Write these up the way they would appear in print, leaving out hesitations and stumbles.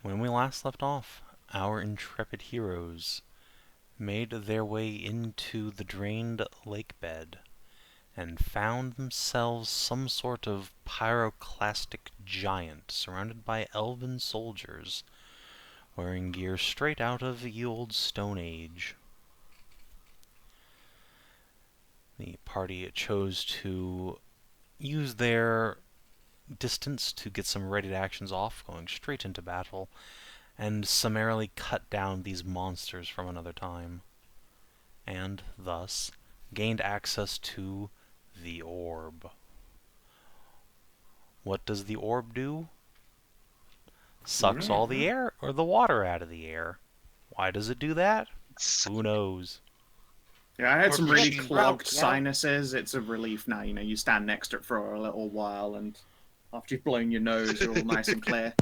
When we last left off, our intrepid heroes made their way into the drained lake bed and found themselves some sort of pyroclastic giant surrounded by elven soldiers wearing gear straight out of the old Stone Age. The party chose to use their distance to get some ready actions off, going straight into battle, and summarily cut down these monsters from another time, and thus gained access to the orb. What does the orb do? Sucks all the air or the water out of the air. Why does it do that? Who knows? Yeah, I had Or some really pushing clogged broke, yeah. sinuses. It's a relief now. You know, you stand next to it for a little while, and after you've blown your nose, you're all nice and clear.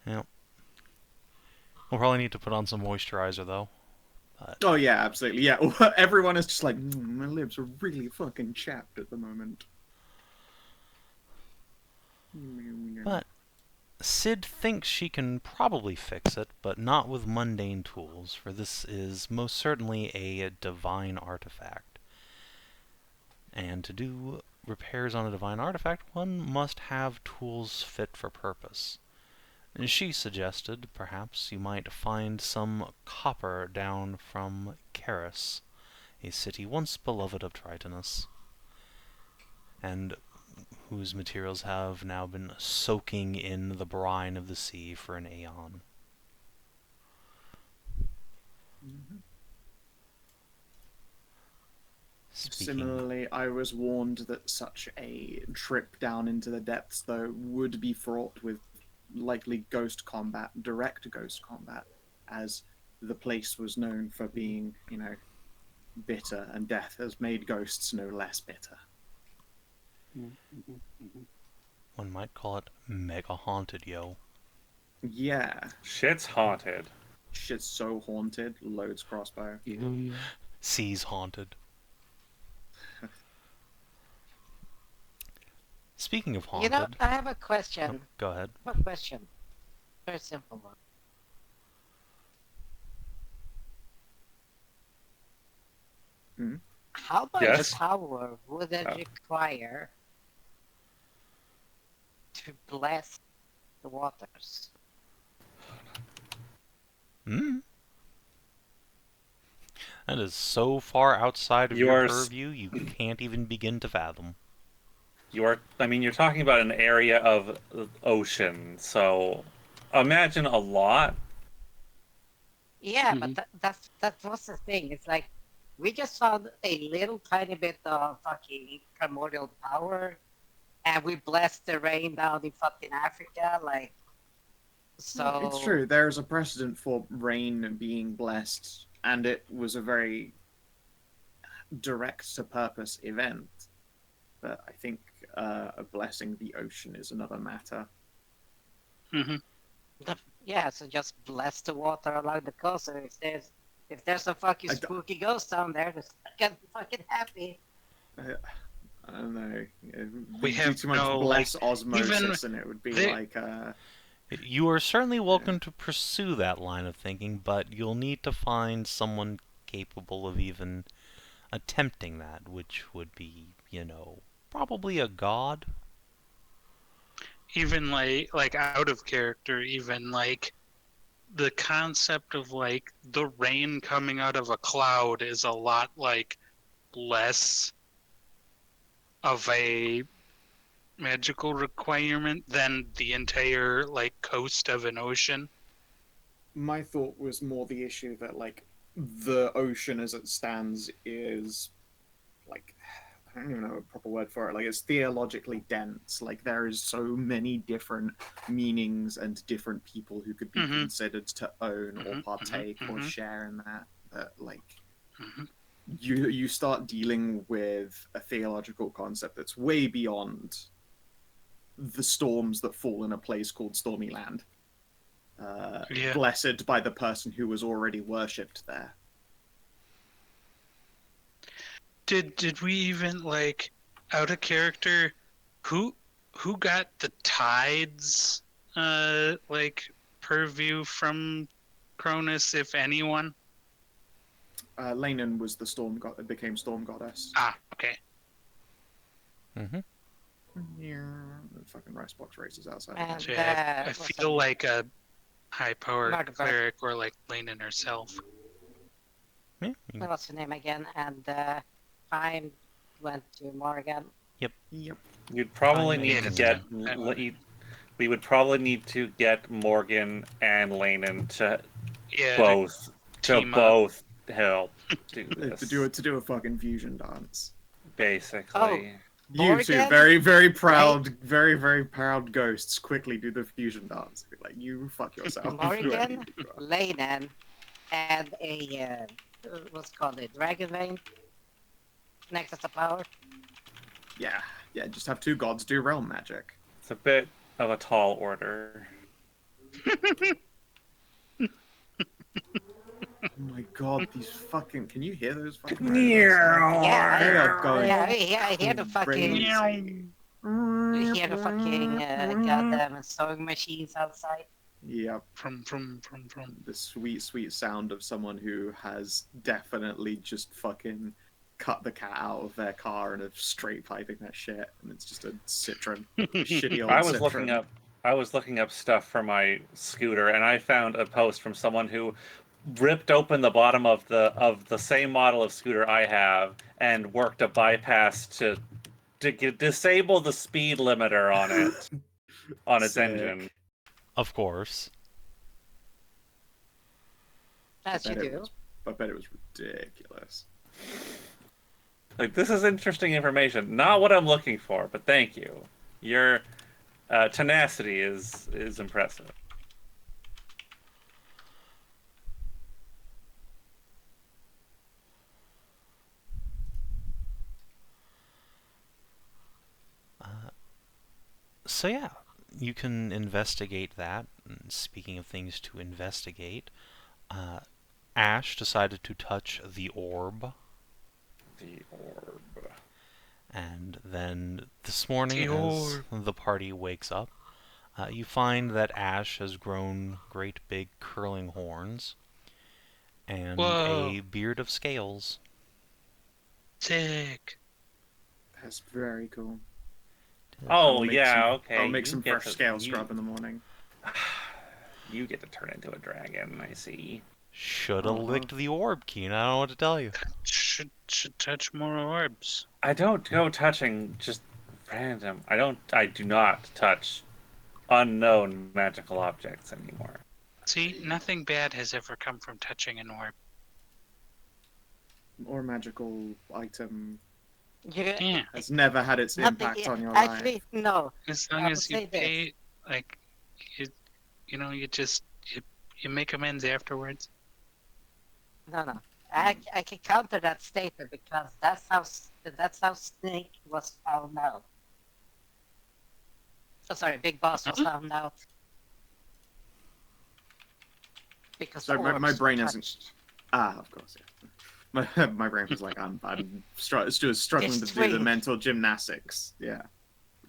Yep. We'll probably need to put on some moisturizer, though. Oh yeah, absolutely. Yeah, everyone is just like, my lips are really fucking chapped at the moment. But Sid thinks she can probably fix it, but not with mundane tools, for this is most certainly a divine artifact. And to do repairs on a divine artifact, one must have tools fit for purpose. And she suggested perhaps you might find some copper down from Caris, a city once beloved of Tritonus, and whose materials have now been soaking in the brine of the sea for an aeon. Similarly, I was warned that such a trip down into the depths, though, would be fraught with likely ghost combat, direct ghost combat, as the place was known for being, you know, bitter, and death has made ghosts no less bitter. One might call it mega haunted, yo. Yeah, Shit's haunted. shit's so haunted. Loads crossbow. Seas haunted. Speaking of haunted... You know, I have a question. Oh, go ahead. One question. Very simple one. Hmm? How much Yes? power would it require to bless the waters? That is so far outside of You your are purview, you can't even begin to fathom. You're talking about an area of ocean, so imagine a lot. Yeah, but that was the thing. It's like we just found a little tiny bit of fucking primordial power, and we blessed the rain down in fucking Africa. Like, so It's true. There is a precedent for rain being blessed, and it was a very direct-to-purpose event. But I think blessing the ocean is another matter. Yeah, so just bless the water along the coast. So if there's a fucking spooky ghost down there, just get fucking happy. I don't know. We have too much no, bless like, osmosis, and it would be like. You are certainly welcome to pursue that line of thinking, but you'll need to find someone capable of even attempting that, which would be, you know, probably a god. Even like out of character, even like the concept of like the rain coming out of a cloud is a lot like less of a magical requirement than the entire like coast of an ocean. My thought was more the issue that like the ocean as it stands is like I don't even know a proper word for it. Like it's theologically dense. Like there is so many different meanings and different people who could be considered to own or partake or share in that. That like you start dealing with a theological concept that's way beyond the storms that fall in a place called Stormy Land. Blessed by the person who was already worshipped there. Did we even like out of character who got the tides like purview from Cronus, if anyone? Leynan was the storm god. Became storm goddess. Ah, okay. Mm-hmm. Yeah, the fucking rice box races outside. And, So yeah, I what's feel that? like a high-powered Mark- cleric or like Leynan herself. Yeah. What's her name again? And time went to Morgan. Yep. You'd probably Fine. need to Yeah, get. that one. We would probably need to get Morgan and Leynan to Yeah, both team up. help do To this. do a fucking fusion dance. Basically. You two, Morgan? very, very proud, very, very proud ghosts, quickly do the fusion dance. Like, you fuck yourself. Morgan, Leynan, and a what's it called, a dragon vein next to power. Yeah, just have two gods do realm magic. It's a bit of a tall order. Oh my god, these fucking... Can you hear those fucking... Yeah, They are going I hear the fucking, crazy. I hear the fucking goddamn sewing machines outside. Yep, From. the sweet, sweet sound of someone who has definitely just fucking cut the cat out of their car and are straight piping that shit, and it's just a Citron, shitty old I was Citron. looking up stuff for my scooter, and I found a post from someone who ripped open the bottom of the same model of scooter I have and worked a bypass to disable the speed limiter on it on its Sick. engine. Of course. As you bet it do. was- I bet it was ridiculous. Like, this is interesting information. Not what I'm looking for, but thank you. Your tenacity is impressive. So yeah, you can investigate that. And speaking of things to investigate, Ashe decided to touch the orb, The orb. and then this morning, The as orb. the party wakes up, you find that Ashe has grown great big curling horns and Whoa. a beard of scales. Sick. That's very cool. Oh I'll make yeah, some- okay. I'll make you some get fresh to- scale you- scrub in the morning. You get to turn into a dragon, I see. Shoulda Uh-huh. licked the orb, Keen. I don't know what to tell you. Should touch more orbs. I don't go touching just random. I do not touch unknown magical objects anymore. See, nothing bad has ever come from touching an orb. Or magical item Yeah, has never had its Nothing, impact on your actually, life. no. as I long would as you say this. pay, like, you make amends afterwards. No. I can counter that statement because that's how Snake was found out. Oh, sorry, Big Boss was found out. Because Sorry, my orbs brain were isn't- touched. Of course, yeah. My brain was like, I'm struggling to do the twink. mental gymnastics. Yeah.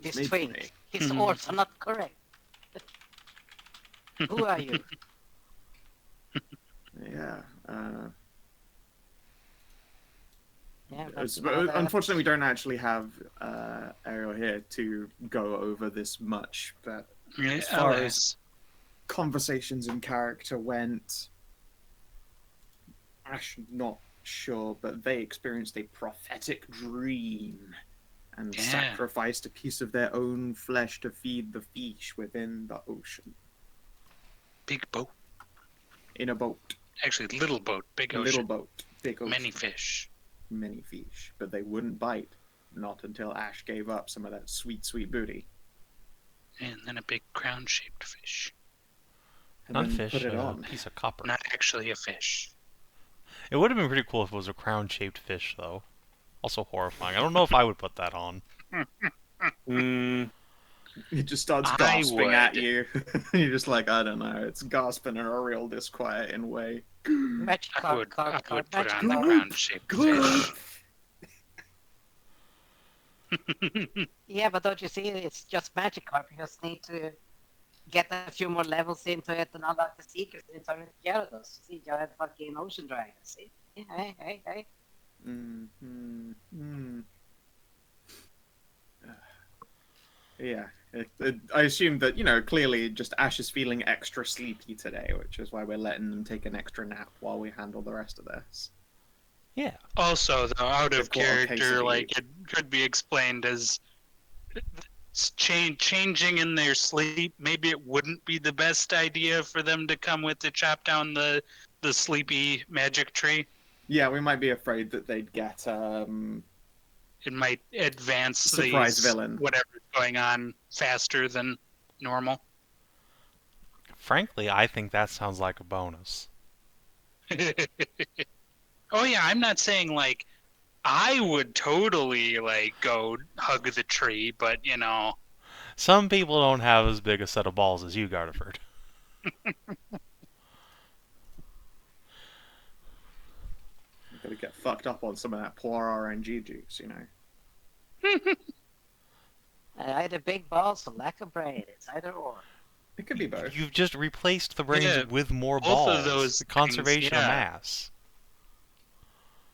This Made for twink, me. his Mhm. orbs are not correct. Who are you? Yeah. Yeah, Unfortunately, we don't actually have Ariel here to go over this much, but Yeah, As far alas. conversations in character went. Ashe, not sure, but they experienced a prophetic dream and Yeah. sacrificed a piece of their own flesh to feed the fish within the ocean Big boat. in a boat. Actually, little boat, big A ocean. little boat, big ocean, Many fish. many fish, but they wouldn't bite. Not until Ashe gave up some of that sweet, sweet booty. And then a big crown-shaped fish. And Not a then fish, put it a on. piece of copper. Not actually a fish. It would have been pretty cool if it was a crown-shaped fish, though. Also horrifying. I don't know if I would put that on. It just starts I gasping at would. you. You're just like, I don't know. It's gasping in a real disquieting way. Magic I would put on the Magic crown-shaped fish. Yeah, but don't you see? It's just Magikarp. You just need to get a few more levels into it and unlock the secrets and turn it Gyarados. See, giant fucking ocean dragons. See? Yeah, hey. Yeah. I assume that, you know, clearly just Ashe is feeling extra sleepy today, which is why we're letting them take an extra nap while we handle the rest of this. Yeah. Also, though, out They've of got a case character, of like heat. it could be explained as changing in their sleep. Maybe it wouldn't be the best idea for them to come with to chop down the sleepy magic tree. Yeah, we might be afraid that they'd get It might advance surprise these villain. whatever's going on faster than normal. Frankly, I think that sounds like a bonus. Oh yeah, I'm not saying like I would totally like go hug the tree, but you know, Some people don't have as big a set of balls as you, Gardeford. Gotta get fucked up on some of that poor RNG juice, you know. I had a big balls, so lack of brain. It's either or. It could be both. You've just replaced the brains Yeah, with more both balls. of those The conservation things, of yeah. mass.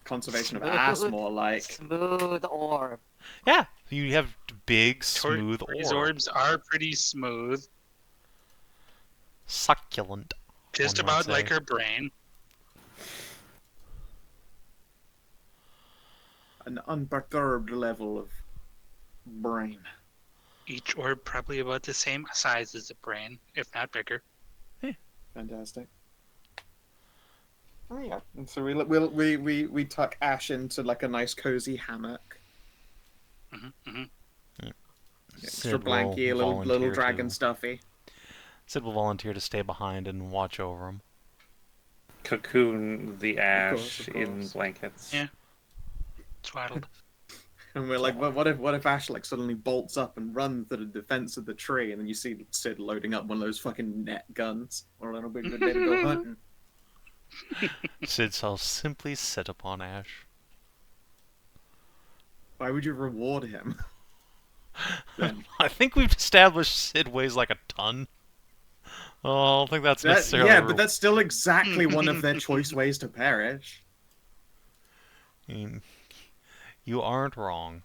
Conservation of ass, more like. Smooth orb. Yeah, you have big, smooth Tori's orb. orbs are pretty smooth, Succulent. just one might about like say. her brain. An unperturbed level of brain. Each orb probably about the same size as a brain, if not bigger. Fantastic. Oh yeah. And so we tuck Ashe into like a nice cozy hammock. Extra Sid will blankie, a little volunteer dragon to- stuffy. Sid will volunteer to stay behind and watch over him. Cocoon the Ashe of in course. blankets. Yeah. Swaddled. And we're like, what if Ashe like suddenly bolts up and runs to the defense of the tree, and then you see Sid loading up one of those fucking net guns, or it'll be a good day to go hunting. Sid shall simply sit upon Ashe. Why would you reward him? Then I think we've established Sid weighs like a ton. Oh, I don't think that's necessarily... yeah, but that's still exactly one of their choice ways to perish. I mean, you aren't wrong.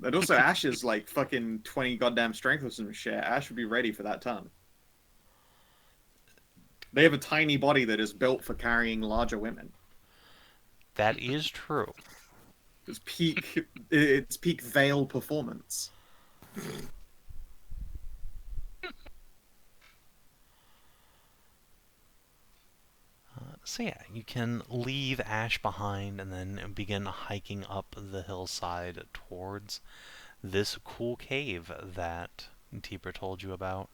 And also, Ashe is like fucking 20 goddamn strength or some shit. Ashe would be ready for that ton. They have a tiny body that is built for carrying larger women. That is true. It's peak Veil performance. So yeah, you can leave Ashe behind and then begin hiking up the hillside towards this cool cave that Teeper told you about.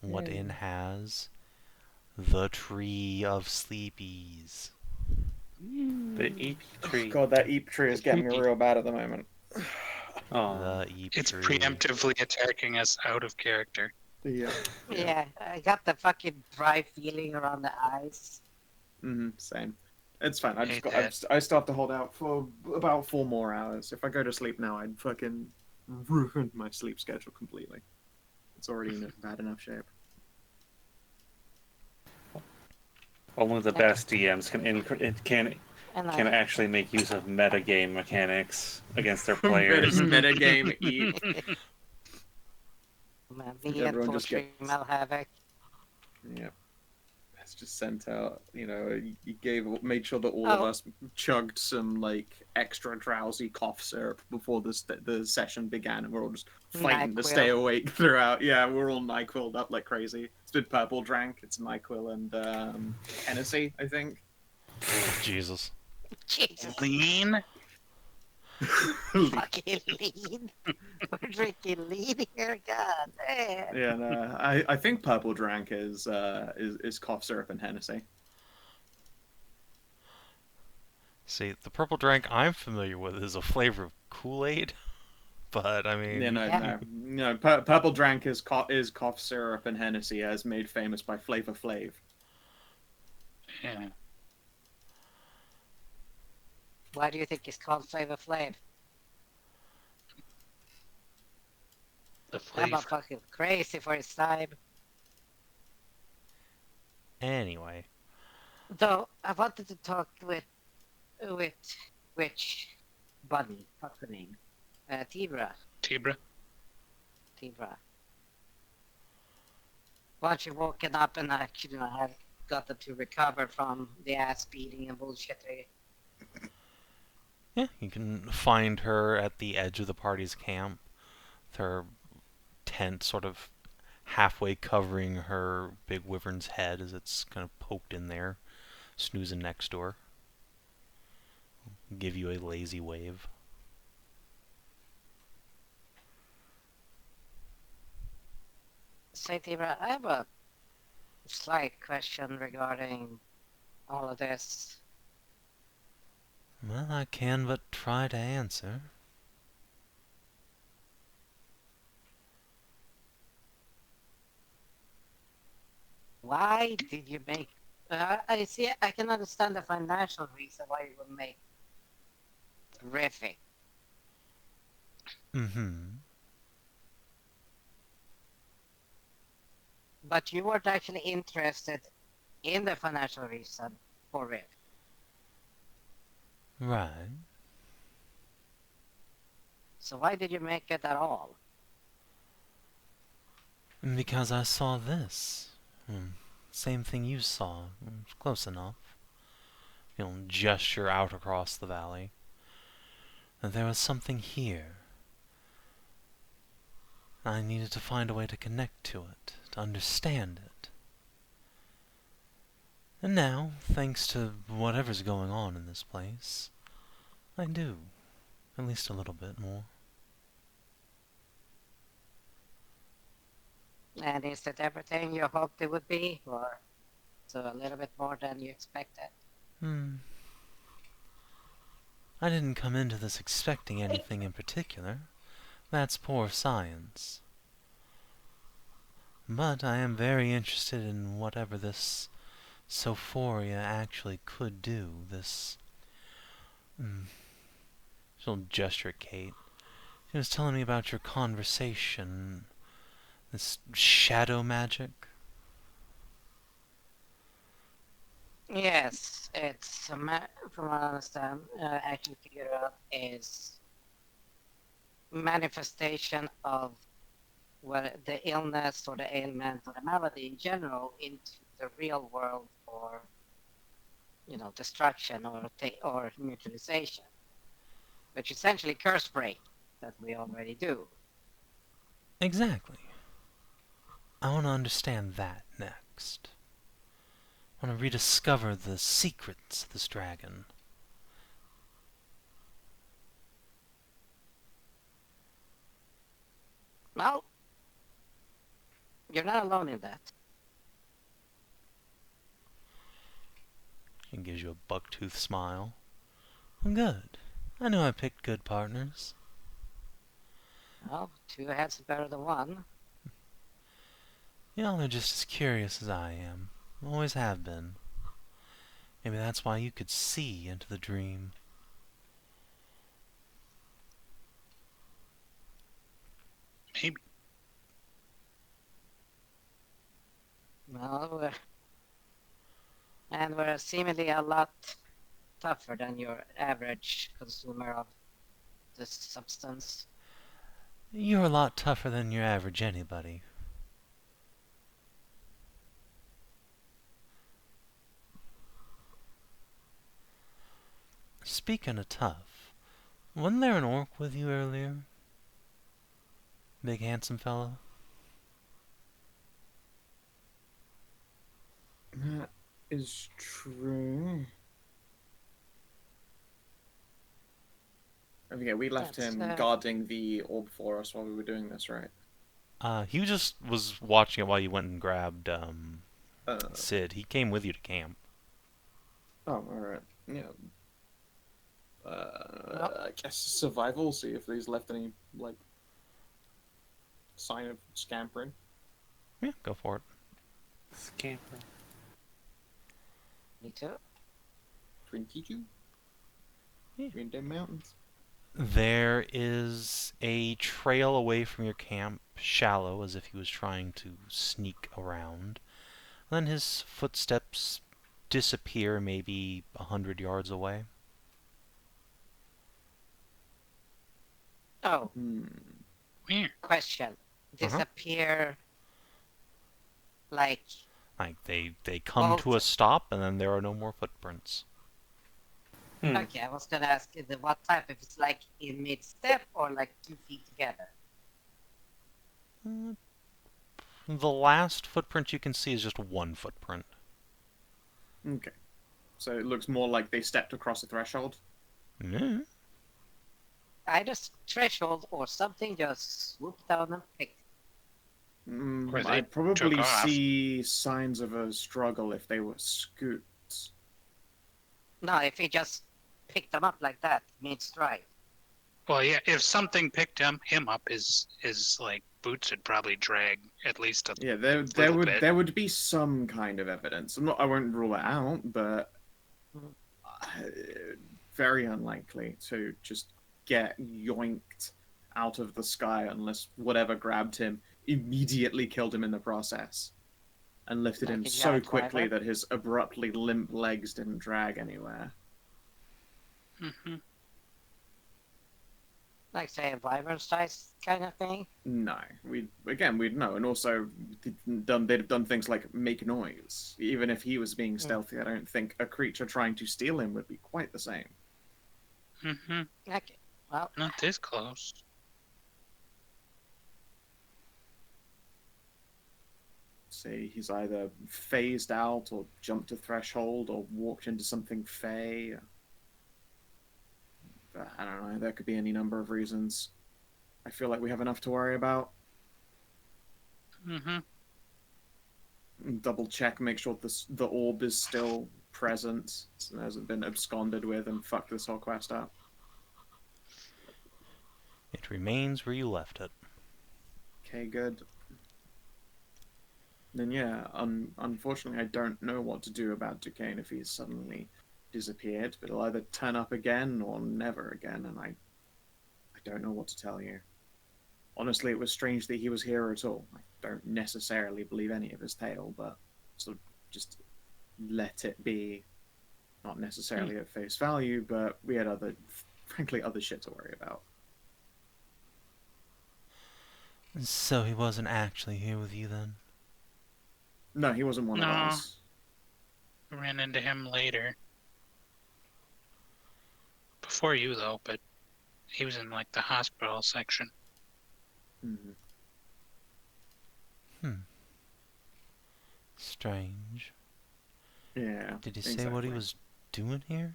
What in has the Tree of Sleepies. The EP tree. God, that Eep tree is getting me real bad at the moment. Oh, The Eep It's Tree. preemptively attacking us out of character. Yeah. Yeah, I got the fucking dry feeling around the eyes. Same. It's fine. Hate I still have to hold out for about 4 more hours. If I go to sleep now, I'd fucking ruin my sleep schedule completely. It's already in bad enough shape. only the best DMs can And actually make use of metagame mechanics against their players. Metagame Eep. me and Everyone full just stream gets- Havoc. Yep. It's just sent out, you know, you made sure that all of us chugged some, like, extra drowsy cough syrup before the session began, and we're all just fighting to stay NyQuil. awake throughout. Yeah, we're all NyQuil'd up like crazy. It's been purple drank, it's NyQuil and, Hennessy, I think. Jesus. Jesus, Lean? fucking lean. We're drinking lean here, god damn. Yeah, no, I think purple drank is cough syrup and Hennessy. See, the purple drink I'm familiar with is a flavor of Kool-Aid, but I mean... Yeah. No. Purple drank is cough syrup and Hennessy, as made famous by Flavor Flav. Yeah. Why do you think it's called Flavor Flav? The I'm flavor. fucking crazy for his time. Anyway, Though I wanted to talk with which bunny? What's her name? Tibra. Tibra. Tibra. Once you woken up and actually have gotten to recover from the ass beating and bullshit. yeah, you can find her at the edge of the party's camp, with her tent sort of halfway covering her big wyvern's head as it's kind of poked in there, snoozing next door. Give you a lazy wave. Say, Tibra, I have a slight question regarding all of this. Well, I can but try to answer. Why did you make... I see, I can understand the financial reason why you would make terrific. Mm-hmm. But you weren't actually interested in the financial reason for it. Right. So why did you make it at all? Because I saw this. Same thing you saw. Close enough. You'll gesture out across the valley. That there was something here. I needed to find a way to connect to it, to understand it. And now, thanks to whatever's going on in this place, I do. At least a little bit more. And is it everything you hoped it would be? Or so a little bit more than you expected? I didn't come into this expecting anything in particular. That's poor science. But I am very interested in whatever this Sophoria actually could do. This... She'll gesture at Kate. She was telling me about your conversation. This shadow magic. Yes, it's from what I understand, actually figured out is manifestation of what the illness or the ailment or the malady in general into the real world for, you know, destruction or neutralization, which essentially curse break that we already do. Exactly. I want to understand that next. I want to rediscover the secrets of this dragon. Well, you're not alone in that. She gives you a bucktooth smile. Well, good. I know I picked good partners. Well, two heads are better than one. Y'all are just as curious as I am. Always have been. Maybe that's why you could see into the dream. Maybe. Well, we're seemingly a lot tougher than your average consumer of this substance. You're a lot tougher than your average anybody. Speaking of tough, wasn't there an orc with you earlier? Big handsome fellow? That is true. Okay, we left That's, him guarding the orb for us while we were doing this, right? He just was watching it while you went and grabbed, Uh, Sid. He came with you to camp. oh, alright. Yeah. I guess survival, see if he's left any, like, sign of scampering. Yeah, go for it. Scamper. Me too. Between Kiju? Yeah. Between them mountains. There is a trail away from your camp shallow, as if he was trying to sneak around. Then his footsteps disappear maybe 100 yards away. Oh, Weird. question. Disappear like... Like, they come to a stop, and then there are no more footprints. Okay, I was gonna ask you what type, if it's like in mid-step or like 2 feet together. The last footprint you can see is just one footprint. Okay. So it looks more like they stepped across a threshold. Mm. Either threshold or something just swooped down and picked. Or they I'd probably took off. see signs of a struggle if they were scoots. No, if he just picked them up like that, mid-stride. Well, yeah, if something picked him up, his like boots would probably drag at least a Yeah, little bit. there would be some kind of evidence. I won't rule it out, but very unlikely to just get yoinked out of the sky unless whatever grabbed him immediately killed him in the process and lifted Like him a so giant quickly wyvern? that his abruptly limp legs didn't drag anywhere. Hmm. Like, say, a wyvern size kind of thing. No, we'd know, and also they'd have done things like make noise. Even if he was being stealthy, I don't think a creature trying to steal him would be quite the same. Hmm. Okay, well, Not this close. Say he's either phased out or jumped a threshold or walked into something fey. I don't know. There could be any number of reasons. I feel like we have enough to worry about. Hmm. Double check, make sure the orb is still present, so it hasn't been absconded with and fucked this whole quest up. It remains where you left it. Okay, good. Then yeah, unfortunately, I don't know what to do about Duquesne if he's suddenly disappeared. But he'll either turn up again or never again, and I don't know what to tell you. Honestly, it was strange that he was here at all. I don't necessarily believe any of his tale, but sort of just let it be. Not necessarily at face value, but we had frankly, other shit to worry about. So he wasn't actually here with you then? No, he wasn't one of No. ours. Ran into him later. Before you, though, but he was in, like, the hospital section. Mm-hmm. Strange. Yeah. Did he say what he was doing here?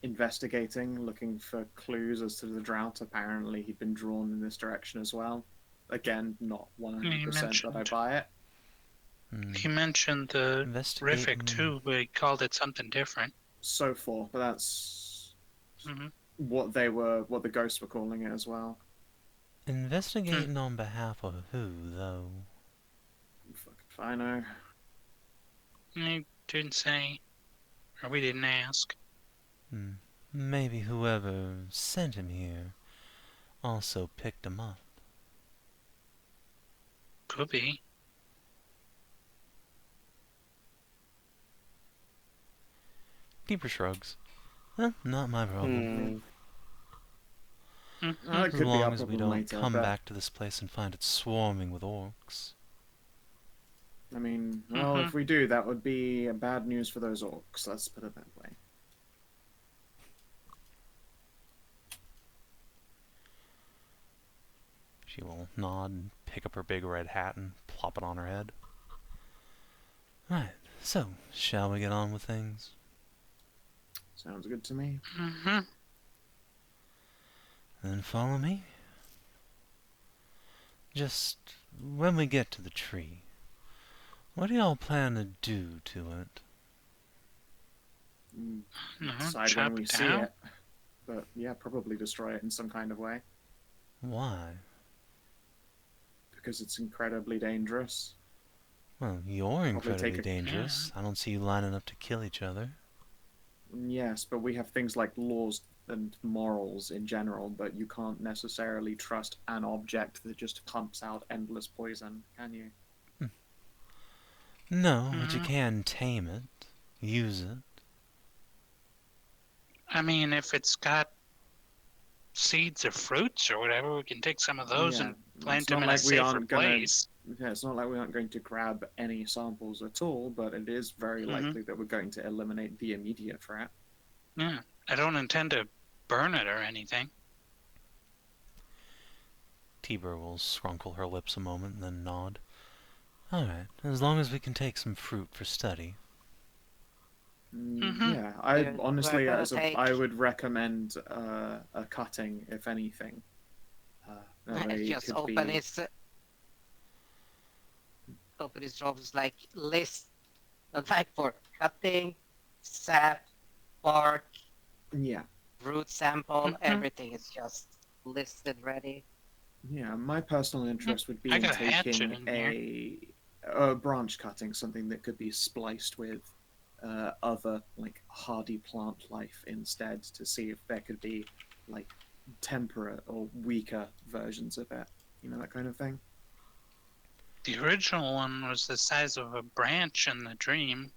Investigating, looking for clues as to the drought. Apparently, he'd been drawn in this direction as well. Again, not 100% that I buy it. He mentioned the Investigating. Rific, too, but he called it something different. So forth, but that's Hmm. what the ghosts were calling it as well. Investigating on behalf of who, though? Fucking if I know. He didn't say, or we didn't ask. Maybe whoever sent him here also picked him up. Could be. Deeper shrugs. Not my problem. It As could be long our as we problem don't later, come but, back to this place and find it swarming with orcs. I mean, well, if we do, that would be bad news for those orcs. Let's put it that way. She will nod and pick up her big red hat and plop it on her head. Right, so, shall we get on with things? Sounds good to me. Mm-hmm. Then follow me. Just when we get to the tree, what do y'all plan to do to it? Decide Chop when we it see down? it. But yeah, probably destroy it in some kind of way. Why? Because it's incredibly dangerous. Well, you're incredibly take a- dangerous. I don't see you lining up to kill each other. Yes, but we have things like laws and morals in general, but you can't necessarily trust an object that just pumps out endless poison, can you? No, but you can tame it, use it. I mean, if it's got seeds or fruits or whatever, we can take some of those and plant them in a safer place. Yeah, it's not like we aren't going to grab any samples at all, but it is very likely that we're going to eliminate the immediate threat. Yeah, I don't intend to burn it or anything. Tiber will scrunkle her lips a moment and then nod. Alright, as long as we can take some fruit for study. Yeah, I honestly, I would recommend a cutting, if anything. Just open his jobs like list, like for cutting, sap, bark, yeah, root sample, everything is just listed ready. Yeah, my personal interest would be in taking a branch cutting, something that could be spliced with other like hardy plant life instead, to see if there could be like temperate or weaker versions of it, you know, that kind of thing. The original one was the size of a branch in the dream.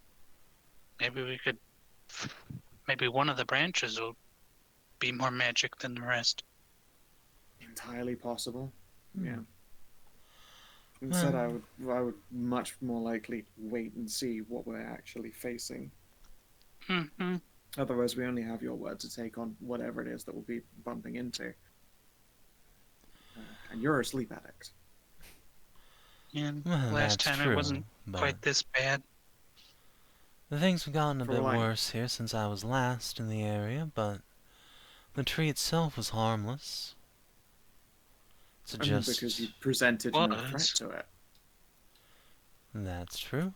Maybe one of the branches will be more magic than the rest. Entirely possible. Yeah. Instead, I would much more likely wait and see what we're actually facing. Otherwise, we only have your word to take on whatever it is that we'll be bumping into. And you're a sleep addict. Yeah, last time it wasn't quite this bad. The things have gotten a bit worse here since I was last in the area, but the tree itself was harmless. So just because you presented no threat to it. That's true.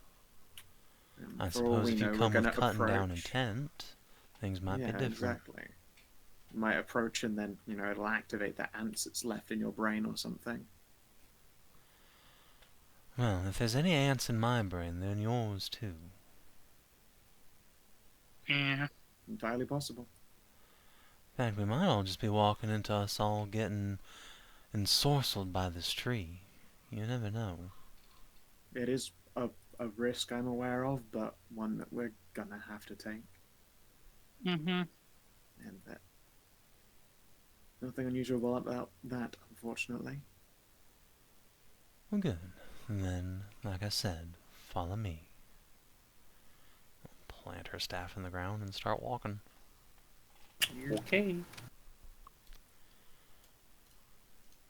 I suppose if you come with cutting down intent, things might be different. Exactly. You might approach and then, you know, it'll activate the ants that's left in your brain or something. Well, if there's any ants in my brain, then yours too. Yeah. Entirely possible. In fact, we might all just be walking into us all getting ensorcelled by this tree. You never know. It is a risk I'm aware of, but one that we're gonna have to take. And that nothing unusual about that, unfortunately. Well, good. And then, like I said, follow me. Plant her staff in the ground and start walking. Okay.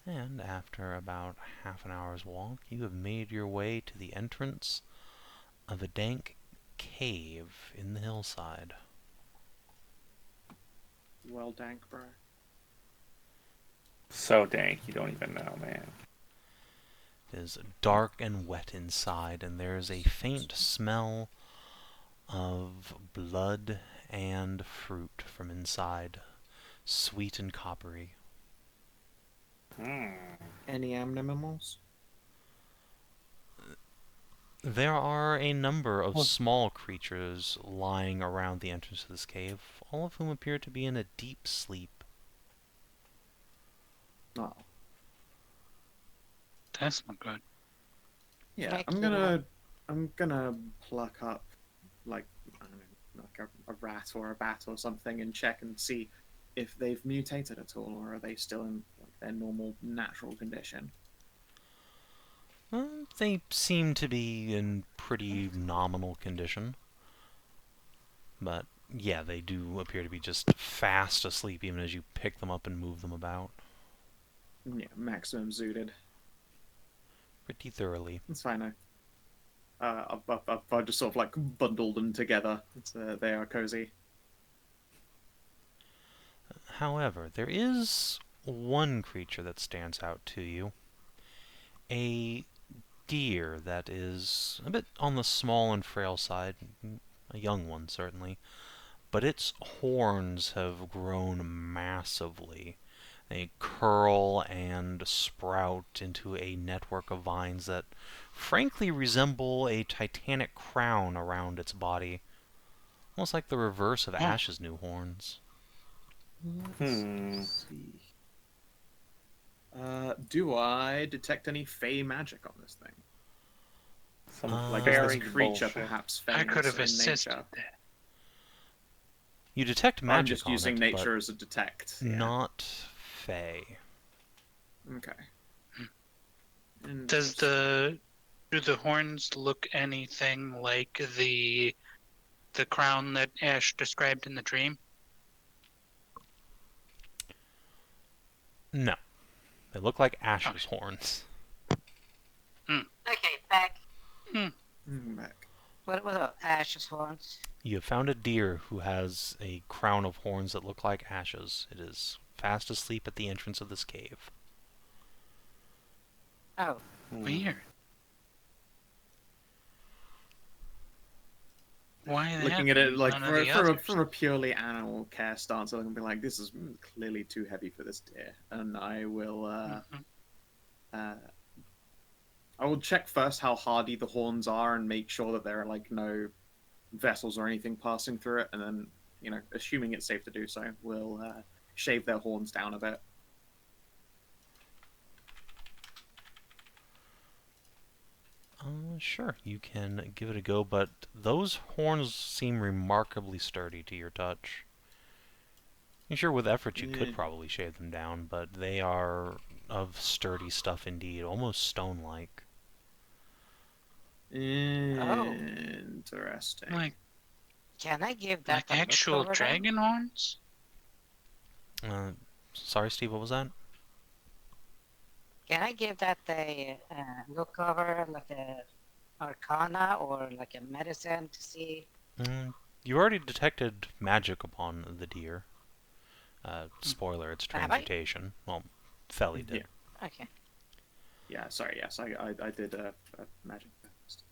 And after about half an hour's walk, you have made your way to the entrance of a dank cave in the hillside. Well, dank, bro. So dank, you don't even know, man. It is dark and wet inside, and there is a faint smell of blood and fruit from inside, sweet and coppery. Any animals? There are a number of small creatures lying around the entrance of this cave, all of whom appear to be in a deep sleep. Oh. That's not good. Yeah, I'm gonna pluck up like, I don't know, like a rat or a bat or something and check and see if they've mutated at all, or are they still in like their normal natural condition. Well, they seem to be in pretty nominal condition. But yeah, they do appear to be just fast asleep even as you pick them up and move them about. Yeah, maximum zooted. Pretty thoroughly. That's fine. I've just sort of like bundled them together. They are cozy. However, there is one creature that stands out to you. A deer that is a bit on the small and frail side, a young one certainly, but its horns have grown massively. They curl and sprout into a network of vines that frankly resemble a titanic crown around its body, almost like the reverse of Ashe's new horns. Let's see. Do I detect any fey magic on this thing? Some Like, is fairy this creature bullshit. perhaps I could famous have in assisted nature? that. You detect I'm magic just on using it, nature as a detect. but Yeah. not fey. Okay. Does do the horns look anything like the crown that Ashe described in the dream? No. They look like Ashe's horns. Okay, back. Back. What about Ashe's horns? You have found a deer who has a crown of horns that look like Ashe's. It is fast asleep at the entrance of this cave. Oh, Weird. Why that? Looking at it and like none of the from others? a purely animal care stance, I'm gonna be like, this is clearly too heavy for this deer, and I will I will check first how hardy the horns are and make sure that there are like no vessels or anything passing through it, and then assuming it's safe to do so, we'll shave their horns down a bit. Sure, you can give it a go, but those horns seem remarkably sturdy to your touch. I'm sure with effort you could probably shave them down, but they are of sturdy stuff indeed, almost stone-like. Interesting. Like can I give that a look actual over then? dragon horns? Sorry, Steve, what was that? Can I give that a look over, like a arcana or like a medicine to see? You already detected magic upon the deer. Spoiler, it's Have I? transmutation. Well, Felly did. Yeah. Okay. Yeah, sorry, yes, I did a magic test.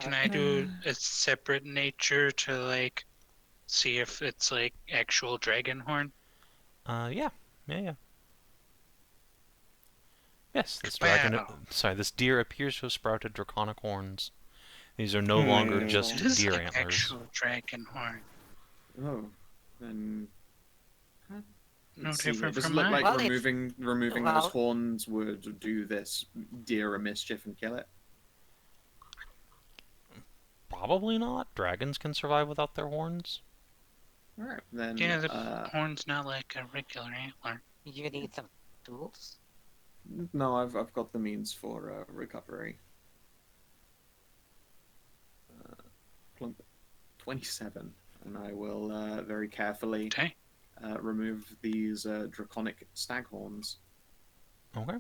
Can I do a separate nature to like see if it's like actual dragon horn? Yeah. Yes, this this deer appears to have sprouted draconic horns. These are no longer just It is deer like antlers. actual dragon horn. Oh, then No let's see here. different Does it from look mine. like Well, removing well- those horns would do this deer a mischief and kill it? Probably not. Dragons can survive without their horns. All right, then. Yeah, the horn's not like a regular antler. You need some tools. No, I've got the means for recovery. Plunk 27, and I will very carefully Okay. remove these draconic stag horns. Okay.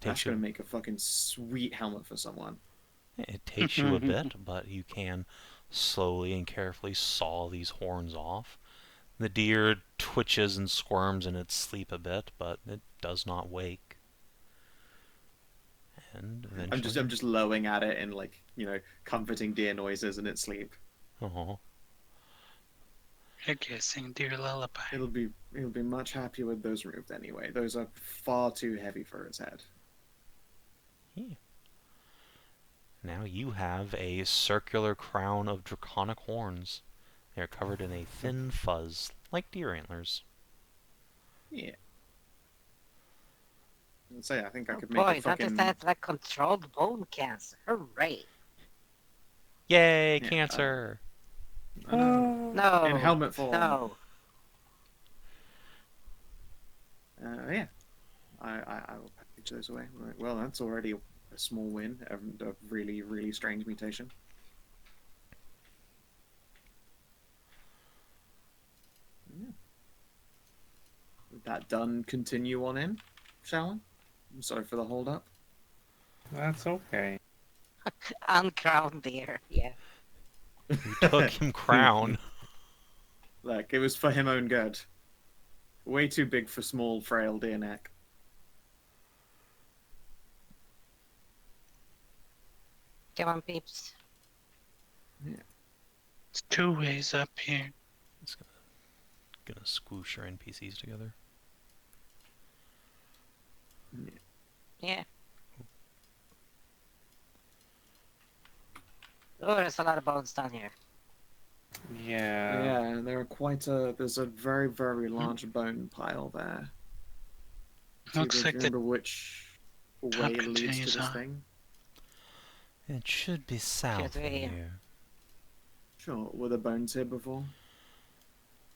That's gonna make a fucking sweet helmet for someone. It takes you a bit, but you can slowly and carefully saw these horns off. The deer twitches and squirms in its sleep a bit, but it does not wake. And eventually... I'm just lowing at it in like comforting deer noises in its sleep. Oh. You're guessing deer lullaby. It'll be much happier with those removed anyway. Those are far too heavy for its head. Yeah. Now you have a circular crown of draconic horns. They are covered in a thin fuzz, like deer antlers. Yeah. I'd say I think I could Boy, make a fucking. that is like controlled bone cancer. Hooray! Yay, Yeah, cancer! No. In helmet form. No. Yeah. I will package those away. Right, well, that's already a small win. A really, really strange mutation. Yeah. With that done, continue on in, shall we? I'm sorry for the hold up. That's okay. Uncrowned deer. Yeah. You took him crown. Look, it was for him own good. Way too big for small, frail deer neck. Come on, peeps. It's 2 ways up here. It's gonna squoosh your NPCs together. Yeah. Oh, there's a lot of bones down here. Yeah. Yeah, there's a very, very large bone pile there. Looks Do you like the remember which way top it leads to continues this on. thing? It should be south of we- here. Sure, were the bones here before?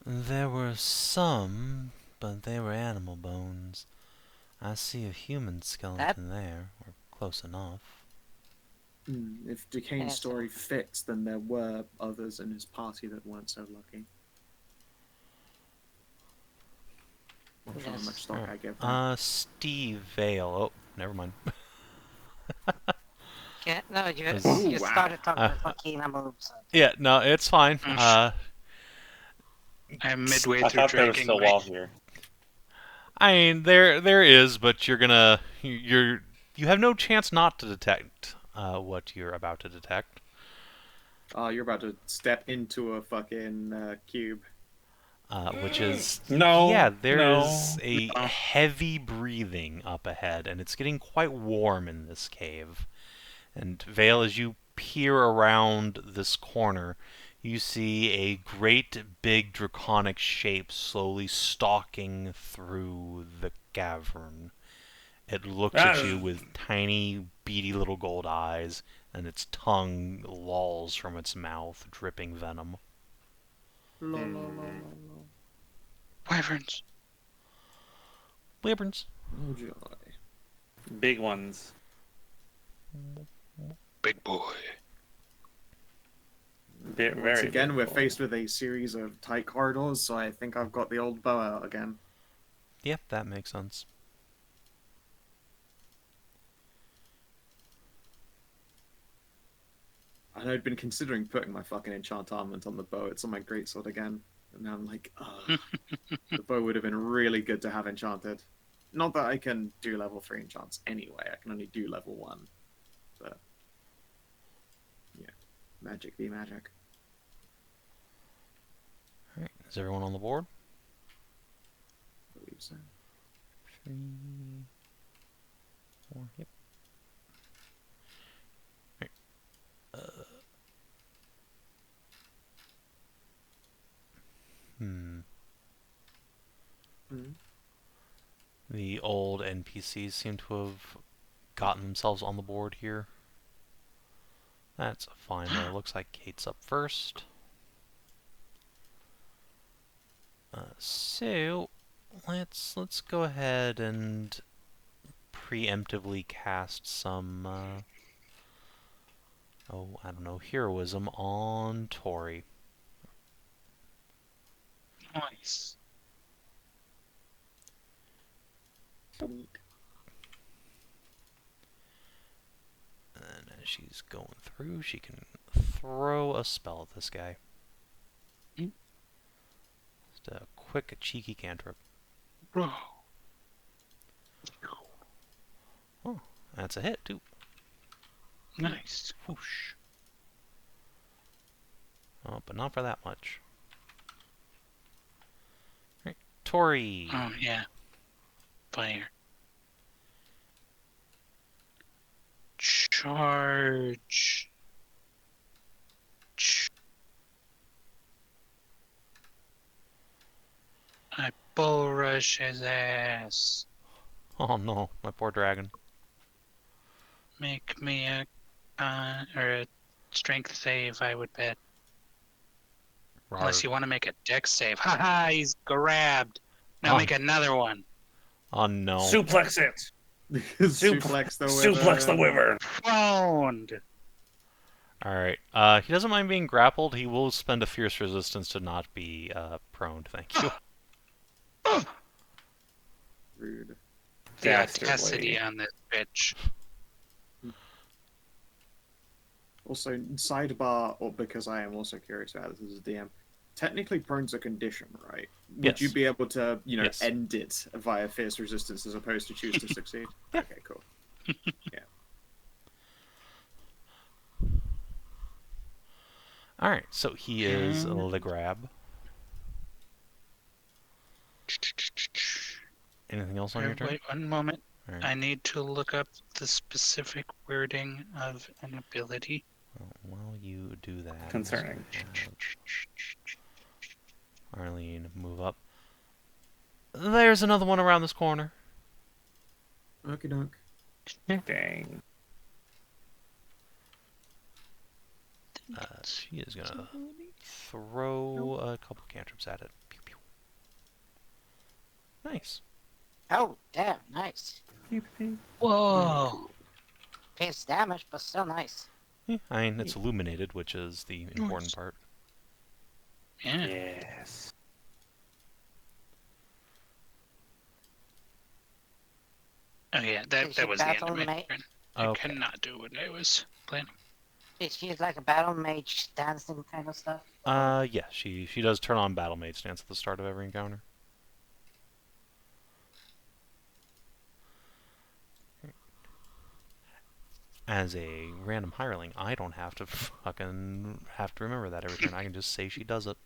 There were some, but they were animal bones. I see a human skeleton there, or close enough. If Duquesne's Yes. story fits, then there were others in his party that weren't so lucky. Not sure how Yes. much stock I give that. Steve Vale. Oh, never mind. Yeah, no, you Ooh, you wow. started talking about Kina moves. Yeah, no, it's fine. I'm midway I through thought there was drinking still my wall here. I mean, there is, but you have no chance not to detect what you're about to detect. You're about to step into a fucking cube. Which is No, there is no. a heavy breathing up ahead, and it's getting quite warm in this cave. And Vale, as you peer around this corner, you see a great big draconic shape slowly stalking through the cavern. It looks at you with tiny, beady little gold eyes, and its tongue lolls from its mouth, dripping venom. wyverns. Wyverns. Oh joy. Big ones. Big boy. Very Once again, big we're boy. faced with a series of tight corridors, so I think I've got the old bow out again. Yep, that makes sense. And I'd been considering putting my fucking enchant armament on the bow. It's on my greatsword again. And now I'm like, ugh. The bow would have been really good to have enchanted. Not that I can do level 3 enchants anyway. I can only do level 1. But, yeah. Magic be magic. Alright, is everyone on the board? I believe so. 3, 4, yep. Right. The old NPCs seem to have gotten themselves on the board here. That's fine though. Looks like Kate's up first. So let's go ahead and preemptively cast some I don't know, heroism on Tori. Nice. Sweet. And as she's going through, she can throw a spell at this guy. Just a quick, cheeky cantrip. Bro. Oh, that's a hit too. Nice. Whoosh. Oh, but not for that much. Right, Tori. Oh yeah. Fire. Charge. I bull rush his ass. Oh no, my poor dragon. Make me a strength save, I would bet. Rawr. Unless you want to make a dex save. Haha, he's grabbed. Now Oh. make another one. Oh no. Suplex it. Suplex the wyvern. Suplex the wyvern. Found. Alright, he doesn't mind being grappled. He will spend a fierce resistance to not be prone, thank you. Rude. The Dastardly. audacity on this bitch. Also, sidebar, or because I am also curious about this as a DM, technically prone's a condition, right? Would Yes. you be able to, Yes. end it via fierce resistance as opposed to choose to succeed? Yeah. Okay, cool. Alright, so he is Le Grab. Anything else on your turn? Wait 1 moment. Alright. I need to look up the specific wording of an ability. Well, while you do that, Concerning. Arlene, move up. There's another one around this corner. Okie doke. Dang. She is gonna throw a couple cantrips at it. Pew, pew. Nice. Oh, damn, nice. Whoa! Pays damage, but still nice. Yeah, I mean, it's illuminated, which is the important Nice. part. Yeah. Yes. Oh yeah, Is that she was the end of my battle turn. I Okay. cannot do what I was planning. Is she like a battle mage dancing kind of stuff? Yeah, she does turn on Battle Maid stance at the start of every encounter. As a random hireling, I don't have to remember that every turn. I can just say she does it.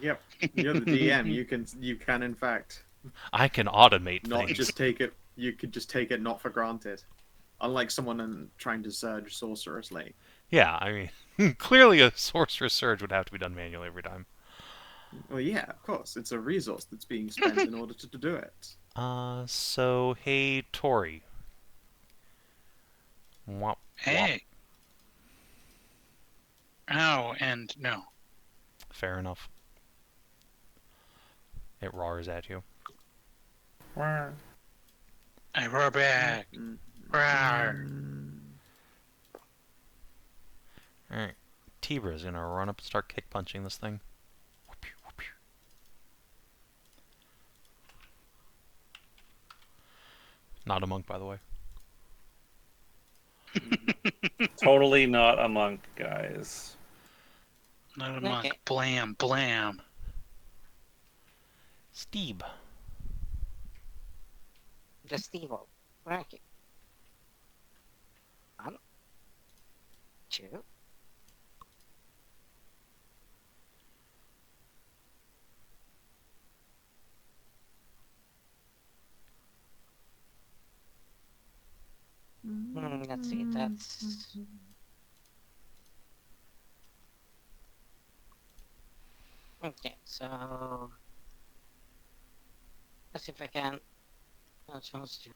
Yep. You're the DM. You can in fact I can automate not things. just take it. You could just take it not for granted. Unlike someone trying to surge sorcerer's lane. Yeah, I mean, clearly a sorcerer's surge would have to be done manually every time. Well, yeah, of course. It's a resource that's being spent in order to do it. So, hey, Tori. Wop, wop. Hey. Oh, and no. Fair enough. It roars at you. I roar back. Roar. Alright. Tibra's gonna run up and start kick punching this thing. Whoop, whoop. Not a monk, by the way. Totally not a monk, guys. Not a monk. Okay. Blam, blam. Steve. Just evil. Okay. 1, 2. Let's see, that's... Okay, so... Let's see if I can... Chance to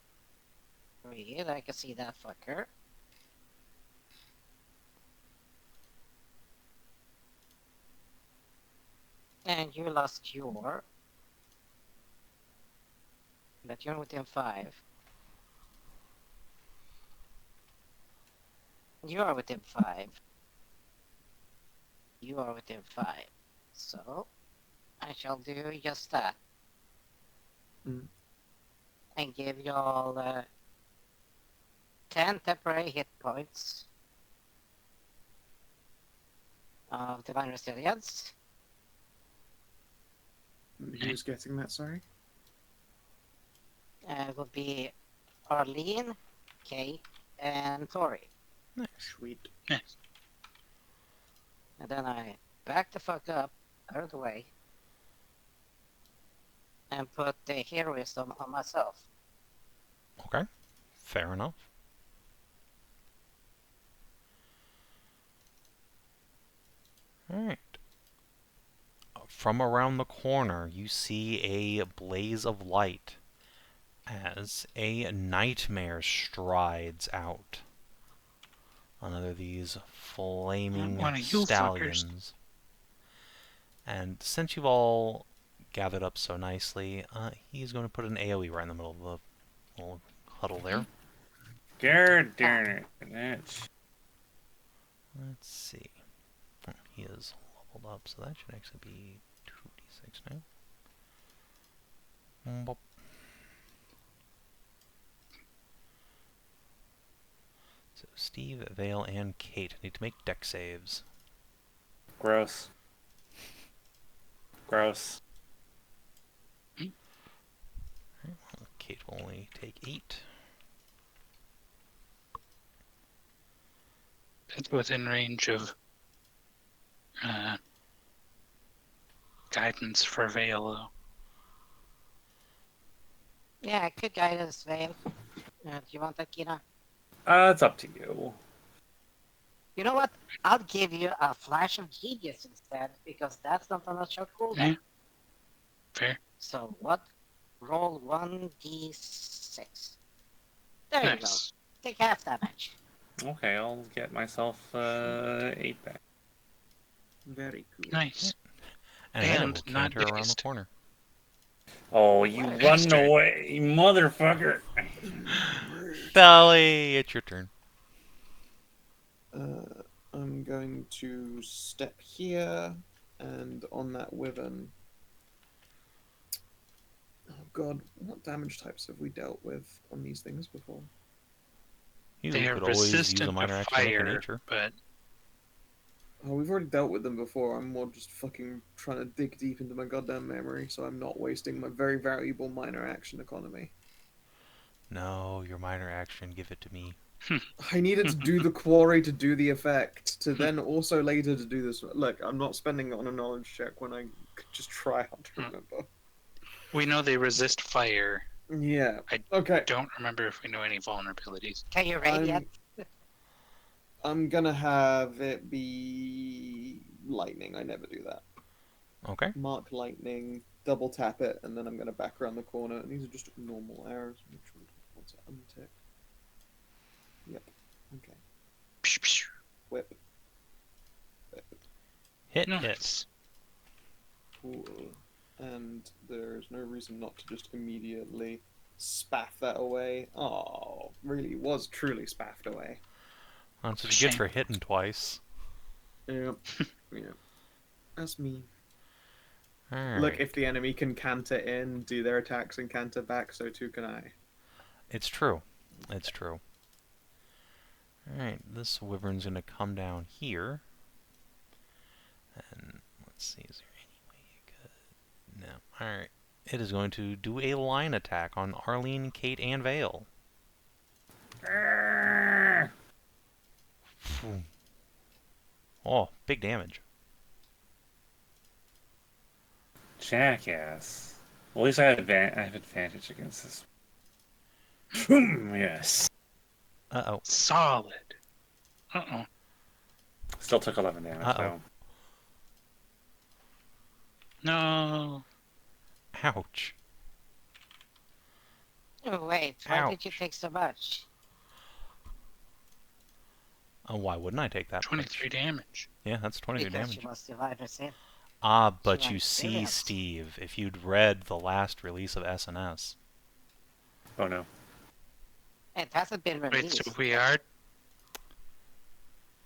read, I can see that fucker. And you lost your... But you're within 5. You are within 5. You are within 5. So, I shall do just that. And give y'all 10 temporary hit points of Divine Resilience. Who's getting that, sorry? It will be Arlene, Kate, and Tori. Sweet. Nice. And then I back the fuck up, out of the way, and put the heroism on myself. Okay. Fair enough. Alright. From around the corner, you see a blaze of light as a nightmare strides out. Another of these flaming One of you stallions. And since you've all gathered up so nicely, he's going to put an AoE right in the middle of the little huddle there. God darn it. Let's see. He is leveled up, so that should actually be 2d6 now. Bop. So Steve, Vale, and Kate need to make deck saves. Gross. Gross. Kate will only take 8. It's within range of guidance for Vale, though. Yeah, I could guide us, Vale. Do you want that, Kina? It's up to you. You know what? I'll give you a flash of genius instead, because that's not on a short cooldown. Yeah. Fair. So what? Roll 1d6. There you go. Nice. Take half damage. Okay, I'll get myself 8 back. Very cool. Nice. And then it And will not canter around the dazed. corner. Oh, you What a run bastard. away, motherfucker! Sally, it's your turn. I'm going to step here, and on that wyvern. Oh god, what damage types have we dealt with on these things before? You They are could always use a resistant minor to action to make a fire, nature. but Oh, we've already dealt with them before. I'm more just fucking trying to dig deep into my goddamn memory, so I'm not wasting my very valuable minor action economy. No, your minor action, give it to me. I needed to do the quarry to do the effect, to then also later to do this. Look, I'm not spending it on a knowledge check when I could just try hard to remember. we know they resist fire. Yeah. I Okay. Don't remember if we know any vulnerabilities. Can you radiant? I'm gonna have it be lightning. I never do that. Okay. Mark lightning, double tap it, and then I'm gonna back around the corner. And these are just normal arrows. Make sure once I untick. Yep. Okay. Psh, psh. Whip. Whip. Hit, Nice. hit. Cool. And there's no reason not to just immediately spaff that away. Oh, really was truly spaffed away. That's what you get for hitting twice. Yep. Yeah. That's me. Alright. Look, if the enemy can canter in, do their attacks and canter back, so too can I. It's true. It's true. Alright, this wyvern's gonna come down here. And let's see, is there any way you could... No. Alright. It is going to do a line attack on Arlene, Kate, and Vale. Phew. Oh, big damage. Jackass. Well, at least I have advantage against this. Yes. Uh-oh. Solid. Uh-oh. Still took 11 damage, Uh-oh. though. No. Ouch. Oh, wait, why did you take so much? Why wouldn't I take that? 23 damage. Yeah, that's 23 Because damage. she was divided in. Ah, but She you went see, serious. Steve, if you'd read the last release of SNS. Oh no. It hasn't been Wait, released. so we are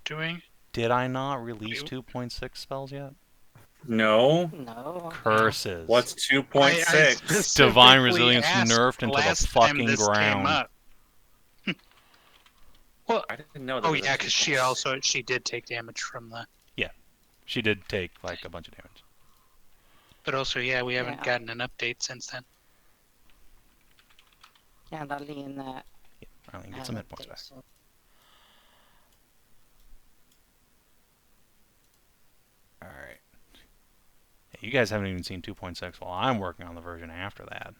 doing? Did I not release 2.6 spells yet? No. No. Curses. What's 2.6? Divine specifically Resilience asked nerfed into the last time fucking this came ground. up. Well, I didn't know that. oh was a yeah, because 2.6. she did take damage from the. She did take, like, a bunch of damage. But also, yeah, we haven't Yeah. gotten an update since then. And Arlene, Arlene, get some hit points back. so- Alright. You guys haven't even seen 2.6 while I'm working on the version after that.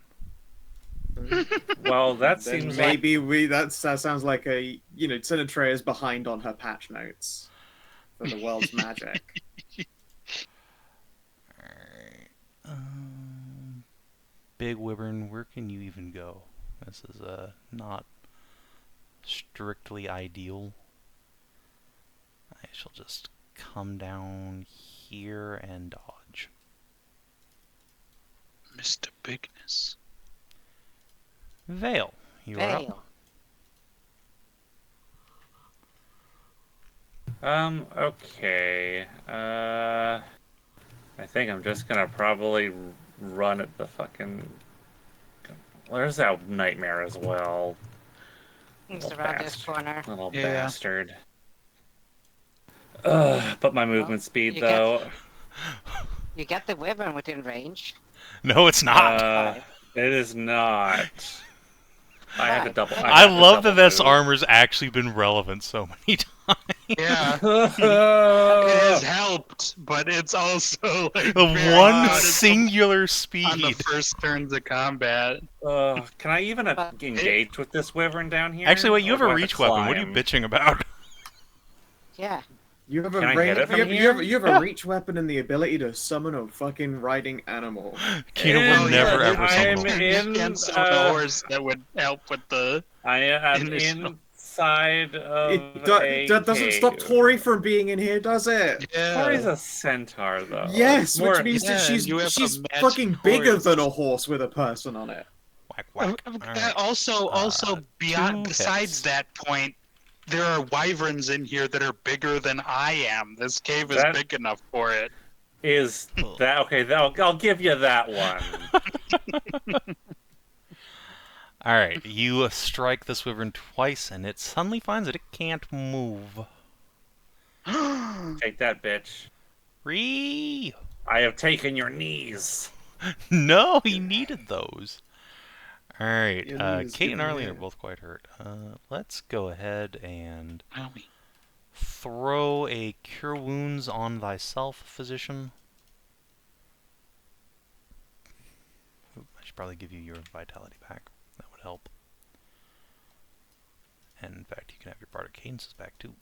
Well, that Then seems like maybe that sounds like a Centaur is behind on her patch notes for the world's magic. Alright. Big Wyvern, where can you even go? This is not strictly ideal. I shall just come down here and dodge. Mr. Bigness. Vale, you are up. Fail. Okay. I think I'm just gonna probably run at the fucking. There's that nightmare as well. It's Little around this bastard. corner. Little Yeah. bastard. But my movement speed you though. You get the wyvern within range. No, it's not. It is not. I have a Right. double. I have a love that double this move. armor's actually been relevant so many times. Yeah, it has helped, but it's also like The very one hard singular on the speed. first turns of combat. Can I even engage with this wyvern down here? Actually, wait, you Or have do a I reach weapon. What are you climb? bitching about? Yeah. You have a Can I hit it from you have a reach weapon and the ability to summon a fucking riding animal. Kina Oh, will yeah, never dude, ever I summon am a in. And summon a horse that would help with the I am initial. inside of That doesn't stop cave. Tori from being in here, does it? Tori's Yeah. a centaur, though. Yes, It's more, which means that Yeah, you have a she's magic fucking bigger horse. than a horse with a person on it. Whack, whack. All right. Also, two besides hits. that point, there are wyverns in here that are bigger than I am. This cave is That- big enough for it. is that okay? I'll give you that one. All right, you strike this wyvern twice, and it suddenly finds that it can't move. Take that, bitch. Ree! I have taken your knees. No, he needed those. All right, Your knee is Kate and giving Arlene are out. both quite hurt. Let's go ahead and Owie. throw a Cure Wounds on thyself, physician. Ooh, I should probably give you your vitality back. That would help. And in fact, you can have your Bardic Cadences back too.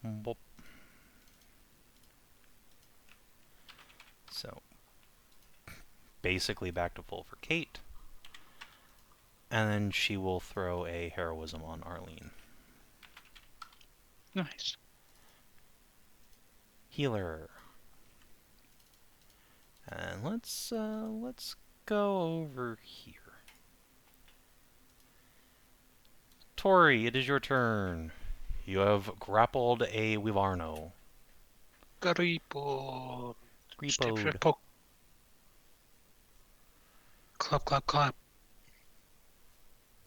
Bop. So, basically back to full for Kate. And then she will throw a Heroism on Arlene. Nice. Healer. And let's go over here. Tori, it is your turn. You have grappled a Wivarno. Garipo. Repoed. Poke. Clap, clap, clap.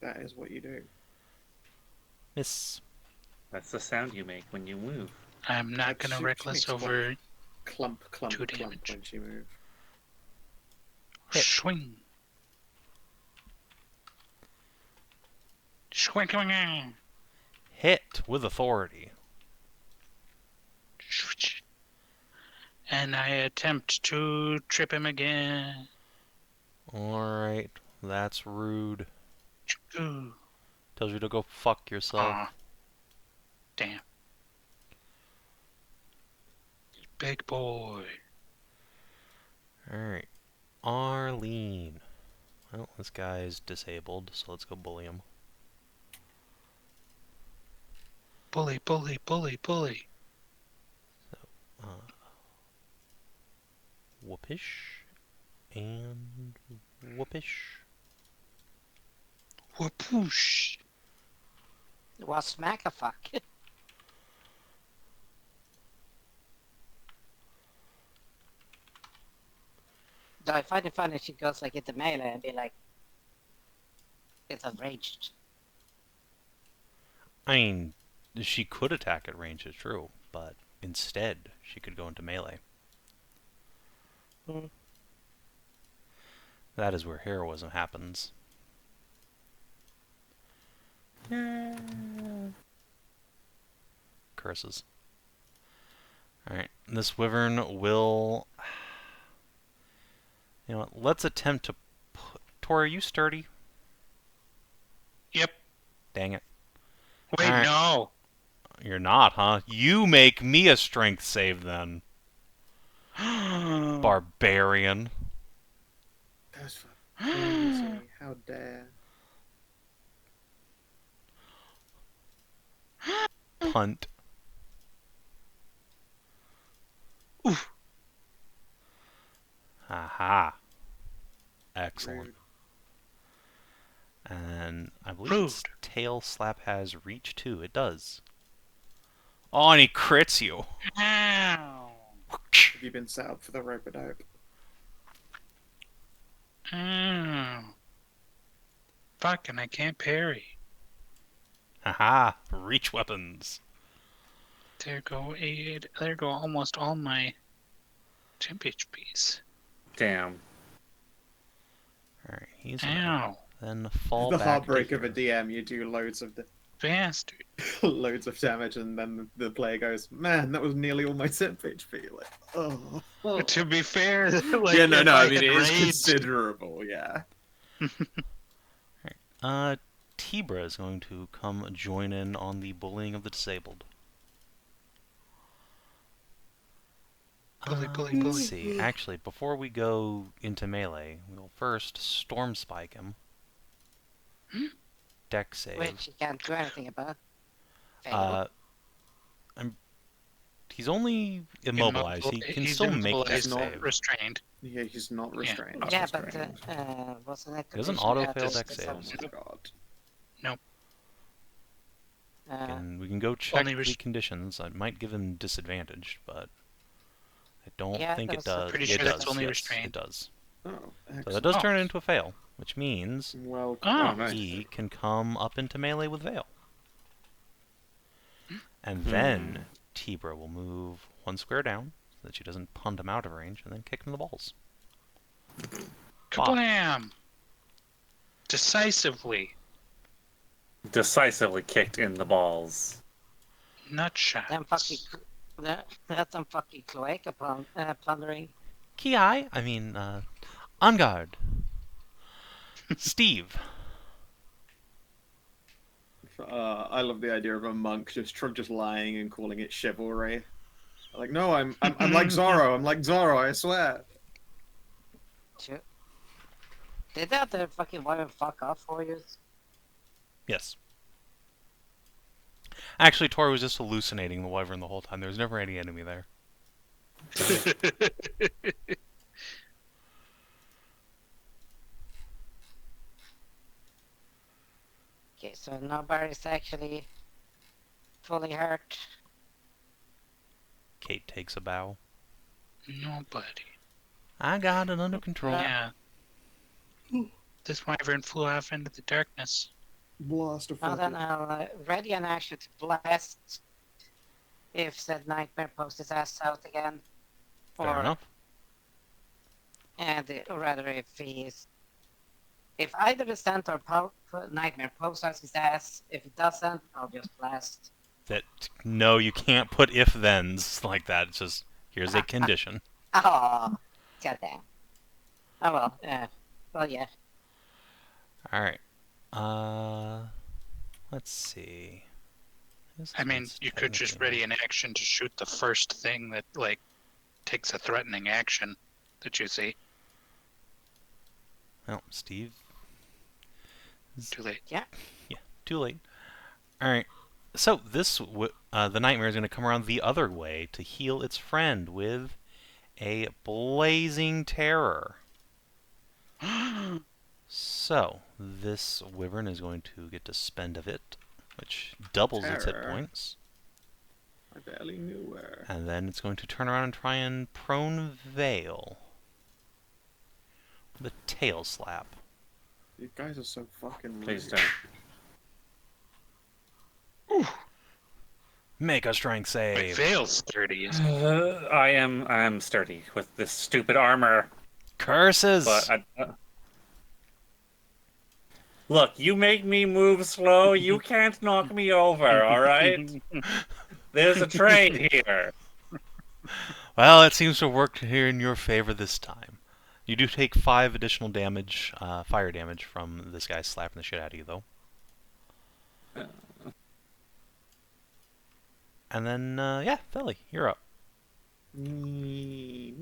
That is what you do. Miss. That's the sound you make when you move. I'm not gonna She reckless makes over Clump, clump, 2 clump damage. when she moves. Hit. swing. Swing, swing. Hit with authority. And I attempt to trip him again. Alright, that's rude. Ooh. Tells you to go fuck yourself. Aw. Damn. Big boy. Alright. Arlene. Well, this guy's disabled, so let's go bully him. Bully, bully, bully, bully. Whoopish. And whoopish. Whoopoosh. Well, smack a fuck. Though I find it funny she goes like into melee and be like, it's enraged. I mean, she could attack at range, it's true, but instead, she could go into melee. That is where heroism happens. Curses. Alright, this wyvern will... You know what, let's attempt to put... Tor, are you sturdy? Yep. Dang it. Wait, Alright. no. You're not, huh? You make me a strength save then. Barbarian. That's crazy. How dare. Punt. Oof. Aha. Excellent. Rude. And I believe Rude. its tail slap has reach too. It does. Oh, and he crits you. Ow. Have you been set up for the rope-a-dope? Ow. Fuck, and I can't parry. Haha. Reach weapons. There go almost all my temp HPs. Damn. Alright, he's Ow. then fall The back heartbreak to of a here. DM, you do Bastard. loads of damage, and then the player goes, "Man, that was nearly all my temp HP." Like, oh. But to be fair, like, Yeah, if it is raged- considerable. Yeah. Tibra is going to come join in on the bullying of the disabled. Bully. Let's see. Actually, before we go into melee, we'll first Storm Spike him. Deck save. Which you can't do anything about. Fail. He's only immobilized. He can He's still make deck immobilized, save. Restrained. Yeah, he's not restrained. Yeah, He's but restrained. wasn't it? He doesn't condition auto that fail it's deck the saves. Oh my god. And we can go check only the conditions. I might give him disadvantage, but I don't Yeah, think it that's- I'm does. pretty It sure that's does, only yes, restrained. It does. Oh, So excellent. that does Oh. turn it into a fail, which means Well, Oh, nice. he can come up into melee with Veil. And then Tibra will move 1 square down so that she doesn't punt him out of range, and then kick him in the balls. kablam! Decisively. Decisively kicked in the balls. Nut shots. That's some fucking cloaca plundering. Ki, on guard. Steve. I love the idea of a monk just lying and calling it chivalry. Like, no, I'm like Zorro. I'm like Zorro. I swear. Shit. Did that the fucking woman fuck off for you? Yes. Actually, Tori was just hallucinating the wyvern the whole time. There was never any enemy there. Okay, so nobody's actually fully hurt. Kate takes a bow. Nobody. I got it under control. Yeah. This wyvern flew off into the darkness. Blast of Well, then I'll ready an action to blast if said nightmare pokes his ass out again. Fair enough. Or rather, if either the Centaur nightmare pokes out his ass, if it doesn't, I'll just blast. No, you can't put if-thens like that. It's just, here's a condition. Oh, goddamn. Oh well, well yeah. Alright. Let's see. I mean, you could just ready an action to shoot the first thing that, like, takes a threatening action that you see. Well, Steve. Too late. Yeah. Yeah, too late. Alright. So, the nightmare is going to come around the other way to heal its friend with a blazing terror. So, this wyvern is going to get to spend of it, which doubles its hit Terror. points. I barely knew her. And then it's going to turn around and try and prone Veil with a tail slap. You guys are so fucking Please rude. don't. Make a strength My save. veil's sturdy. I am sturdy with this stupid armor, Curses! but look, you make me move slow. You can't knock me over. All right. There's a trade here. Well, it seems to have worked here in your favor this time. You do take 5 additional damage, fire damage, from this guy slapping the shit out of you, though. And then, yeah, Philly, you're up. Me.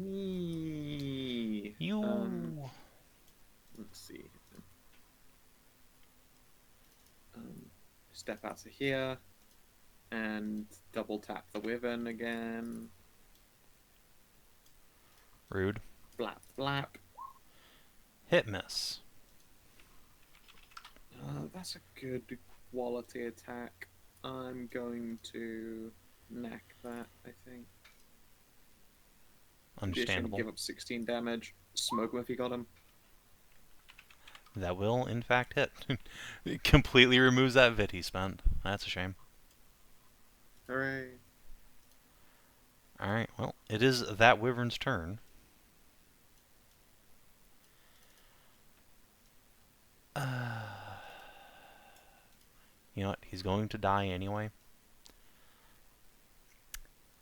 You... Let's see. Step out to here and double tap the wyvern again. Rude. Blap blap. Hit miss. That's a good quality attack. I'm going to neck that, I think. Understandable. Give up 16 damage. Smoke him if you got him. That will, in fact, hit. It completely removes that vit he spent. That's a shame. Hooray. Alright, well, it is that wyvern's turn. You know what? He's going to die anyway.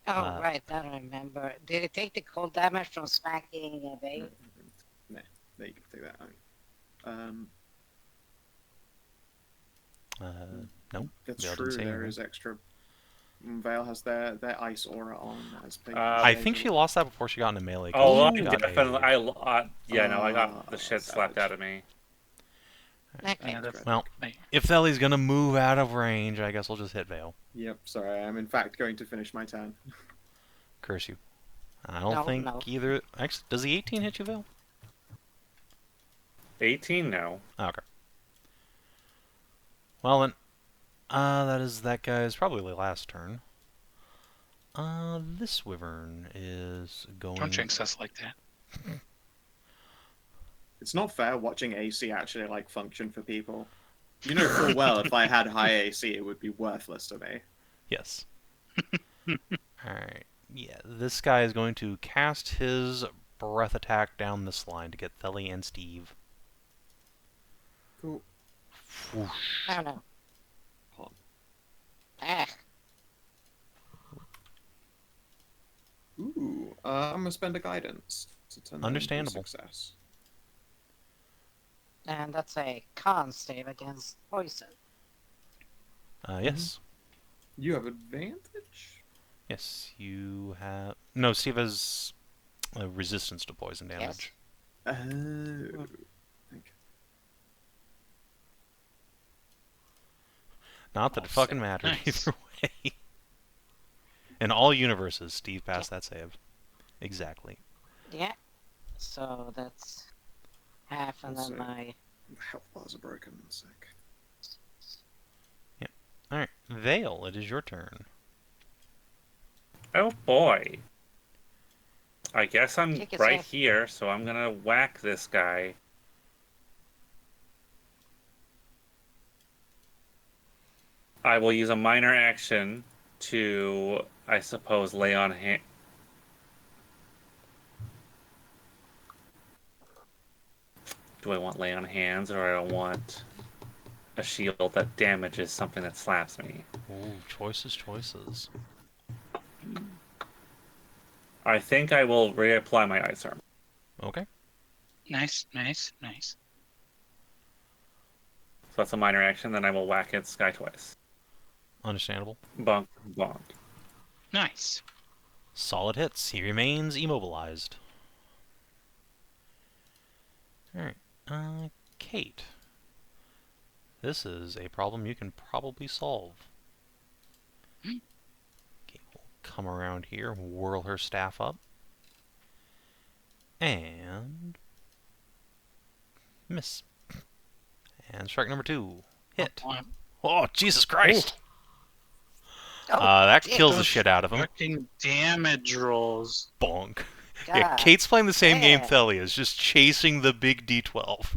Oh, right, I remember. Did it take the cold damage from smacking a veil? Nah, there you can take that out. No. That's Vale didn't true. say There anything. is extra. Vale has their ice aura on as per I think she lost that before she got into melee. 'Cause Oh, I she got definitely. Yeah, no, I got Ah, the shit slapped savage. out of me. Okay. Yeah, that's Well, me. if Thely's gonna move out of range, I guess we'll just hit Vale. Yep, sorry, I'm in fact going to finish my turn. Curse you. I don't No, think no. either... Actually, does the 18 hit you, Vale? 18 no. Okay. Well then, that guy's probably last turn. This wyvern is going... Don't jinx us like that. It's not fair watching AC actually like function for people. You know full well if I had high AC, it would be worthless to me. Yes. Alright. Yeah, this guy is going to cast his breath attack down this line to get Thely and Steve. Cool. Whoosh. Oh no. Hot. Ah. Ooh, I'm gonna spend a guidance to turn that into a Understandable. success. And that's a con save against poison. Yes. You have advantage? Yes, you have... No, Steve has resistance to poison damage. Oh. Okay. Not that it I'll fucking save. matters Nice. either way. In all universes, Steve passed that save. Exactly. Yeah. So that's half, and Also- then my Health bars are broken. Sick. Alright, Vale, it is your turn. Oh boy. I guess I'm Kick his right ass. here, so I'm gonna whack this guy. I will use a minor action to, I suppose, lay on hand. Do I want lay on hands, or I want a shield that damages something that slaps me? Ooh, choices. I think I will reapply my ice armor. Okay. Nice. So that's a minor action, then I will whack its guy twice. Understandable. Bonk, bonk. Nice. Solid hits. He remains immobilized. Alright. Kate. This is a problem you can probably solve. Kate will come around here, whirl her staff up. And... miss. And strike number 2. Hit. Oh, Jesus Christ! That kills the Those shit out of him. Fucking damage rolls. Bonk. Yeah, God Kate's playing the same game damn. Thely is, just chasing the big D12.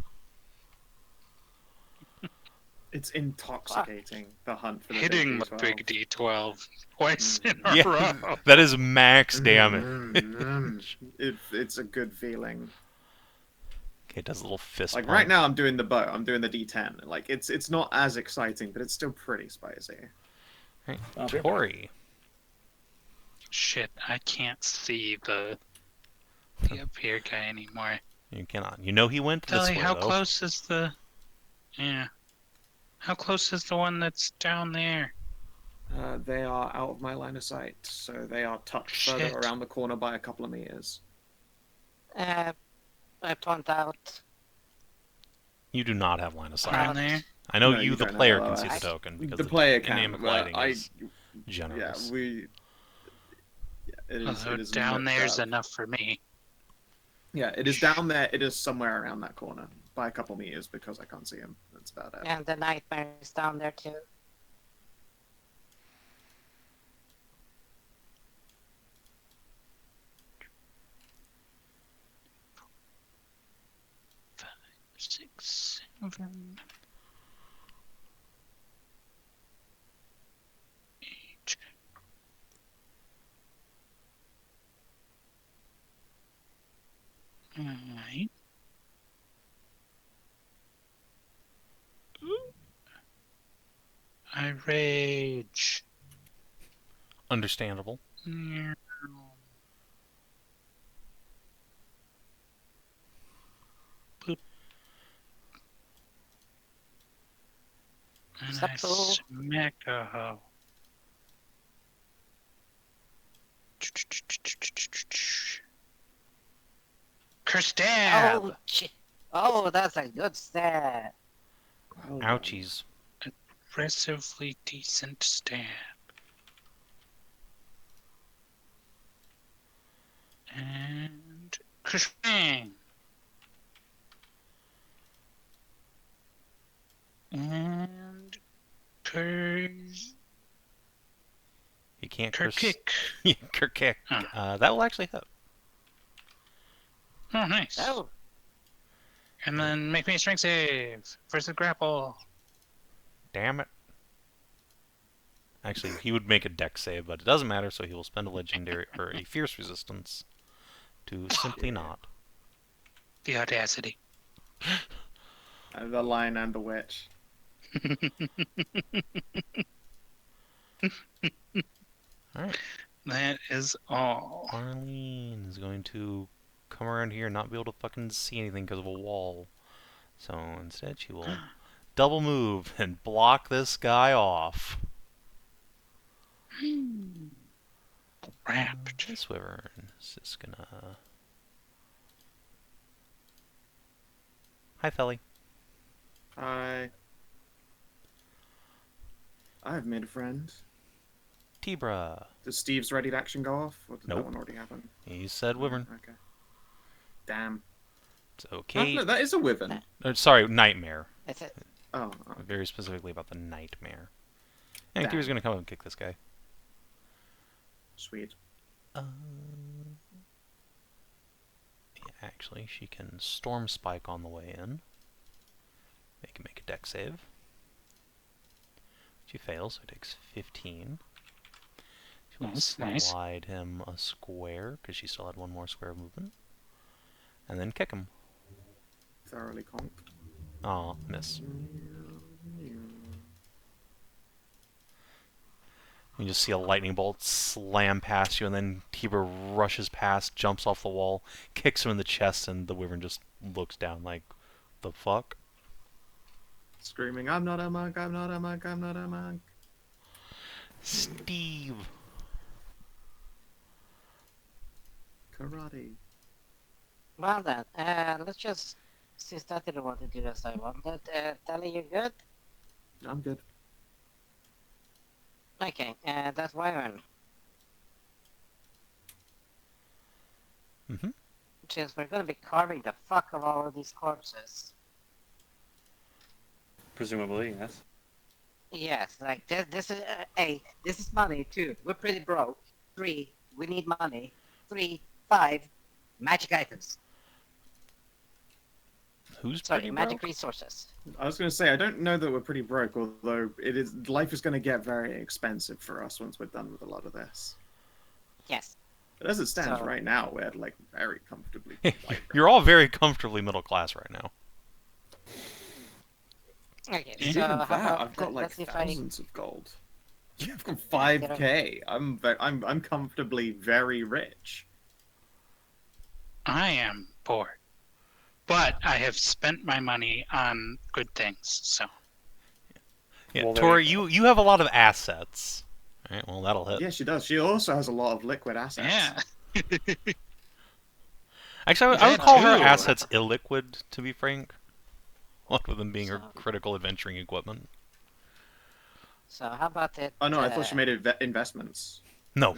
It's intoxicating, the hunt for the Hitting big the D12. big D12 twice in a Yeah, row. that is max damage. It's a good feeling. Kate does a little fist Like pump. right now, I'm doing the bow. I'm doing the D10. Like it's not as exciting, but it's still pretty spicy. Right. Oh, Tori. Shit, I can't see the up here guy anymore. You cannot. You know he went this Telly, way, how though. close is the... Yeah. How close is the one that's down there? They are out of my line of sight, so they are tucked Shit. further around the corner by a couple of meters. I point out. You do not have line of sight. Down there? I know No, you, you the don't have player, LOS. can see the token. Because The player dynamic can. lighting I is generous. Yeah, it is. Although It is down nooked there's up. enough for me. Yeah, it is down there. It is somewhere around that corner by a couple meters because I can't see him. That's about it. And the nightmare is down there too. Five, 6, 7, 8. Alright. I rage. Understandable. Yeah. Boop. And I Supple. smack a hoe. Kerstab! Oh, shit. Oh, that's a good stat. Well done. Ouchies. Aggressively decent stab. And kershbang! And You can't kick. Kerkick. Huh. That will actually hit. Oh, nice. Oh, And then make me a strength save versus grapple. Damn it. Actually, he would make a dex save, but it doesn't matter, so he will spend a legendary or a fierce resistance to simply not. The audacity. The lion and the witch. Alright. That is all. Arlene is going to come around here and not be able to fucking see anything because of a wall. So instead she will double move and block this guy off. Wrapped. This wyvern is just gonna... Hi, Felly. I've made a friend. Tibra. Does Steve's ready to action go off? Or did Nope. that one already happen? He said wyvern. Okay. Damn. It's Oh, okay. no, that is a wyvern. Sorry, nightmare. is it? Oh, Very specifically about the nightmare. And Damn. Tibra's gonna come and kick this guy. sweet. Yeah, actually, she can Storm Spike on the way in. Make a dex save. She fails, so it takes 15. She will Nice. slide him a square, because she still had one more square of movement. And then kick him. Thoroughly conked. Aw, miss. You just see a lightning bolt slam past you, and then Tibra rushes past, jumps off the wall, kicks him in the chest, and the wyvern just looks down like, the fuck? Screaming, I'm not a monk, I'm not a monk, I'm not a monk. Steve! Karate. Well then, let's just, since that didn't want to do as I wanted, Tally, you good? I'm good. Okay, that's Wyvern. Mm-hmm. Since we're gonna be carving the fuck of all of these corpses. Presumably, yes. Yes, like this is this is money too. We're pretty broke. 3, we need money. 3, 5, magic items. Who's Sorry, pretty magic broke? resources. I was going to say, I don't know that we're pretty broke, although life is going to get very expensive for us once we're done with a lot of this. Yes. But as it stands So- right now, we're like very comfortably. You're all very comfortably middle class right now. Okay, Even so that, how about I've got like let's see if I thousands of gold. I've got 5k. I'm comfortably very rich. I am poor. But I have spent my money on good things, so. Yeah, Well, there Tori, you go. you have a lot of assets. Alright, well, that'll hit. Yeah, she does. She also has a lot of liquid assets. Yeah. Actually, I would That call her too. assets illiquid, to be frank. One of them being her So- critical adventuring equipment. So how about it? Oh no, I thought she made investments. No.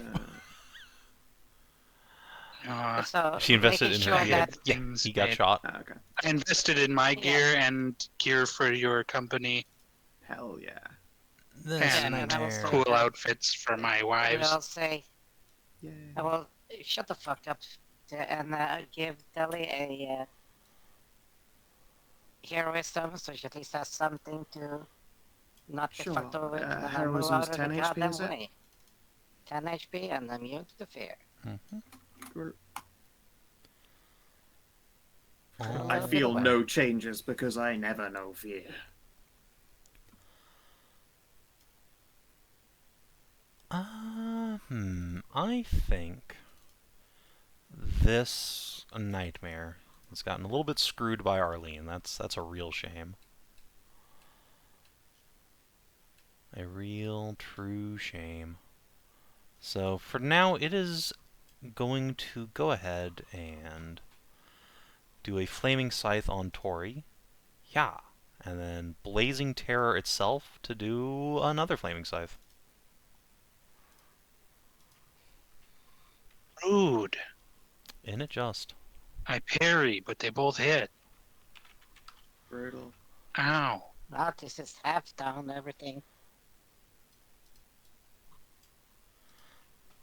So She invested making in sure her gear. that Yeah, things he got made. shot. Okay. I invested in my Yeah. gear and gear for your company. Hell yeah. This And and I will say cool that outfits for my I wives. will say, Yeah. I will shut the fuck up and give Telly a heroism, so she at least has something to not get Sure. fucked over with when I move Heroism's out of 10 the HP, goddamn is it? way. 10 HP and immune to fear. I Oh, feel little no changes because I never know fear. I think this nightmare has gotten a little bit screwed by Arlene. That's a real shame. A real true shame. So for now, it is going to go ahead and do a Flaming Scythe on Tori. Yeah. And then Blazing Terror itself to do another Flaming Scythe. Rude. In it just. I parry, but they both hit. Brutal. Ow. Wow, this is half down everything.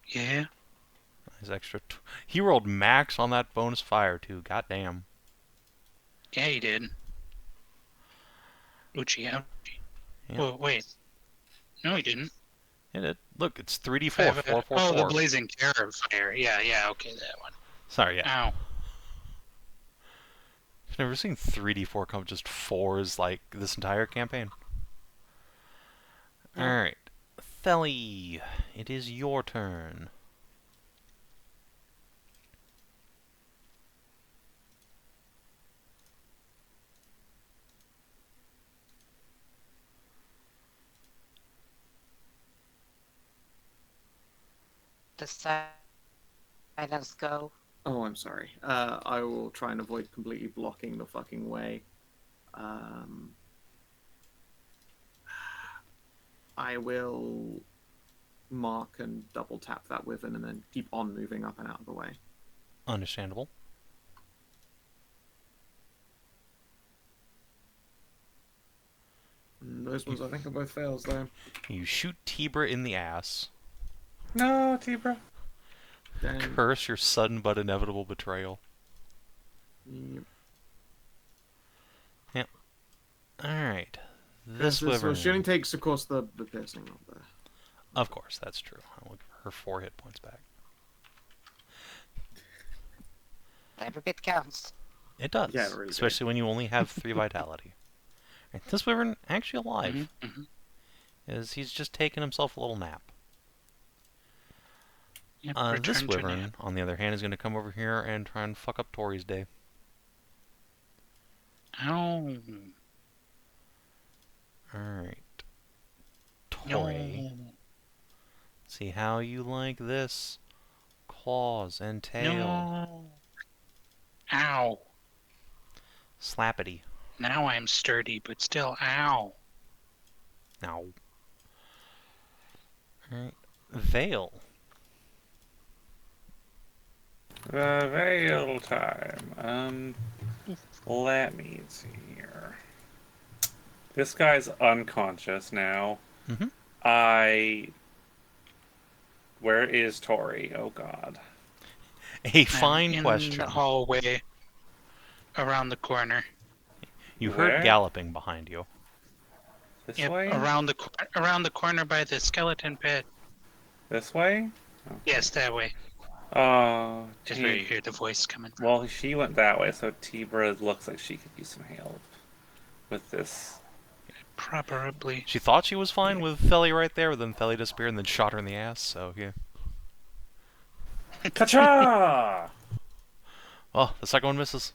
Yeah. His extra. He rolled max on that bonus fire too. Goddamn. Yeah, he did. Ouchie, ouchie. Yeah. Whoa, wait. No, he didn't. It did. Look, it's 3d4. 4, 4, oh, 4. the blazing terror fire. Yeah, okay, that one. Sorry, yeah. Ow. I've never seen 3d4 come just 4s like this entire campaign. Yeah. Alright. Theli, it is your turn. The silence go. Oh, I'm sorry. I will try and avoid completely blocking the fucking way. I will mark and double tap that Wyvern and then keep on moving up and out of the way. Understandable. Those ones I think are both fails though. You shoot Tibra in the ass. No, Tibra. Then, Curse your sudden but inevitable betrayal. yep. Alright. This Well, Wyvern. shooting takes, of course, the piercing of the. Of course, that's true. I'll give her 4 hit points back. Every bit counts. It does. Yeah, it really especially when you only have 3 vitality. Right, this Wyvern actually alive. Is he's just taking himself a little nap. Yep, This return to Wyvern, nap. on the other hand, is going to come over here and try and fuck up Tori's day. Ow. Alright. Tori. No. See how you like this. Claws and tail. No. Ow. Slappity. Now I'm sturdy, but still, ow. Now. Alright. Veil. Veil time. Let me see here. This guy's unconscious now. Mm-hmm. Where is Tori? Oh God. A fine in question. the hallway around the corner. You Where? heard galloping behind you. This Yep, way? around the corner by the skeleton pit. This way? Yes, that way. Oh, Is where you hear the voice coming from. well, she went that way, so Tibra looks like she could use some help with this. Probably. She thought she was fine with Theli right there, but then Theli disappeared and then shot her in the ass, so yeah. Ka-cha! Oh, the second one misses.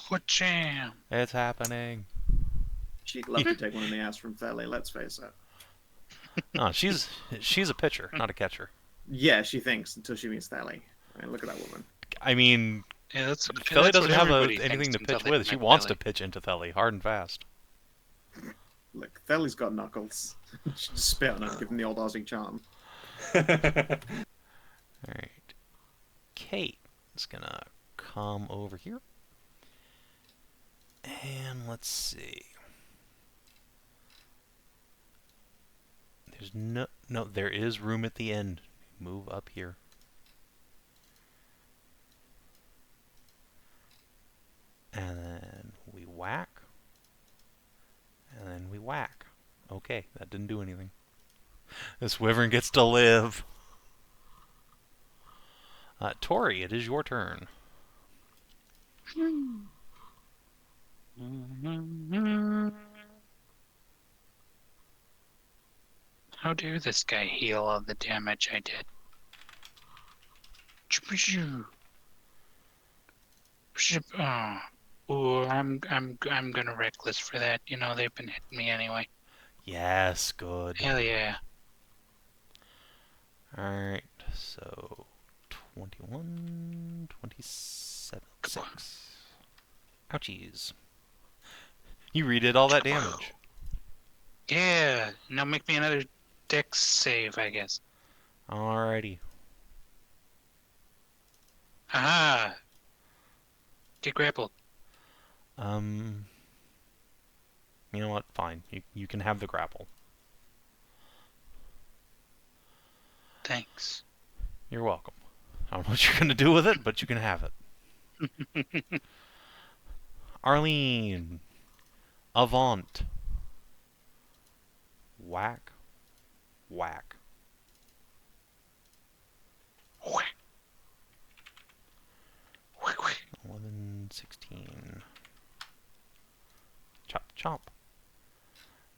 What jam? It's happening. She'd love to take one in the ass from Theli, let's face it. No, she's a pitcher, not a catcher. Yeah, she thinks until she meets Theli. I mean, look at that woman. I mean, Yeah, Theli doesn't have everybody anything thinks to pitch until with. they She met wants to Theli. pitch into Theli, hard and fast. Look, Theli's got knuckles. She just spit on her, give him the old Aussie charm. Alright. Kate is gonna come over here. And let's see. There's no, there is room at the end. Move up here. And then we whack. And then we whack. Okay, that didn't do anything. This wyvern gets to live. Tori, it is your turn. How dare this guy heal all the damage I did? Oh, ooh, I'm gonna reckless for that. You know they've been hitting me anyway. Yes, good. Hell yeah. Alright, so 21, 27, 6. Ouchies. You redid all that damage. Yeah. Now make me another dex save, I guess. Alrighty. Aha! Get grappled. You know what? Fine. You can have the grapple. Thanks. You're welcome. I don't know what you're gonna do with it, but you can have it. Arlene. Avant. Whack. Whack. Whack. Whack, whack. 11, 16. Chop, chop.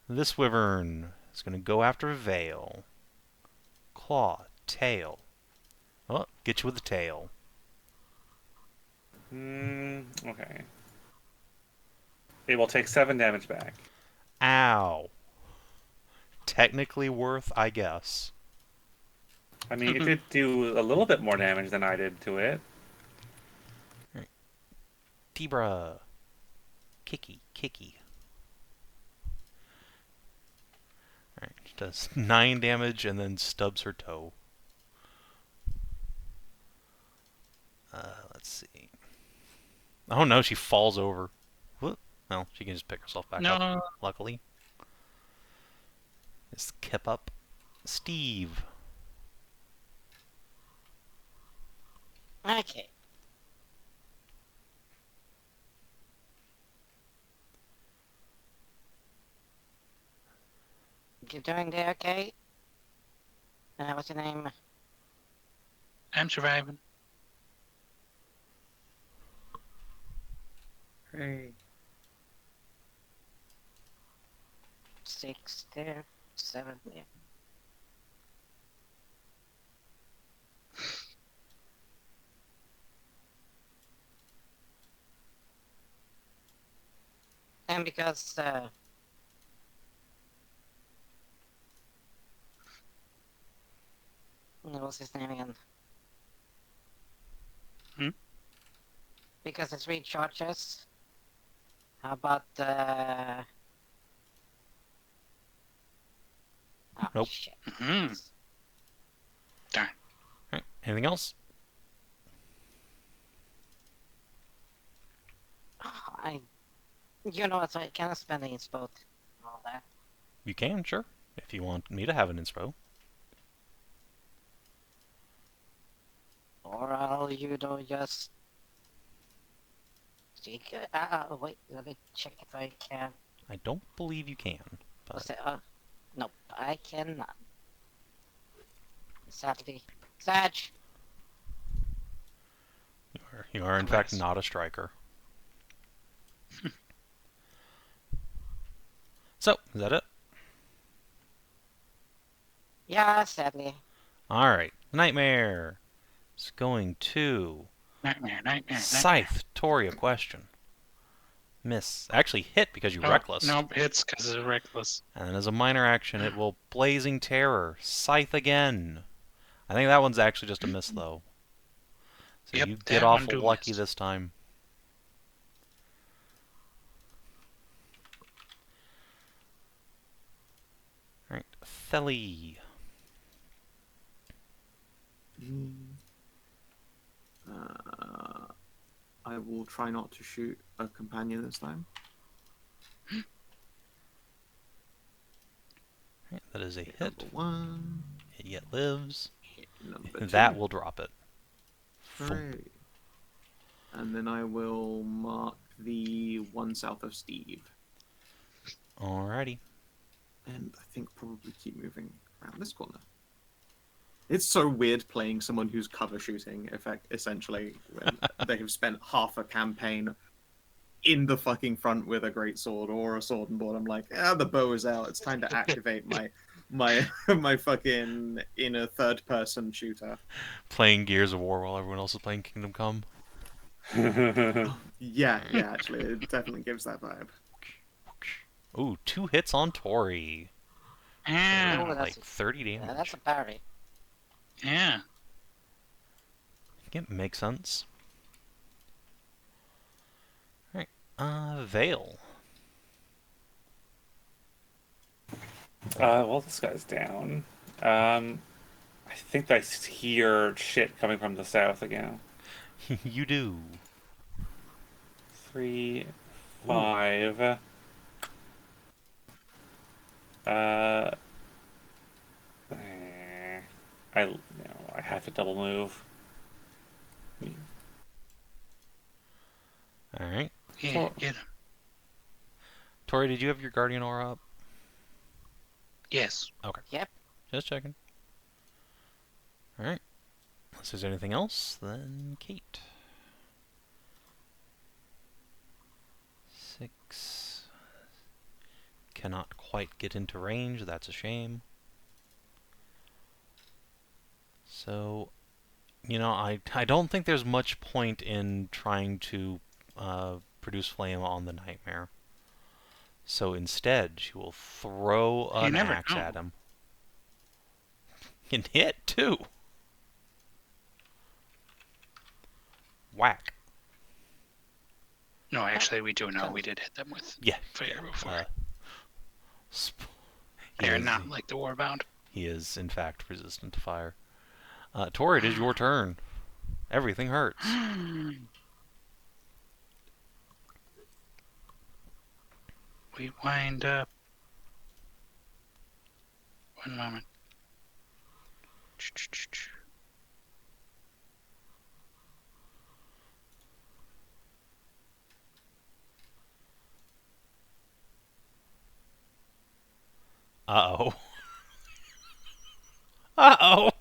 This wyvern is going to go after Vale. Claw, tail. Oh, get you with the tail. Okay. It will take 7 damage back. Ow. Technically worth, I guess. I mean, it did do a little bit more damage than I did to it. Right. Tibra. Kicky, kicky. Alright, she does 9 damage and then stubs her toe. Let's see. Oh no, she falls over. Whoop. Well, she can just pick herself back up, luckily. Skip up. Steve. Okay. You doing there, okay? What's your name? I'm surviving. Hey. 6 there, 7 there. And because what was his name again? Because it's 3 charges. How about oh, Nope. Shit. Darn. Alright, anything else? You know what? So I cannot spend the inspo and all that. You can, sure. If you want me to have an inspo. Or I'll, just... wait, let me check if I can. I don't believe you can. What's that? Nope, I cannot. Sadly. Sag! You are in fact not a striker. So, is that it? Yeah, sadly. Alright, Nightmare. It's going to Nightmare. Scythe, Tori, a question. Miss. Actually hit because you reckless. Nope, hits because it's reckless. And then as a minor action, it will Blazing Terror. Scythe again. I think that one's actually just a miss, though. So Yep, you that get one awful do lucky miss. this time. Alright, Theli. I will try not to shoot a companion this time. Right, that is a hit. Number 1. It yet lives. Hit number 2. That will drop it. Hooray. And then I will mark the one south of Steve. Alrighty. And I think probably keep moving around this corner. It's so weird playing someone who's cover shooting, essentially, when they have spent half a campaign in the fucking front with a great sword or a sword and board. I'm like, the bow is out. It's time to activate my fucking inner third person shooter. Playing Gears of War while everyone else is playing Kingdom Come. Yeah, actually, it definitely gives that vibe. Ooh, 2 hits on Tori. Yeah. Oh, Like 30 damage. that's a parry. Yeah. Yep, makes sense. Alright, Veil. Well, this guy's down. I think I hear shit coming from the south again. You do. 3, 5. I have to double move. Alright. Yeah, get him. Tori, did you have your Guardian Aura up? Yes. Okay. Yep. Just checking. Alright. Unless there's anything else, then Kate. 6. Cannot quite get into range, that's a shame. So, you know, I don't think there's much point in trying to produce flame on the Nightmare. So instead, she will throw You an never axe know. at him. And hit, too! Whack. No, actually, we do know we did hit them with Yeah. fire before. He They're is- not like the Warbound. He is, in fact, resistant to fire. Tori, it is your turn. Everything hurts. We wind up. One moment. Uh-oh. Uh-oh!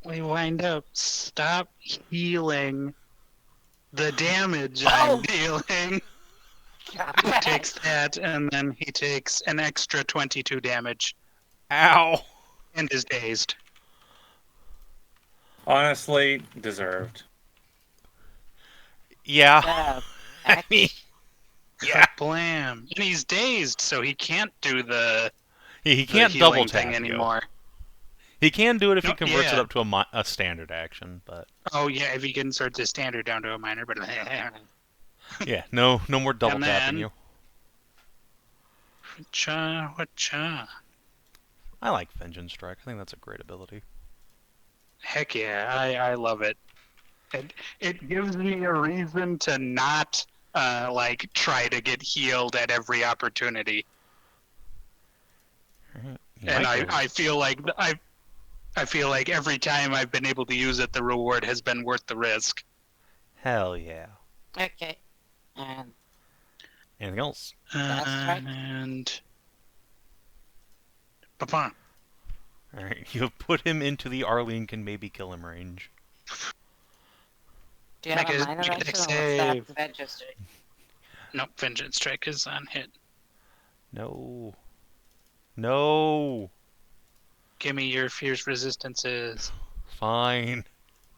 We wind up. Stop healing the damage I'm dealing. He takes that, and then he takes an extra 22 damage Ow! and is dazed. Honestly, deserved. Yeah. I mean, yeah. Blam. And he's dazed, so he can't do the He the can't healing double thing tap you. anymore. He can do it if he No, converts it yeah. up to a standard action, but Oh yeah, if he converts his standard down to a minor, but yeah, no more double And tapping then- you. Cha. I like Vengeance Strike. I think that's a great ability. Heck yeah, I love it. It gives me a reason to not like try to get healed at every opportunity. Alright, And Nightmare. I feel like I feel like every time I've been able to use it, the reward has been worth the risk. Hell yeah. Okay. And Anything else? That's right. And Papa. Alright, you have put him into the Arlene can maybe kill him range. do you have Make a a- minor make a action or what's save. that register? Nope, Vengeance Strike is on hit. No. No! Give me your fierce resistances. Fine.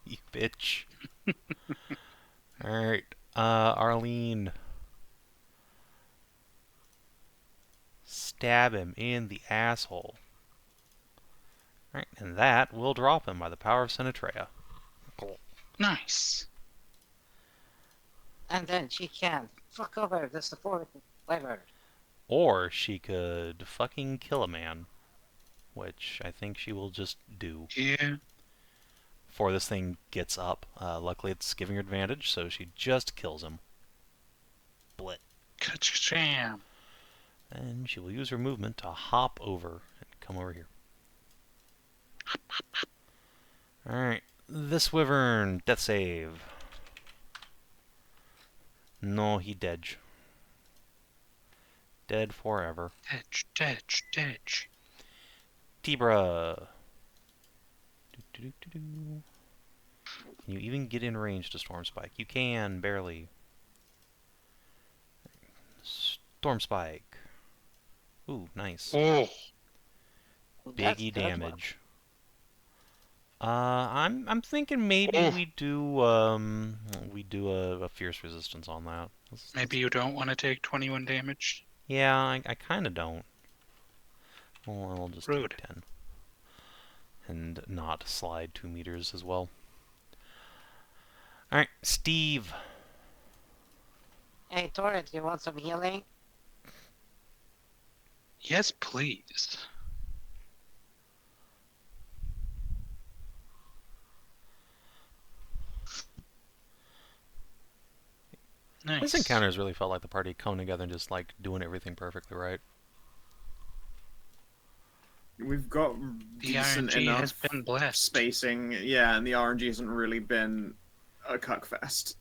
You bitch. Alright, Arlene. Stab him in the asshole. Alright, and that will drop him by the power of Sinatrea. Nice. And then she can fuck over the support lever. Or she could fucking kill a man. Which I think she will just do. Yeah. Before this thing gets up. Luckily it's giving her advantage, so she just kills him. Blit. Ka-cham. And she will use her movement to hop over and come over here. Alright. This wyvern. Death save. No, he dead. Dead forever. Detch. Tibra. Can you even get in range to Storm Spike? You can, barely. Storm Spike. Ooh, nice. Oh. That's Biggie a good one. damage. I'm thinking maybe Oh. we do a fierce resistance on that. Maybe you don't want to take 21 damage. Yeah, I kind of don't. Well, I'll just Rude. take 10. And not slide 2 meters as well. Alright, Steve. Hey, Torrent, you want some healing? Yes, please. Nice. This encounter has really felt like the party coming together and just like doing everything perfectly right. We've got The decent RNG enough has been blessed. spacing, yeah, and the RNG hasn't really been a cuckfest.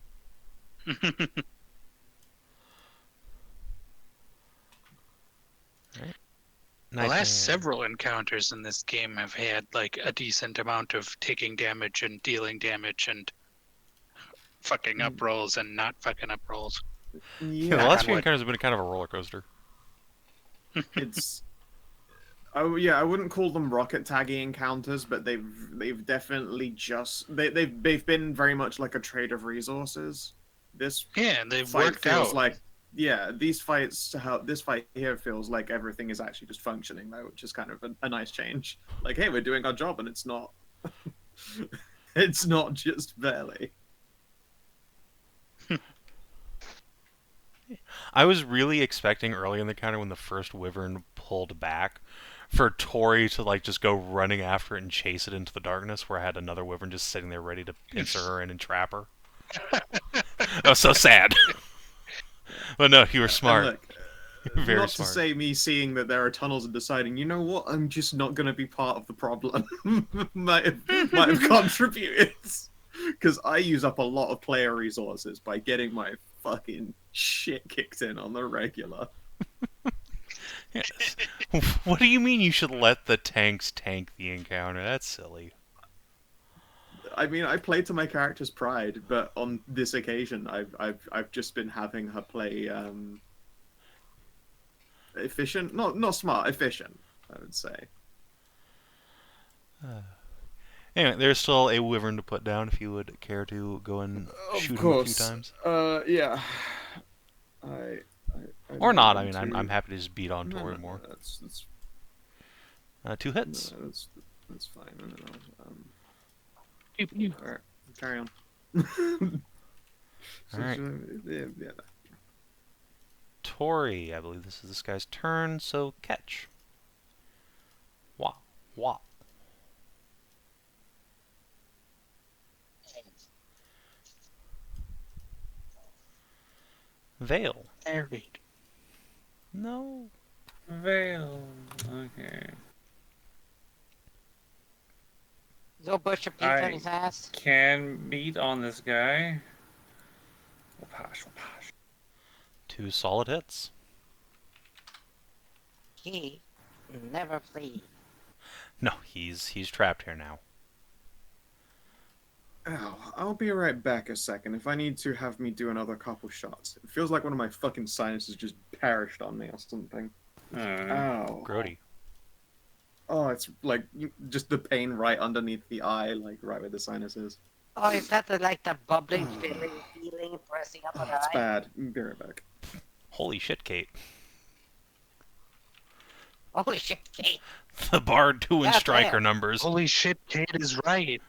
The last several encounters in this game have had like a decent amount of taking damage and dealing damage and fucking up rolls and not fucking up rolls. Yeah, the Yeah, last few encounters have been kind of a roller coaster. it's. Oh yeah, I wouldn't call them rocket taggy encounters, but they've definitely just they've been very much like a trade of resources. This Yeah, they've fight worked feels out. like this fight here feels like everything is actually just functioning though, which is kind of a nice change. Like, hey, we're doing our job, and it's not it's not just barely. I was really expecting early in the encounter when the first wyvern pulled back for Tori to like just go running after it and chase it into the darkness, where I had another wyvern just sitting there ready to pincer her in and trap her. That was so sad. But no, you were smart. And look, Very not smart. to say me seeing that there are tunnels and deciding, you know what, I'm just not going to be part of the problem might have contributed. Because I use up a lot of player resources by getting my fucking shit kicked in on the regular. Yes. What do you mean you should let the tanks tank the encounter? That's silly. I mean, I play to my character's pride, but on this occasion, I've just been having her play efficient, not smart, efficient, I would say. Anyway, there's still a wyvern to put down if you would care to go and shoot him a few times. Yeah. I Or don't not, I want mean, to- I'm happy to just beat on No, Tori no, more. That's 2 hits. no, that's fine. Pew, pew. All right, carry on. Alright. Yeah. Tori, I believe this is this guy's turn, so catch. Wah. Wah. Veil. Married. No. Veil. Okay. Go bush a peach on his ass. Can beat on this guy. Wapash, wapash. 2 solid hits. He never flee. No, he's trapped here now. Ow, I'll be right back a second if I need to have me do another couple shots. It feels like one of my fucking sinuses just perished on me or something. Ow. Grody. Oh, it's like just the pain right underneath the eye, like right where the sinus is. Oh, is that like the bubbling feeling pressing up on the It's eye? bad. Be right back. Holy shit, Kate. Holy shit, Kate. The Bard 2 and God Striker damn. numbers. Holy shit, Kate is right.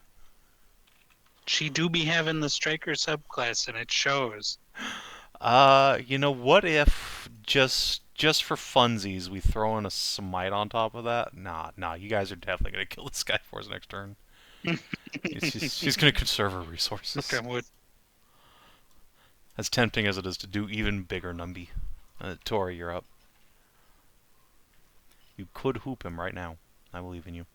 She do be having the striker subclass, and it shows. You know, what if just for funsies we throw in a smite on top of that? Nah, you guys are definitely gonna kill this guy for his next turn. She's gonna conserve her resources. Look, I would. As tempting as it is to do even bigger numby. Tori, you're up. You could hoop him right now. I believe in you.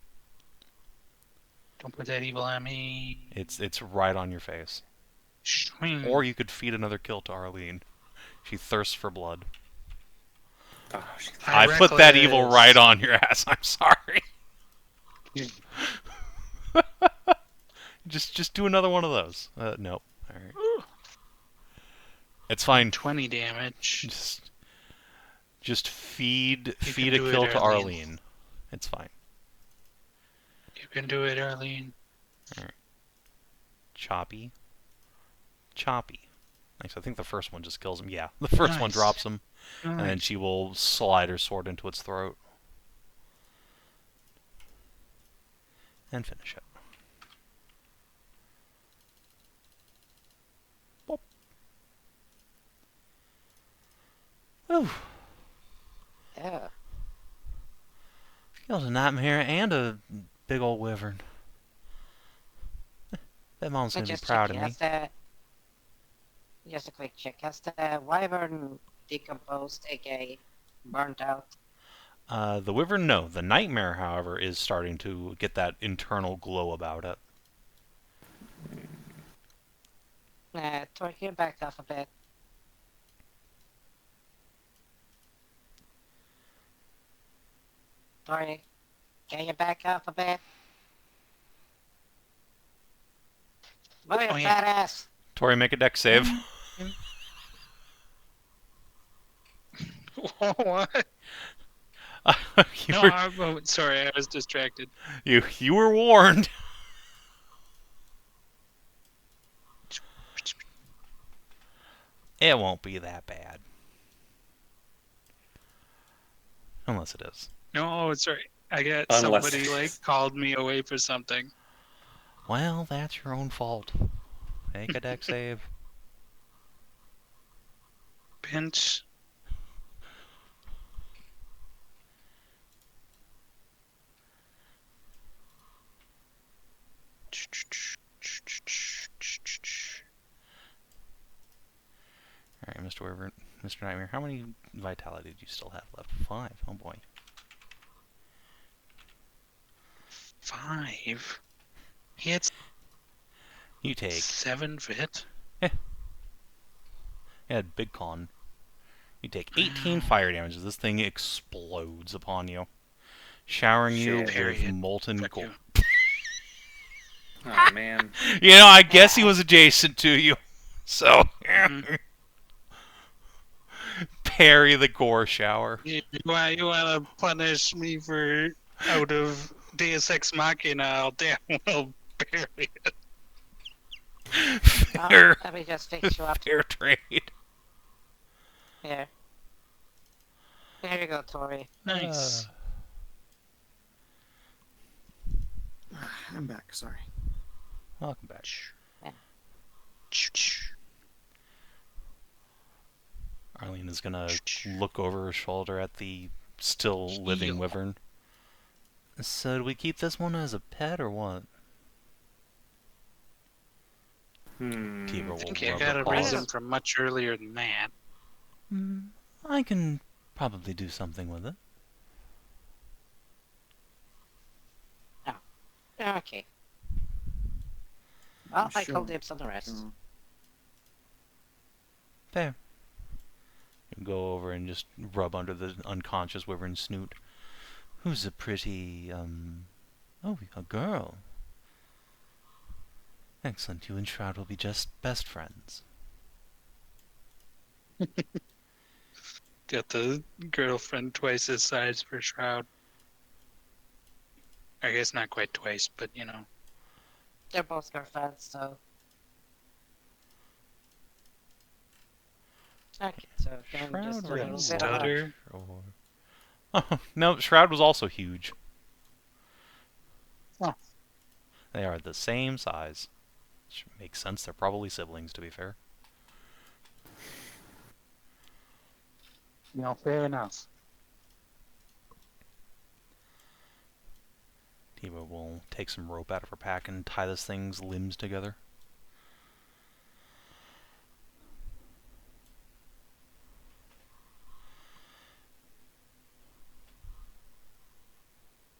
Don't put that evil on me. It's right on your face. Swing. Or you could feed another kill to Arlene. She thirsts for blood. Oh, she's I put that evil Reckless. right on your ass. I'm sorry. Just do another one of those. Nope. All right. It's fine. 20 damage. Just feed You a can do it, kill to Arlene. Arlene. It's fine. You can do it, Arlene. Choppy. Nice. I think the first one just kills him. Yeah, the first one Nice. drops him. And then Nice. she will slide her sword into its throat. And finish it. Boop. Ooh. Yeah. Killed a nightmare and a big old wyvern. That mom's But gonna be just proud of checking, me. just a quick check. Has the wyvern decomposed, aka burnt out? The wyvern, no. The nightmare, however, is starting to get that internal glow about it. Tori, can you back off a bit? Tori, can you back off a bit? Move your Oh, yeah. fat ass! Tori, make a deck save. What? you, No, were, sorry, I was distracted. you were warned. It won't be that bad. Unless it is. No, sorry. I got Unless somebody it like is. called me away for something. Well, that's your own fault. Make a deck save. Pinch. Alright, Mr. Wyvern, Mr. Nightmare, how many vitality do you still have left? 5. Oh boy. 5. He had You take 7 fit. Yeah, big con. You take 18 fire damage as this thing explodes upon you, showering you Shit. with Period. molten Fuck gold. you. Oh man. You know, I guess he was adjacent to you, so Mhm. parry the gore shower. You want to punish me for out of Deus Ex Machina? I'll damn well bury it. Fair, Let me just fix you up. fair trade. Here. There you go, Tori. Nice. I'm back. Sorry. Welcome back. Arlene is gonna look over her shoulder at the still living Heel. wyvern. So, do we keep this one as a pet or what? Tiba I will think I rub got her a paws. reason from much earlier than that. I can probably do something with it. Okay. Well, I Sure. called dibs on the rest. Sure. Fair. You go over and just rub under the unconscious wyvern's snoot. Who's a pretty, oh, a girl. Excellent, you and Shroud will be just best friends. Got the girlfriend twice his size for Shroud. I guess not quite twice, but you know. They're both girlfriends, so. Okay, so then Shroud just a or little bit Stutter. Or... Oh, no, Shroud was also huge. Oh. They are the same size. Which makes sense, they're probably siblings, to be fair. No, fair enough. Tiba will take some rope out of her pack and tie this thing's limbs together.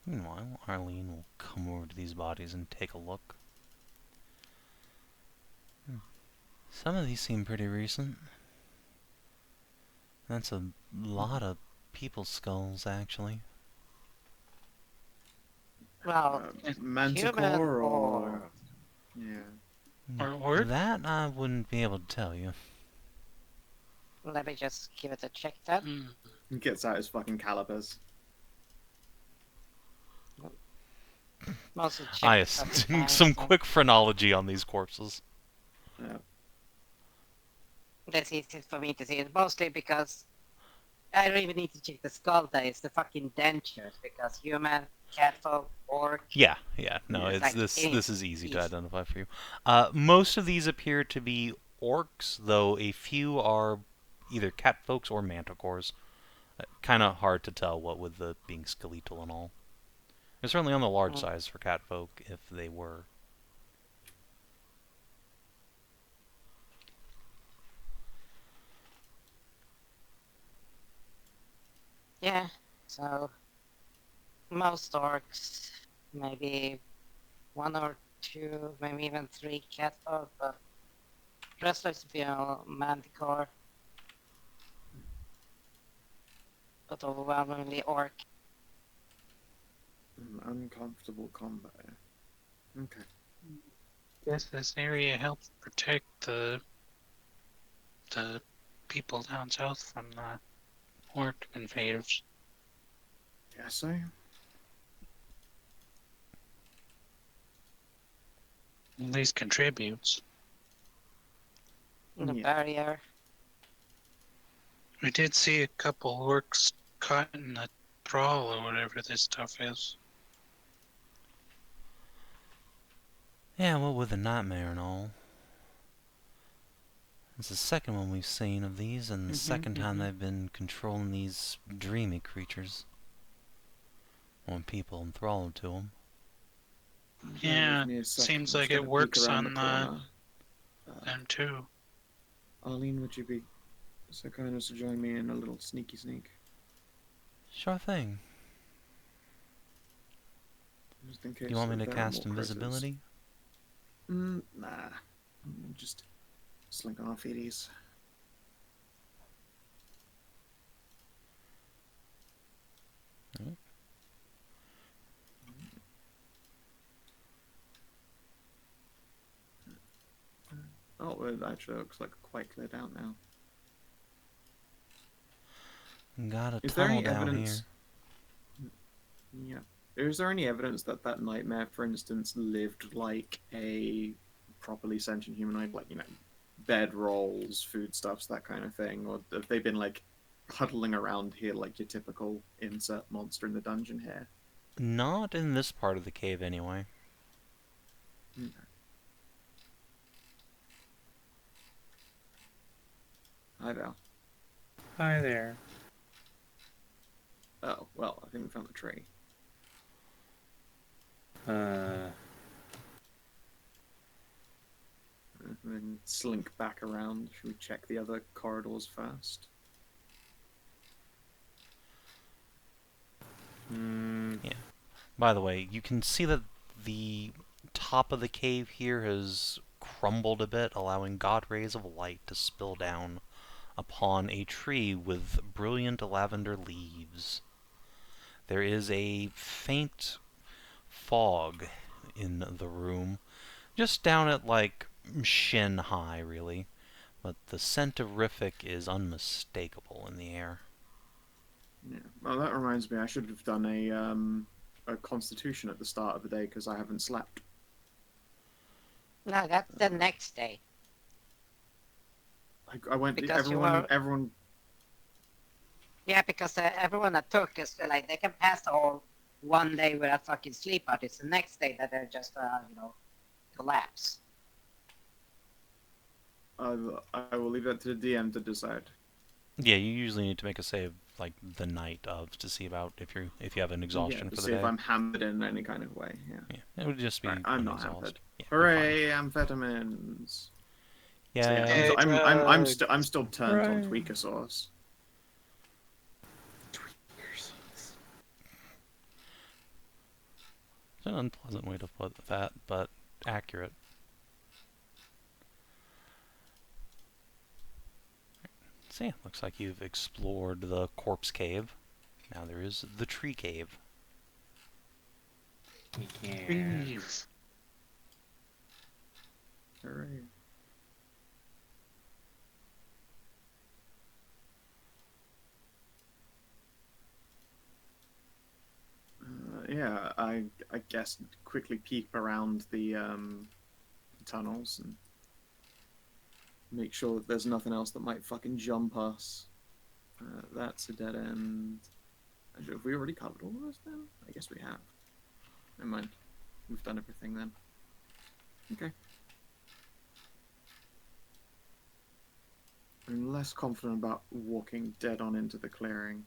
Meanwhile, Arlene will come over to these bodies and take a look. Some of these seem pretty recent. That's a lot of people's skulls, actually. Well, Manticore or... Yeah. Or That I wouldn't be able to tell you. let me just give it a check then. He gets out his fucking calipers. Mostly check I it up some fine, so quick phrenology on these corpses. Yeah. That's easy for me to see. It's mostly because I don't even need to check the skull dice, the fucking dentures, because human, catfolk, orc. Yeah, no, Yeah. it's Like, this is easy to easy. identify for you. Most of these appear to be orcs, though a few are either catfolks or manticores. Kind of hard to tell what with the being skeletal and all. They're certainly on the large Mm. size for catfolk, if they were. Yeah, so most orcs, maybe one or two, maybe even three catfolk, but the rest looks to be a manticore. But overwhelmingly orc. Uncomfortable combat. Okay. Yes, this area helps protect the people down south from the orc invaders. Guess so. At least contributes. The Yeah. barrier. We did see a couple orcs caught in the thrall or whatever this stuff is. Yeah, what with the nightmare and all. It's the second one we've seen of these, and the second time they've been controlling these dreamy creatures. When people enthralled to them. Yeah, Give me a sec. seems I'm like just it gonna peek works around on the corner. them too. Arlene, would you be so kind as to join me in a little sneaky sneak? Sure thing. Just in case You want me to there are cast more critters. invisibility? Nah. Just slink on our feeties. Alright. Oh, it actually looks like quite cleared out now. Got a Is there tunnel any down evidence? here. Yeah. Is there any evidence that that nightmare, for instance, lived like a properly sentient humanoid, like, bed rolls, foodstuffs, that kind of thing? Or have they been, like, huddling around here like your typical insert monster in the dungeon here? Not in this part of the cave, anyway. Okay. Hi, Val. Hi there. Oh, well, I think we found the tree. And then slink back around. Should we check the other corridors first? Yeah. By the way, you can see that the top of the cave here has crumbled a bit, allowing god rays of light to spill down upon a tree with brilliant lavender leaves. There is a faint fog in the room, just down at like shin high, really, but the scent of Riffic is unmistakable in the air. Yeah. Well, that reminds me, I should have done a constitution at the start of the day because I haven't slept. No, that's the next day. I went. Because Everyone. Yeah, because everyone that took is like they can pass the whole one day without fucking sleep, but it's the next day that they're just collapse. I will leave that to the DM to decide. Yeah, you usually need to make a save like the night of to see about if you have an exhaustion Yeah, to for the see day. if I'm hammered in any kind of way. Yeah. Yeah, it would just be Right, I'm an not exhaust. hampered. Yeah, you're fine. Hooray, amphetamines. Yeah, So, Hey, I'm still turned on Hooray. tweaker sauce. it's an unpleasant way to put that, but accurate. So yeah, looks like you've explored the corpse cave. Now there is the tree cave. Yeah. Leave. Hooray. Yeah, I guess quickly peek around the tunnels and make sure that there's nothing else that might fucking jump us. that's a dead end. Have we already covered all of those then? I guess we have. Never mind. We've done everything then. Okay. I'm less confident about walking dead on into the clearing.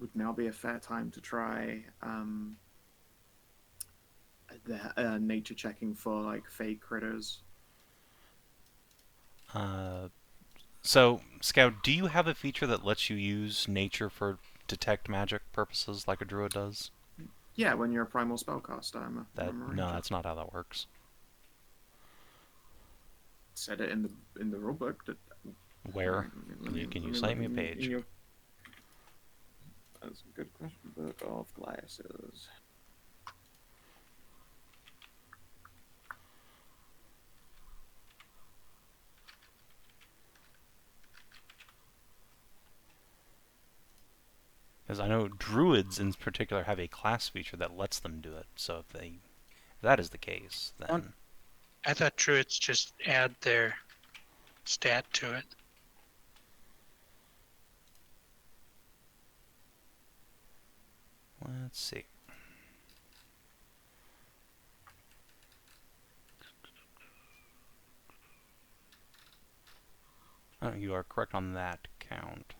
Would now be a fair time to try the nature checking for like fake critters. So, Scout, do you have a feature that lets you use nature for detect magic purposes like a druid does? Yeah, when you're a primal spellcaster, I'm a No, ranger. that's not how that works. Said it in the rulebook. That Where? Can you cite me a page? That's a good question. Book of glasses. Because I know druids in particular have a class feature that lets them do it. So if that is the case, then I thought druids just add their stat to it. let's see. Oh, you are correct on that count.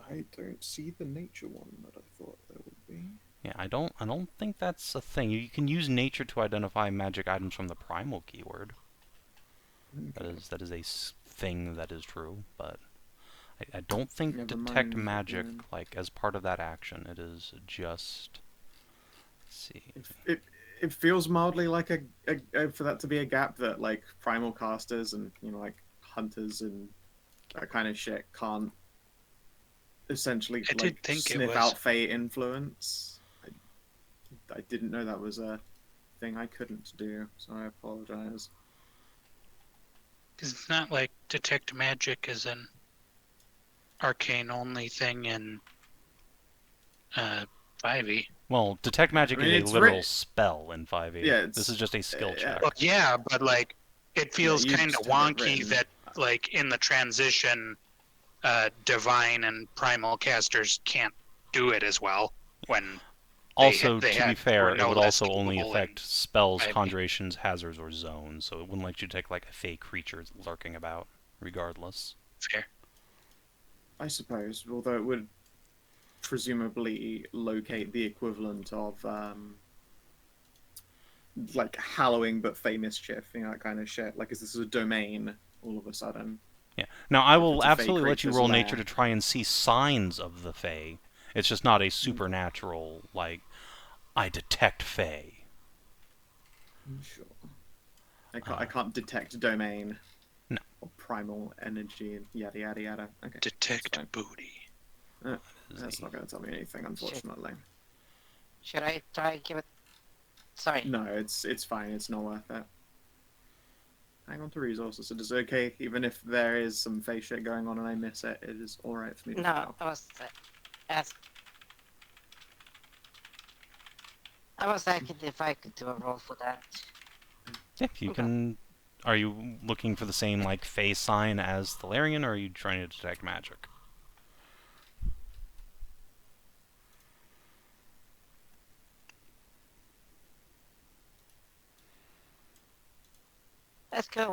I don't see the nature one that I thought there would be. Yeah, I don't think that's a thing. You can use nature to identify magic items from the primal keyword. Okay. That is a thing that is true, but I don't think Never detect mind, magic then. like as part of that action. It is just let's see. It feels mildly like a for that to be a gap that like primal casters and like hunters and that kind of shit can't essentially I did think it sniff was. out fey influence. I didn't know that was a thing I couldn't do, so I apologize. Because it's not like detect magic is an arcane only thing in 5e. Well, detect magic I mean, is it's a literal spell in 5e. Yeah, This is just a skill check. Well, yeah, but like it feels you kind of just have it wonky written. that like in the transition, divine and primal casters can't do it as well when. Also, they to be had- fair, were it no would less also only capable affect in spells, 5e. conjurations, hazards, or zones, so it wouldn't let you detect like a fake creature lurking about, regardless. Fair. I suppose, although it would presumably locate the equivalent of like hallowing but fey mischief, that kind of shit. Like, is this a domain all of a sudden? Yeah. Now, I If will it's a fey absolutely let you creature's roll lair. nature to try and see signs of the Fae. It's just not a supernatural, like, I detect Fae. Sure. I can't detect domain. No. Or primal energy and yada yada yada. Okay. Detect fine. booty. That's not going to tell me anything, unfortunately. Should I try and give it? Sorry. No, it's fine. It's not worth it. Hang on to resources. It is okay, even if there is some fey shit going on and I miss it. It is all right for me to No, fail. I was asking if I could do a roll for that. Yeah, you can... Are you looking for the same, like, Fae sign as Thelerien, or are you trying to detect magic? Let's go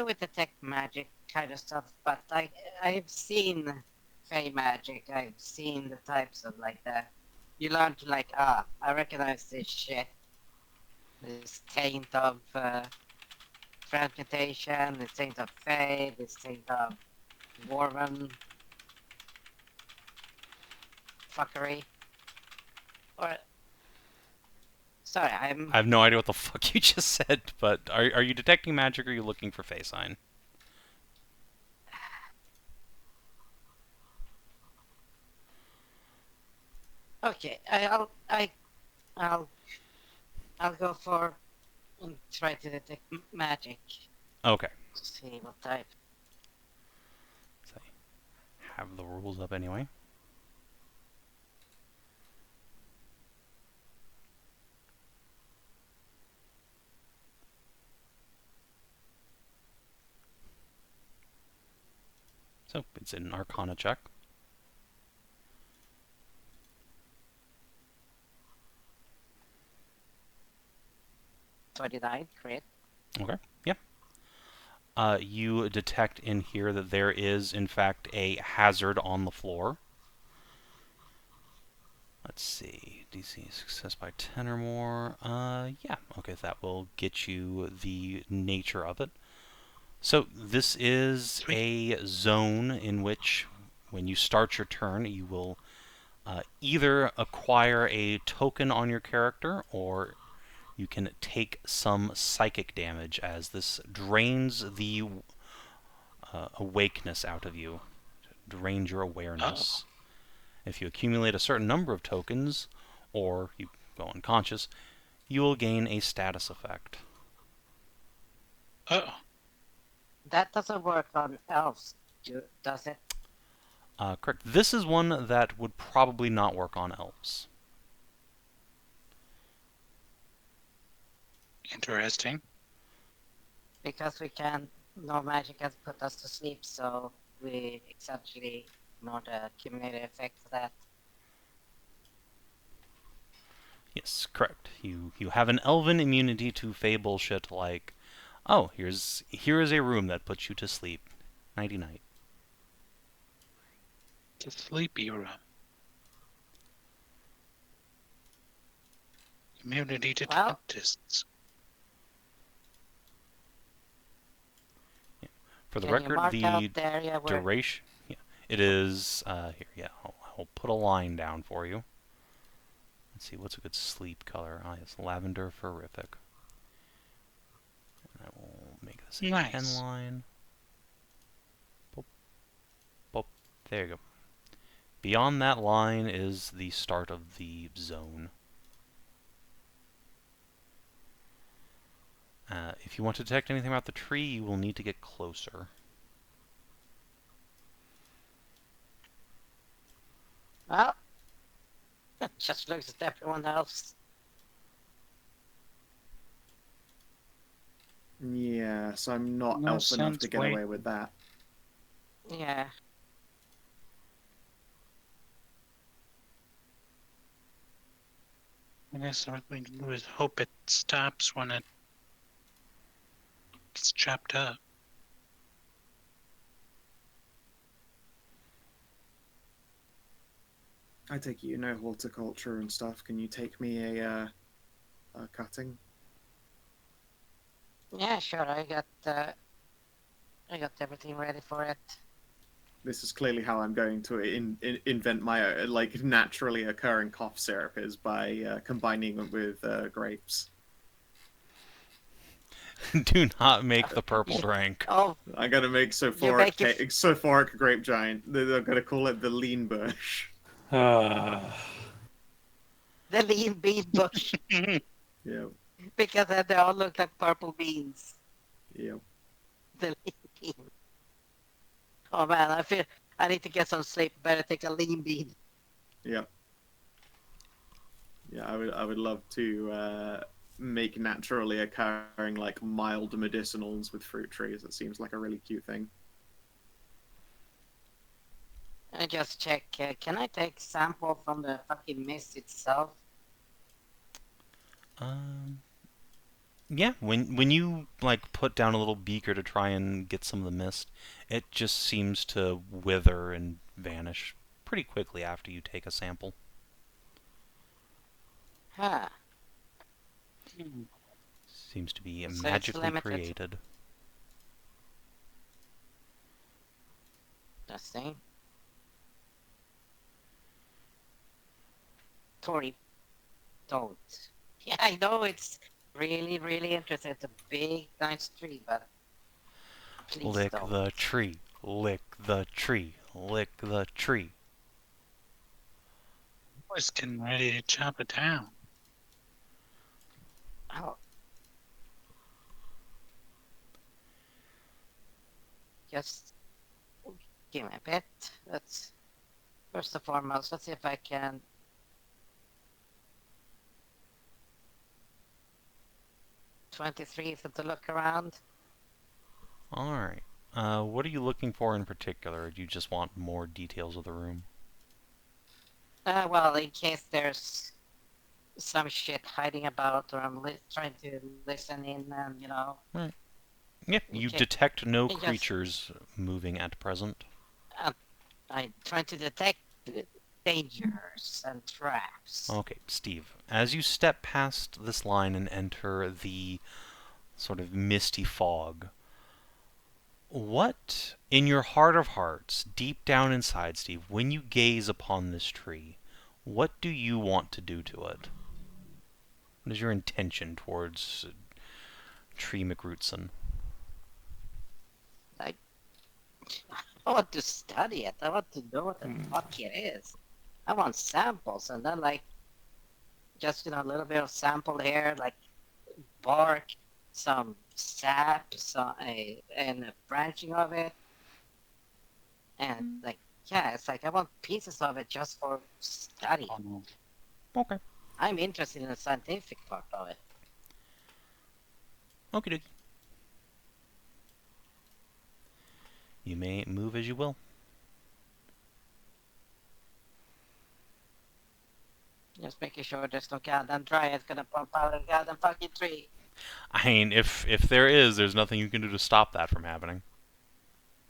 with detect magic kind of stuff. But I've seen fey magic. I've seen the types of like that. You learn to like I recognize this shit. This taint of transmutation. This taint of fey. This taint of dwarven fuckery. Or sorry, I have no idea what the fuck you just said, but are you detecting magic or are you looking for Fae sign? Okay, I'll go for and try to detect magic. Okay. See what type. So I have the rules up anyway. So it's an Arcana check. 29, crit. Okay, yeah. You detect in here that there is, in fact, a hazard on the floor. Let's see. DC success by 10 or more. Yeah. Okay, that will get you the nature of it. So this is a zone in which, when you start your turn, you will either acquire a token on your character, or you can take some psychic damage as this drains the awakeness out of you, drains your awareness. If you accumulate a certain number of tokens, or you go unconscious, you will gain a status effect. Oh. That doesn't work on elves, does it? Correct. This is one that would probably not work on elves. Interesting. Because no magic has put us to sleep, so we essentially ignore the cumulative effect of that. Yes, correct. You have an elven immunity to fey bullshit like, oh, here is a room that puts you to sleep. Nighty night. The sleepy room. Immunity to tempests. For the Can you record, mark the out the area where... duration, it is here. Yeah, I'll put a line down for you. Let's see, what's a good sleep color? Ah, yes, lavender horrific. And I will make this a Nice. 10 line. Boop, boop. There you go. Beyond that line is the start of the zone. If you want to detect anything about the tree, you will need to get closer. Well, just looks at everyone else. Yeah, so I'm not No elf enough sense to get waiting. away with that. Yeah. I guess what we can do is hope it stops when it gets chopped up. I take it you know horticulture and stuff. Can you take me a cutting? Yeah, sure. I got everything ready for it. This is clearly how I'm going to invent my like naturally occurring cough syrup is by combining it with grapes. Do not make the purple drink. Oh, I'm gonna make sophoric grape giant. They're gonna call it the lean bush. the lean bean bush. Yeah, Because they all look like purple beans. yeah. The lean bean. Oh man, I feel I need to get some sleep. Better take a lean bean. Yeah. Yeah, I would love to make naturally occurring like mild medicinals with fruit trees. It seems like a really cute thing. I just check. Can I take sample from the fucking mist itself? Yeah, when you like put down a little beaker to try and get some of the mist, it just seems to wither and vanish pretty quickly after you take a sample. Huh. Seems to be So it's magically limited. created. Interesting. Tori, don't. Yeah, I know it's really, really interesting. It's a big, nice tree, but please Lick don't. the tree, lick the tree, lick the tree. I was getting ready to chop it down. Oh. Just give me a bit. Let's first and foremost, let's see if I can. $23 for the look around. Alright. What are you looking for in particular? Do you just want more details of the room? Well, in case there's some shit hiding about, or I'm trying to listen in, and Right. Yeah, you okay, detect no it just creatures moving at present. I'm trying to detect dangers and traps. Okay, Steve, as you step past this line and enter the sort of misty fog, what, in your heart of hearts, deep down inside, Steve, when you gaze upon this tree, what do you want to do to it? What is your intention towards Tree McRootson? I want to study it. I want to know what the fuck it is. I want samples, and then just a little bit of sample here, like bark, some sap, and a branching of it, and it's like I want pieces of it just for study. Okay. I'm interested in the scientific part of it. Okie dokie. You may move as you will. Just making sure there's no goddamn dryad gonna pump out a goddamn fucking tree. I mean, if there is, there's nothing you can do to stop that from happening.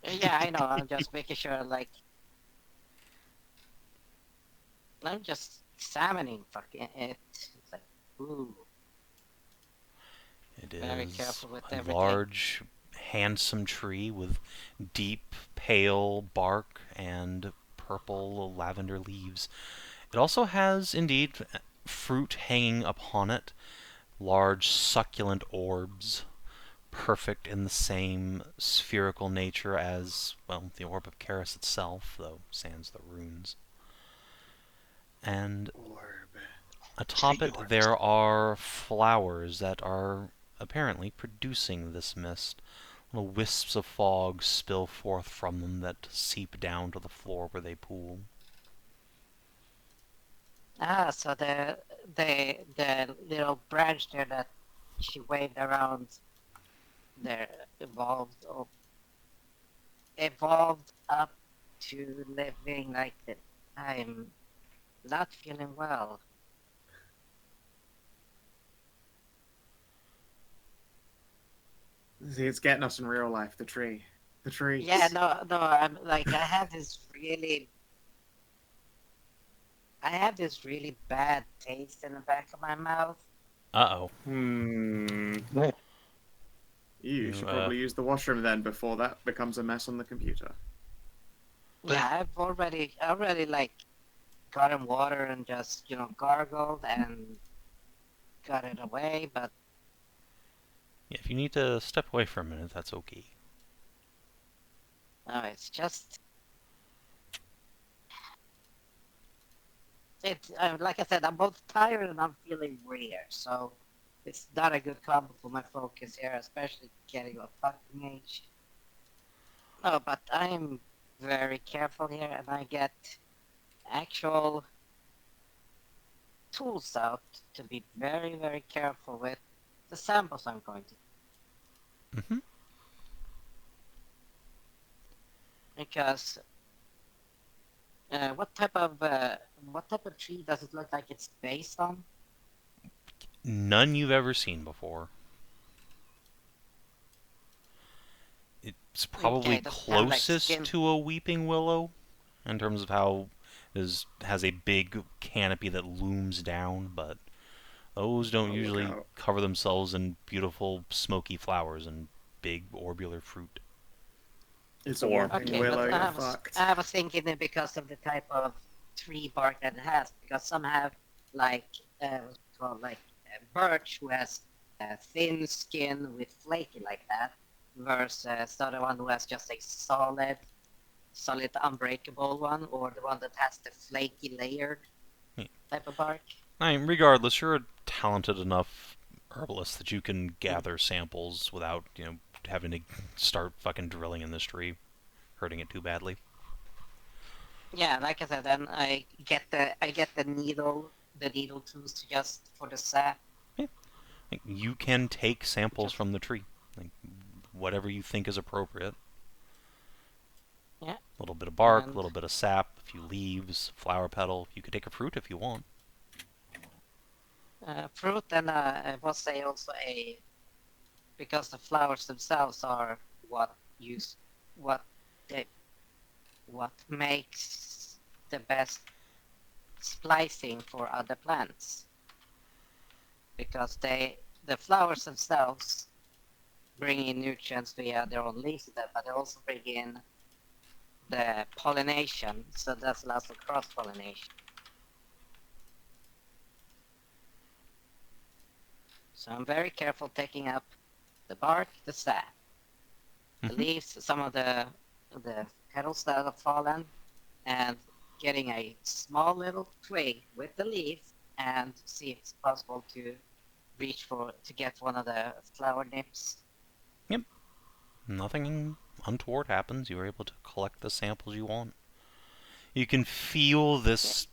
Yeah, I know. I'm just making sure, I'm just examining fucking it. It's like, ooh. It Very is careful with a everything. large, handsome tree with deep, pale bark and purple lavender leaves. It also has, indeed, fruit hanging upon it, large, succulent orbs, perfect in the same spherical nature as, well, the orb of Karis itself, though sans the runes. And atop it there are flowers that are apparently producing this mist. Little wisps of fog spill forth from them that seep down to the floor where they pool. So the little branch there that she waved around there evolved up to living like that. I'm not feeling well. See, it's getting us in real life. The tree. The tree. Yeah, no, I'm like I have this really bad taste in the back of my mouth. Uh-oh. You should probably use the washroom then before that becomes a mess on the computer. Yeah, I've already gotten water and just gargled and got it away, but Yeah, if you need to step away for a minute, that's okay. no, it's just like I said, I'm both tired and I'm feeling weird, so it's not a good combo for my focus here, especially getting a fucking mage. No, but I'm very careful here, and I get actual tools out to be very, very careful with the samples I'm going to. Mm-hmm. Because what type of tree does it look like it's based on? None you've ever seen before. It's probably Okay, does it have, closest skin? to a weeping willow in terms of how it has a big canopy that looms down, but those don't Oh, look usually out. cover themselves in beautiful smoky flowers and big orbular fruit. It's a Or- weeping Okay, willow, but you're fucked. I was thinking it because of the type of tree bark that it has, because some have what's it called, birch, who has thin skin with flaky like that, versus the other one who has just a solid unbreakable one, or the one that has the flaky layered Yeah. type of bark. I mean, regardless, you're a talented enough herbalist that you can gather samples without, having to start fucking drilling in this tree, hurting it too badly. Yeah, like I said, then I get the needle tools to just for the sap. You can take samples from the tree, like whatever you think is appropriate. Yeah. A little bit of bark, a And little bit of sap, a few leaves, flower petal. You could take a fruit if you want. fruit, and I will say also because the flowers themselves are what use what they what makes the best splicing for other plants, because the flowers themselves bring in nutrients via their own leaves, but they also bring in the pollination, so that allows for cross pollination. So I'm very careful taking up the bark, the sap, the leaves, some of the petals that have fallen, and getting a small little twig with the leaf and see if it's possible to get one of the flower nips. Yep. Nothing untoward happens. You were able to collect the samples you want. You can feel this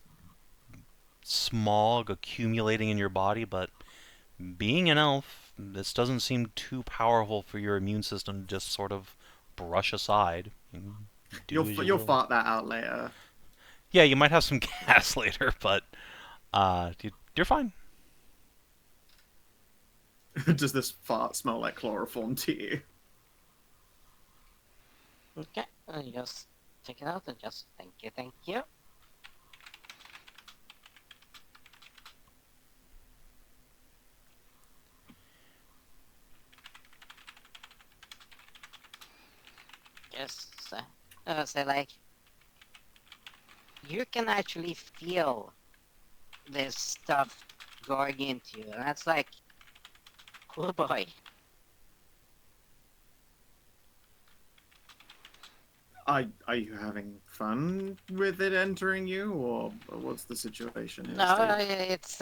smog accumulating in your body, but being an elf, this doesn't seem too powerful for your immune system to just sort of brush aside. You'll fart that out later. Yeah, you might have some gas later, but you're fine. Does this fart smell like chloroform to you? Okay, and just take it out and just thank you. Just so like you can actually feel this stuff going into you, and that's like, oh boy. Are you having fun with it entering you, or what's the situation here, No, Steve? it's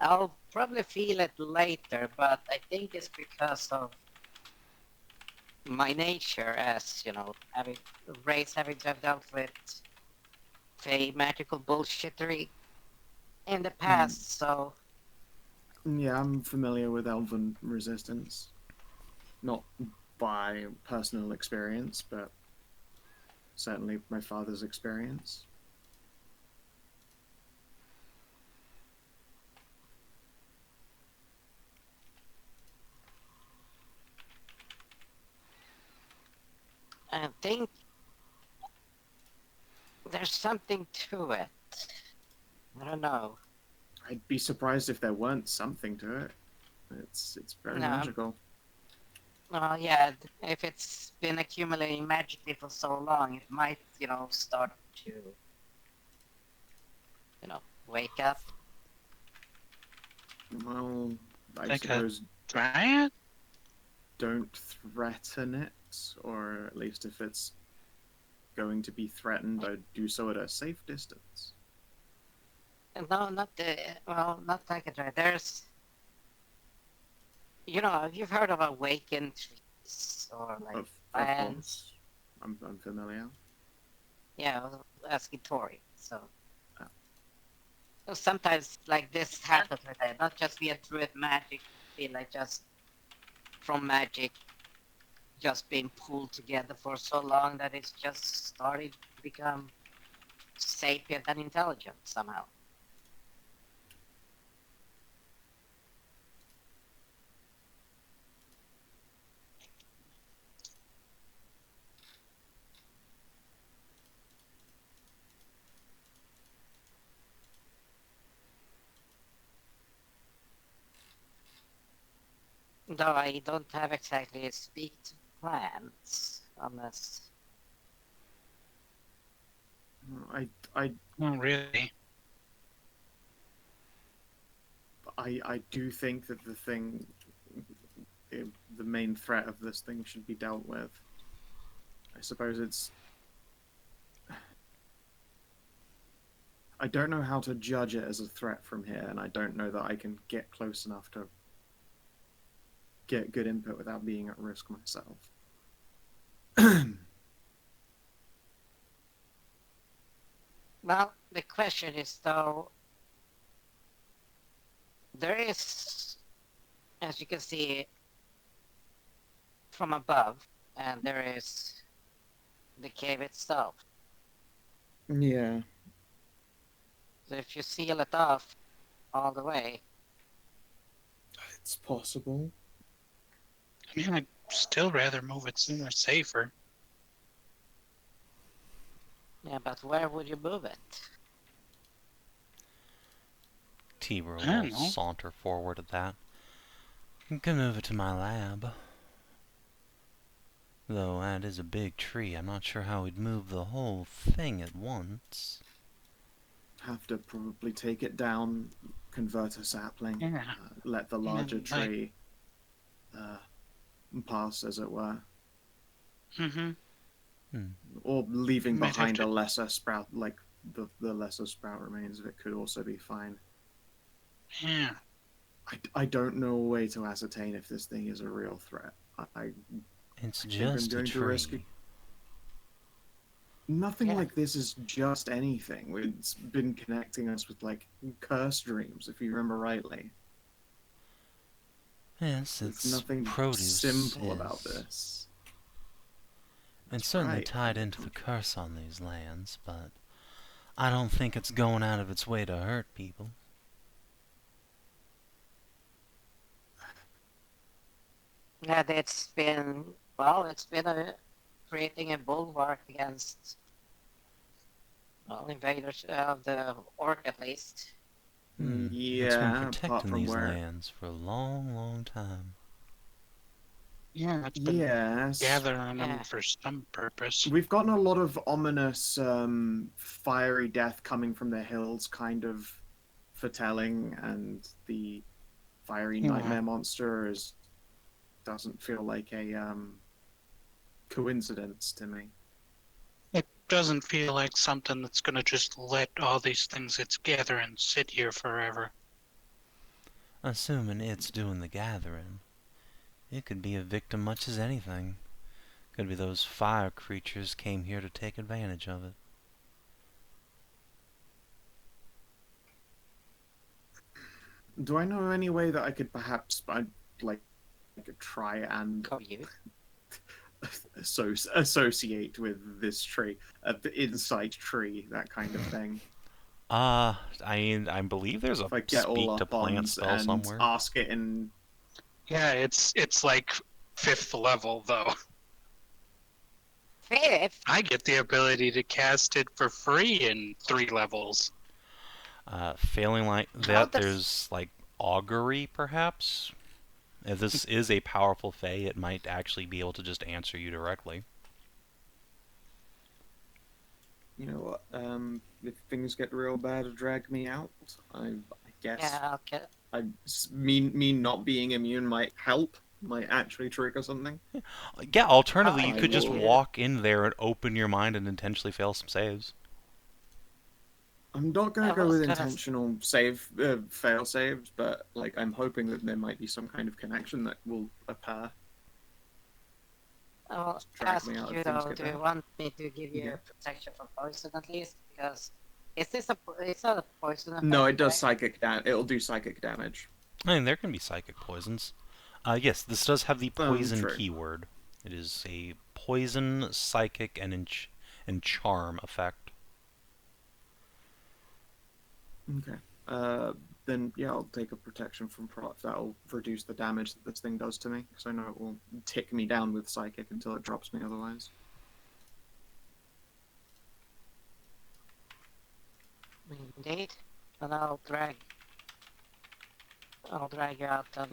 I'll probably feel it later, but I think it's because of my nature, as you know, having to have dealt with a magical bullshittery in the past, so Yeah, I'm familiar with elven resistance. Not by personal experience, but certainly my father's experience. I think there's something to it. I don't know. I'd be surprised if there weren't something to it. It's very No, magical. yeah, if it's been accumulating magically for so long, it might, start to, wake up. Well, I Like a suppose giant? don't threaten it, or at least if it's going to be threatened, I'd do so at a safe distance. No, not like a dragon. There's, you've heard of awakened trees or like Of plants. course, I'm familiar. Yeah, I was asking Tori. So Oh. sometimes like this happens with it, not just via druid magic, be like just from magic just being pulled together for so long that it's just started to become sapient and intelligent somehow. Though I don't have exactly a speak to plants, unless... I Not really. I do think that the main threat of this thing should be dealt with. I suppose it's... I don't know how to judge it as a threat from here, and I don't know that I can get close enough to get good input without being at risk myself. Well, the question is, though, there is, as you can see from above, and there is the cave itself. Yeah. So if you seal it off all the way, It's possible. I mean, I'd still rather move it somewhere safer. yeah, but where would you move it? Tiber I don't will know. saunter forward at that. You can move it to my lab. Though that is a big tree, I'm not sure how we'd move the whole thing at once. Have to probably take it down, convert a sapling, Yeah. let the larger And, like- tree pass, as it were. Mm-hmm. Or leaving Might have behind to- a lesser sprout, like the lesser sprout remains of it, could also be fine. Yeah. I don't know a way to ascertain if this thing is a real threat. I It's think I'm just a going to risk it. tree. Nothing Yeah. like this is just anything. It's been connecting us with, like, curse dreams, if you remember rightly. Yes, There's it's nothing produce. simple about is. this. It's certainly right. tied into the curse on these lands, but I don't think it's going out of its way to hurt people. Yeah, it's been creating a bulwark against invaders of the orc at least. It's been Yeah, apart protecting from these where... lands for a long, long time. Yeah, it's been Yes. gathering them Yeah. for some purpose. We've gotten a lot of ominous fiery death coming from the hills kind of foretelling, and the fiery Yeah. nightmare monster doesn't feel like a coincidence to me. It doesn't feel like something that's gonna just let all these things it's gathering sit here forever. Assuming it's doing the gathering, it could be a victim much as anything. Could be those fire creatures came here to take advantage of it. Do I know any way that I could perhaps, try and Go you. associate with this tree, the insight tree, that kind of thing? I believe there's a If I get all speak to up plant on spell and somewhere. ask it in... Yeah, it's like 5th level though. Fifth? I get the ability to cast it for free in 3 levels. Failing like How that, does- there's like augury, perhaps. If this is a powerful fae, it might actually be able to just answer you directly. You know what? If things get real bad, drag me out. I guess. Yeah, okay. Me not being immune might help. Might actually trigger something. Yeah, alternatively, you I could just will- walk in there and open your mind and intentionally fail some saves. I'm not gonna I go was with gonna- intentional fail saves, but like I'm hoping that there might be some kind of connection that will occur. I will Drag ask me out if you things though, get do you bad. want me to give you Yeah. protection from poison at least? Because it's not a poison effect, No, it does right? psychic damage. It'll do psychic damage. I mean, there can be psychic poisons. Yes, this does have the poison true. keyword. It is a poison, psychic, and charm effect. Okay. Then yeah, I'll take a protection from prot. That'll reduce the damage that this thing does to me, because I know it will tick me down with psychic until it drops me otherwise. Indeed. And I'll drag you out then.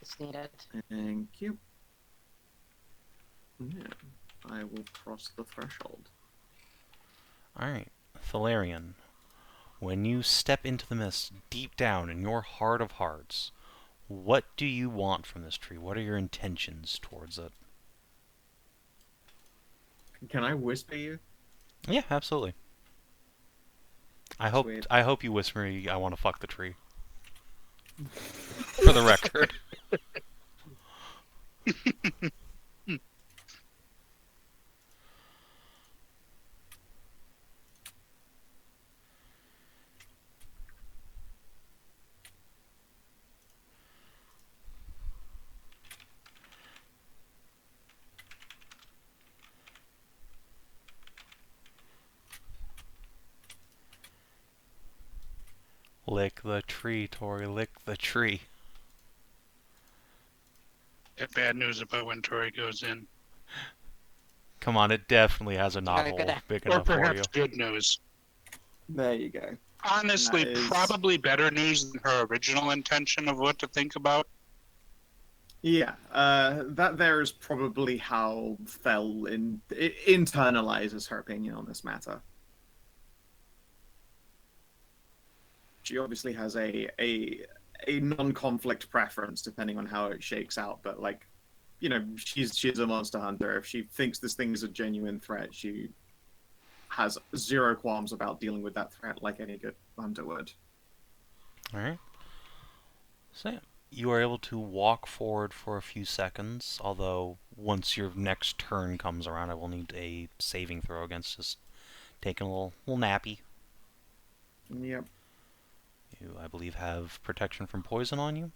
It's needed. Thank you. Yeah, I will cross the threshold. Alright, Thelerien. When you step into the mist deep down in your heart of hearts, what do you want from this tree? What are your intentions towards it? Can I whisper you? Yeah, absolutely. Sweet. I hope you whisper me, I want to fuck the tree. For the record. Lick the tree, Tori, lick the tree. Got bad news about when Tori goes in. Come on, it definitely has a gotta knothole big Or enough for perhaps you. good news. There you go. Honestly, That is- probably better news than her original intention of what to think about. Yeah, that there is probably how Fel internalizes her opinion on this matter. She obviously has a non-conflict preference depending on how it shakes out, but like, you know, she's a monster hunter. If she thinks this thing is a genuine threat, she has zero qualms about dealing with that threat like any good hunter would. Alright. So yeah, you are able to walk forward for a few seconds, although once your next turn comes around, I will need a saving throw against just taking a little nappy. Yep. You, I believe, have protection from poison on you,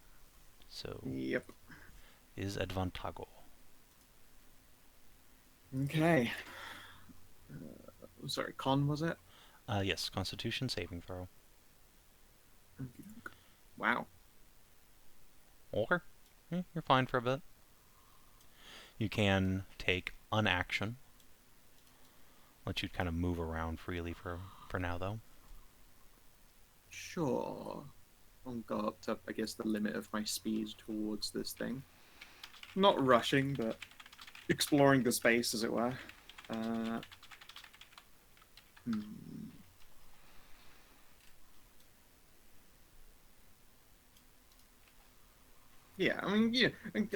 so Yep. is advantago. Okay. Sorry, con was it? Yes, Constitution saving throw. Wow. Or you're fine for a bit. You can take unaction. Let you kind of move around freely for now, though. Sure. I'll go up to, I guess, the limit of my speed towards this thing. Not rushing, but exploring the space, as it were. Yeah, I mean, yeah,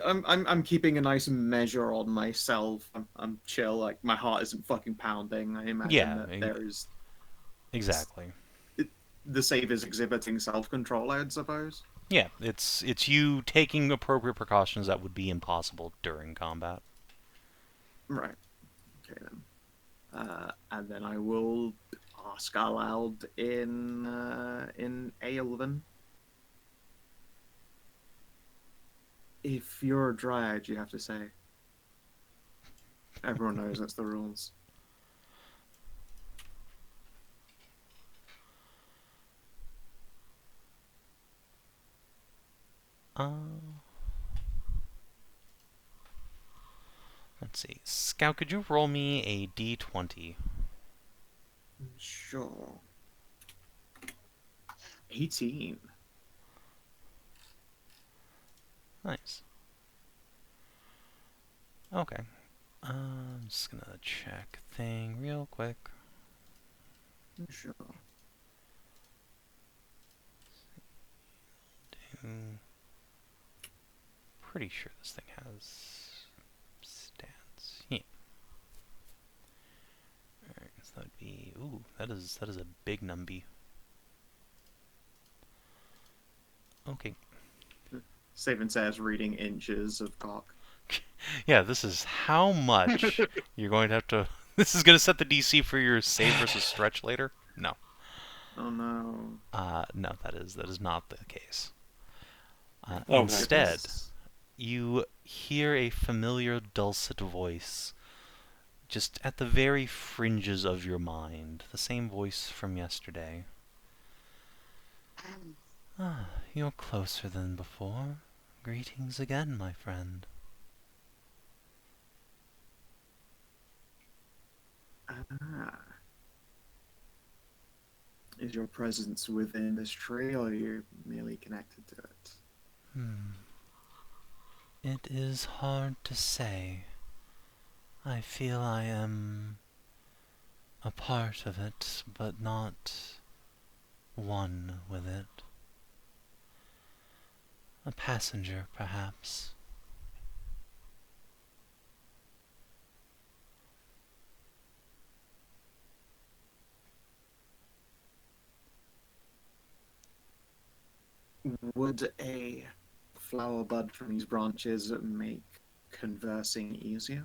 I'm keeping a nice measure on myself. I'm chill. Like my heart isn't fucking pounding. I imagine Yeah, that there is exactly. the save is exhibiting self-control, I'd suppose. Yeah, it's you taking appropriate precautions that would be impossible during combat. Right. Okay then. And then I will ask aloud in Aelven. If you're a dryad, you have to say. Everyone knows that's the rules. Let's see. Skow, could you roll me a d20? Sure. 18. Nice. Okay. I'm just gonna check thing real quick. Sure. Pretty sure this thing has stats. Yeah. Alright, so that would be... Ooh, that is a big numby. Okay. Savin says reading inches of cock. Yeah, this is how much you're going to have to... This is going to set the DC for your save versus stretch later? No. Oh no. No, that is not the case. Okay. Instead, you hear a familiar dulcet voice just at the very fringes of your mind. The same voice from yesterday. Ah, you're closer than before. Greetings again, my friend. Ah. Is your presence within this tree, or are you merely connected to it? It is hard to say. I feel I am a part of it, but not one with it. A passenger, perhaps. Would a flower bud from these branches make conversing easier?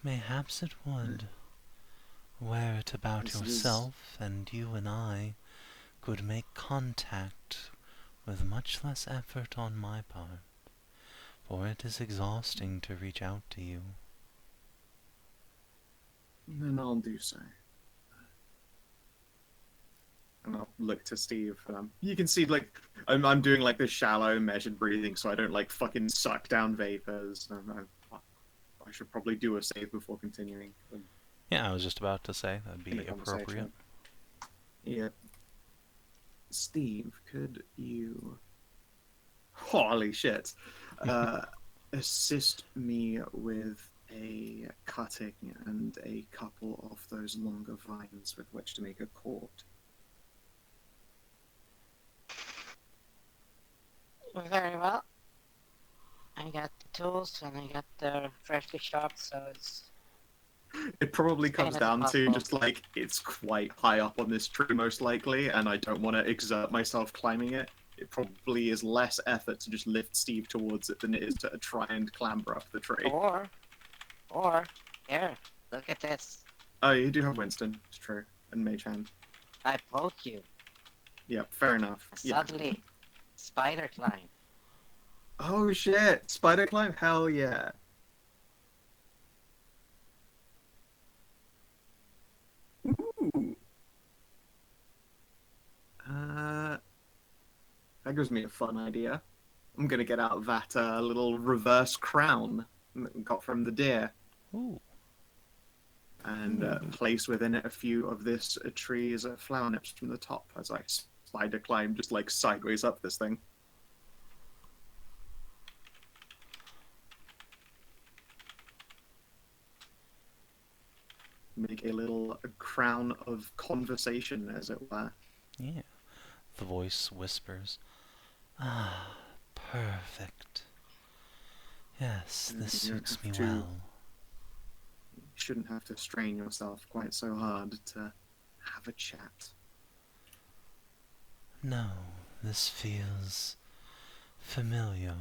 Mayhaps it would. Wear it about This is- yourself, and you and I could make contact with much less effort on my part, for it is exhausting to reach out to you. Then I'll do so. And I'll look to Steve. You can see, like, I'm doing, like, this shallow, measured breathing so I don't, like, fucking suck down vapors. I should probably do a save before continuing Yeah, I was just about to say that'd in the be appropriate. conversation. Yeah. Steve, could you... Holy shit. Assist me with a cutting and a couple of those longer vines with which to make a cord. Very well. I got the tools and I got the freshly chopped, so it's It probably It's kind comes of down to impossible. just like it's quite high up on this tree, most likely, and I don't want to exert myself climbing it. It probably is less effort to just lift Steve towards it than it is to try and clamber up the tree. or here, look at this. Oh, you do have Winston, it's true, and Mage Hand. I poke you. Yeah, fair enough. Yeah. Suddenly, spider climb. Oh shit! Spider climb? Hell yeah! Ooh. That gives me a fun idea. I'm gonna get out that little reverse crown that we got from the deer Ooh. and place within it a few of this tree's flower nips from the top as I spider climb just like sideways up this thing. Make a little crown of conversation, as it were. Yeah. The voice whispers. Ah, perfect. Yes, this You don't suits have me to- well. You shouldn't have to strain yourself quite so hard to have a chat. No, this feels familiar,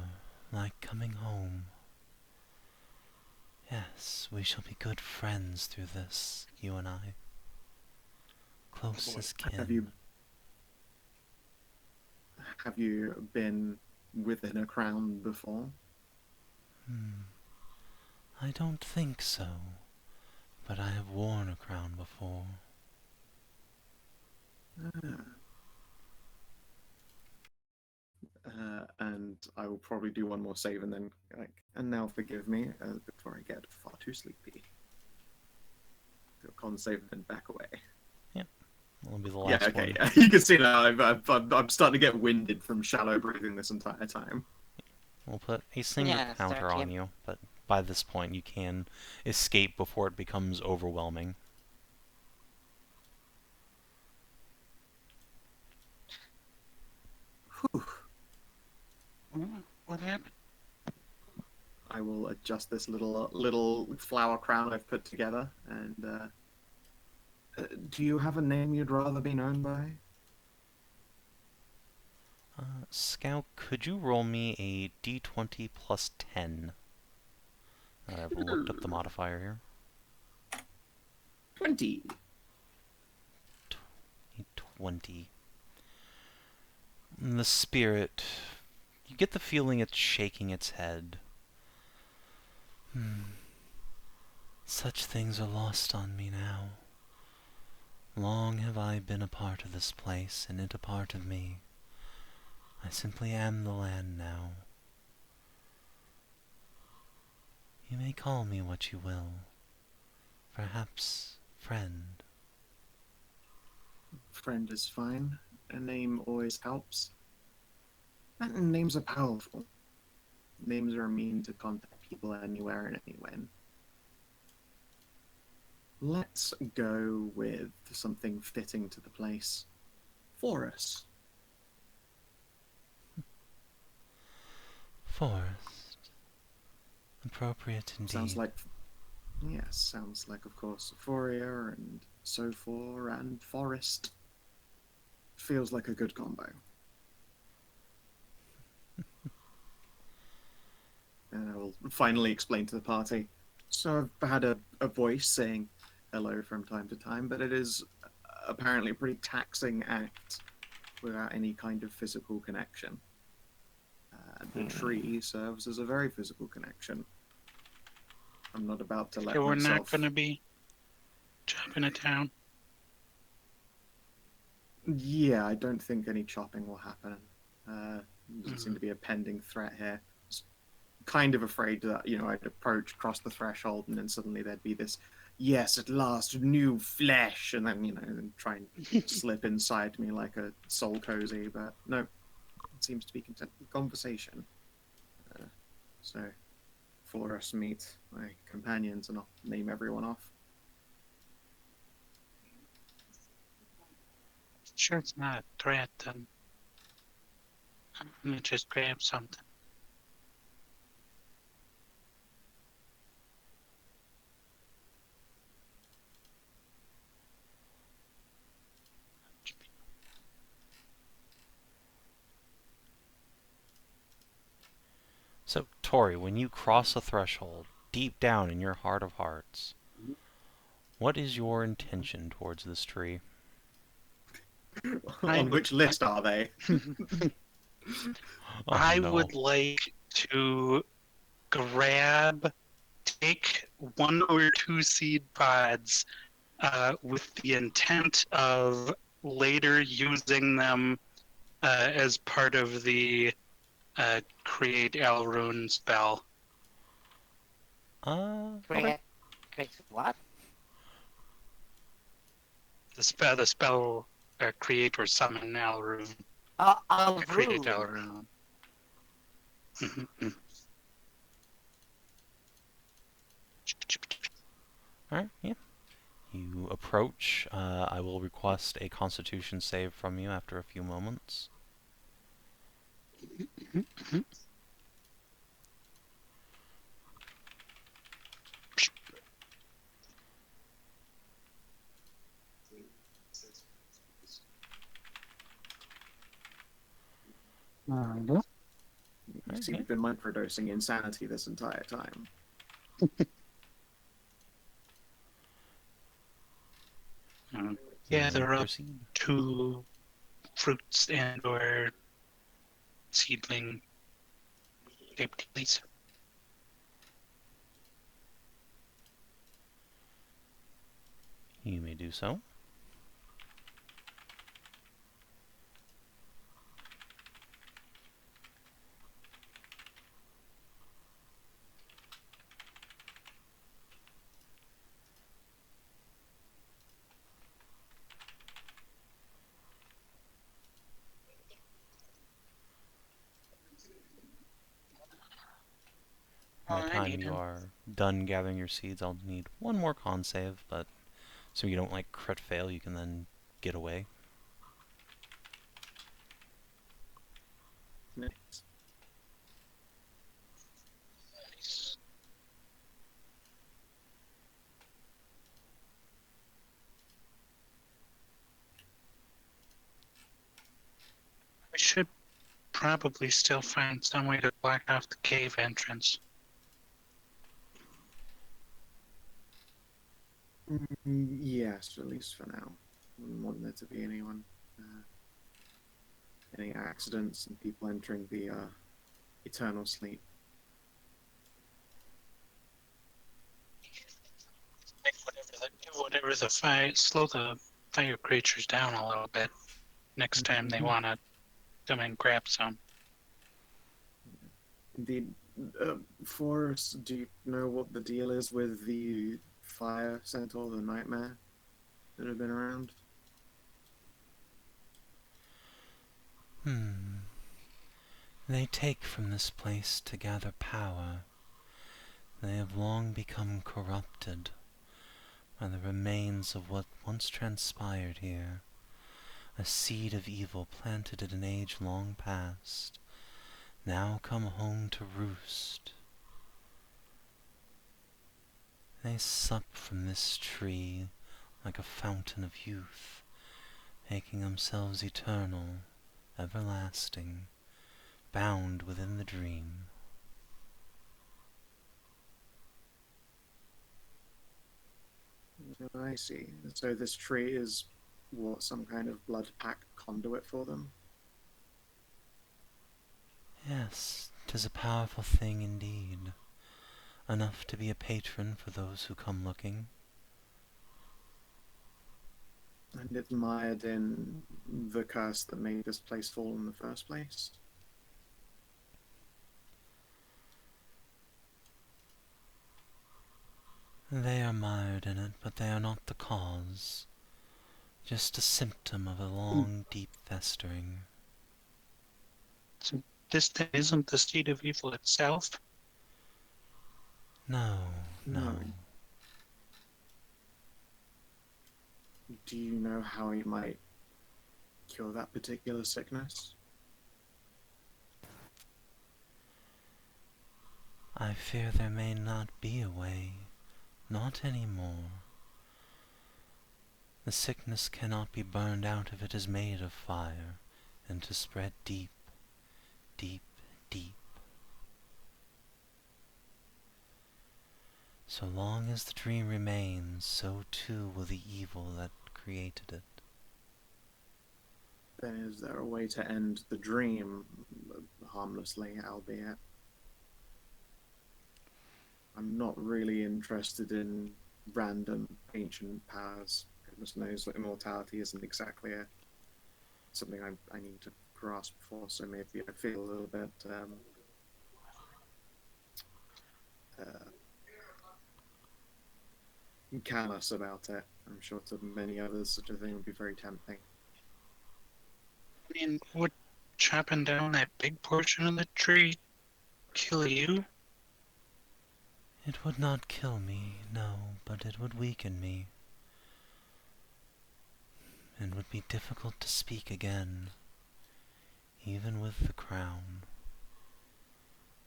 like coming home. Yes, we shall be good friends through this, you and I. Close as kin. Have you been within a crown before? I don't think so, but I have worn a crown before. And I will probably do one more save and then, and now forgive me before I get far too sleepy. Do a con save and then back away. That'll be the Yeah, last okay. one. You can see now I'm starting to get winded from shallow breathing this entire time. We'll put a single Yeah, counter start on you, but by this point you can escape before it becomes overwhelming. Whew. What happened? I will adjust this little flower crown I've put together. And do you have a name you'd rather be known by? Skow, could you roll me a d20 plus 10? I've looked up the modifier here. 20. 20. The spirit, you get the feeling it's shaking its head. Such things are lost on me now. Long have I been a part of this place, and it a part of me. I simply am the land now. You may call me what you will. Perhaps friend. Friend is fine. A name always helps. And names are powerful. Names are a mean to contact people anywhere and anywhen. Let's go with something fitting to the place. Forest. Forest. Appropriate indeed. Sounds like... Yes, sounds like, of course, Fourier and Sophor and Forest. Feels like a good combo. And I will finally explain to the party. So I've had a voice saying hello from time to time, but it is apparently a pretty taxing act without any kind of physical connection. The tree serves as a very physical connection. I'm not about to let So we're not myself... going to be jumping a town. Yeah, I don't think any chopping will happen. Doesn't seem to be a pending threat here. Just kind of afraid that, I'd approach, cross the threshold, and then suddenly there'd be this, yes, at last, new flesh, and then, and try and slip inside me like a soul cozy, but no, it seems to be content with conversation. So, before us meet my companions, and I'll name everyone off. Sure, it's not a threat, then I'm gonna just grab something. So, Tori, when you cross a threshold, deep down in your heart of hearts, what is your intention towards this tree? On which list are they? Oh, I no. would like to take 1 or 2 seed pods with the intent of later using them as part of the create Elrune spell. Okay. Create what? The spell create or summon Elrune. Create Elrune. Elrune. Mhm. Alright, yeah. You approach. I will request a constitution save from you after a few moments. You see, we've been microdosing insanity this entire time. Yeah, there are proceed. 2 fruits and or seedling shaped leaves. You may do so. By the time you are done gathering your seeds, I'll need one more con save, but so you don't crit fail, you can then get away. Nice. We should probably still find some way to block off the cave entrance. Yes, at least for now. Wouldn't want there to be any accidents and people entering the eternal sleep. Whatever the fire, slow the fire creatures down a little bit. Next time they want to come and grab some. Indeed. Forrest, do you know what the deal is with the fire centaur, the nightmare that have been around? They take from this place to gather power. They have long become corrupted by the remains of what once transpired here. A seed of evil planted at an age long past, now come home to roost. They sup from this tree like a fountain of youth, making themselves eternal, everlasting, bound within the dream. I see. So this tree is what, some kind of blood pact conduit for them? Yes, 'tis a powerful thing indeed, enough to be a patron for those who come looking. And it's mired in the curse that made this place fall in the first place. They are mired in it, but they are not the cause. Just a symptom of a long, deep festering. So this thing isn't the seed of evil itself. No, no. Do you know how he might cure that particular sickness? I fear there may not be a way. Not anymore. The sickness cannot be burned out if it is made of fire, and to spread deep, deep, deep. So long as the dream remains, so too will the evil that created it. Then is there a way to end the dream harmlessly, albeit? I'm not really interested in random ancient powers. Goodness knows that immortality isn't exactly something I need to grasp for, so maybe I feel a little bit callous about it. I'm sure to many others such a thing would be very tempting. I mean, would chopping down that big portion of the tree kill you? It would not kill me, no, but it would weaken me. It would be difficult to speak again, even with the crown.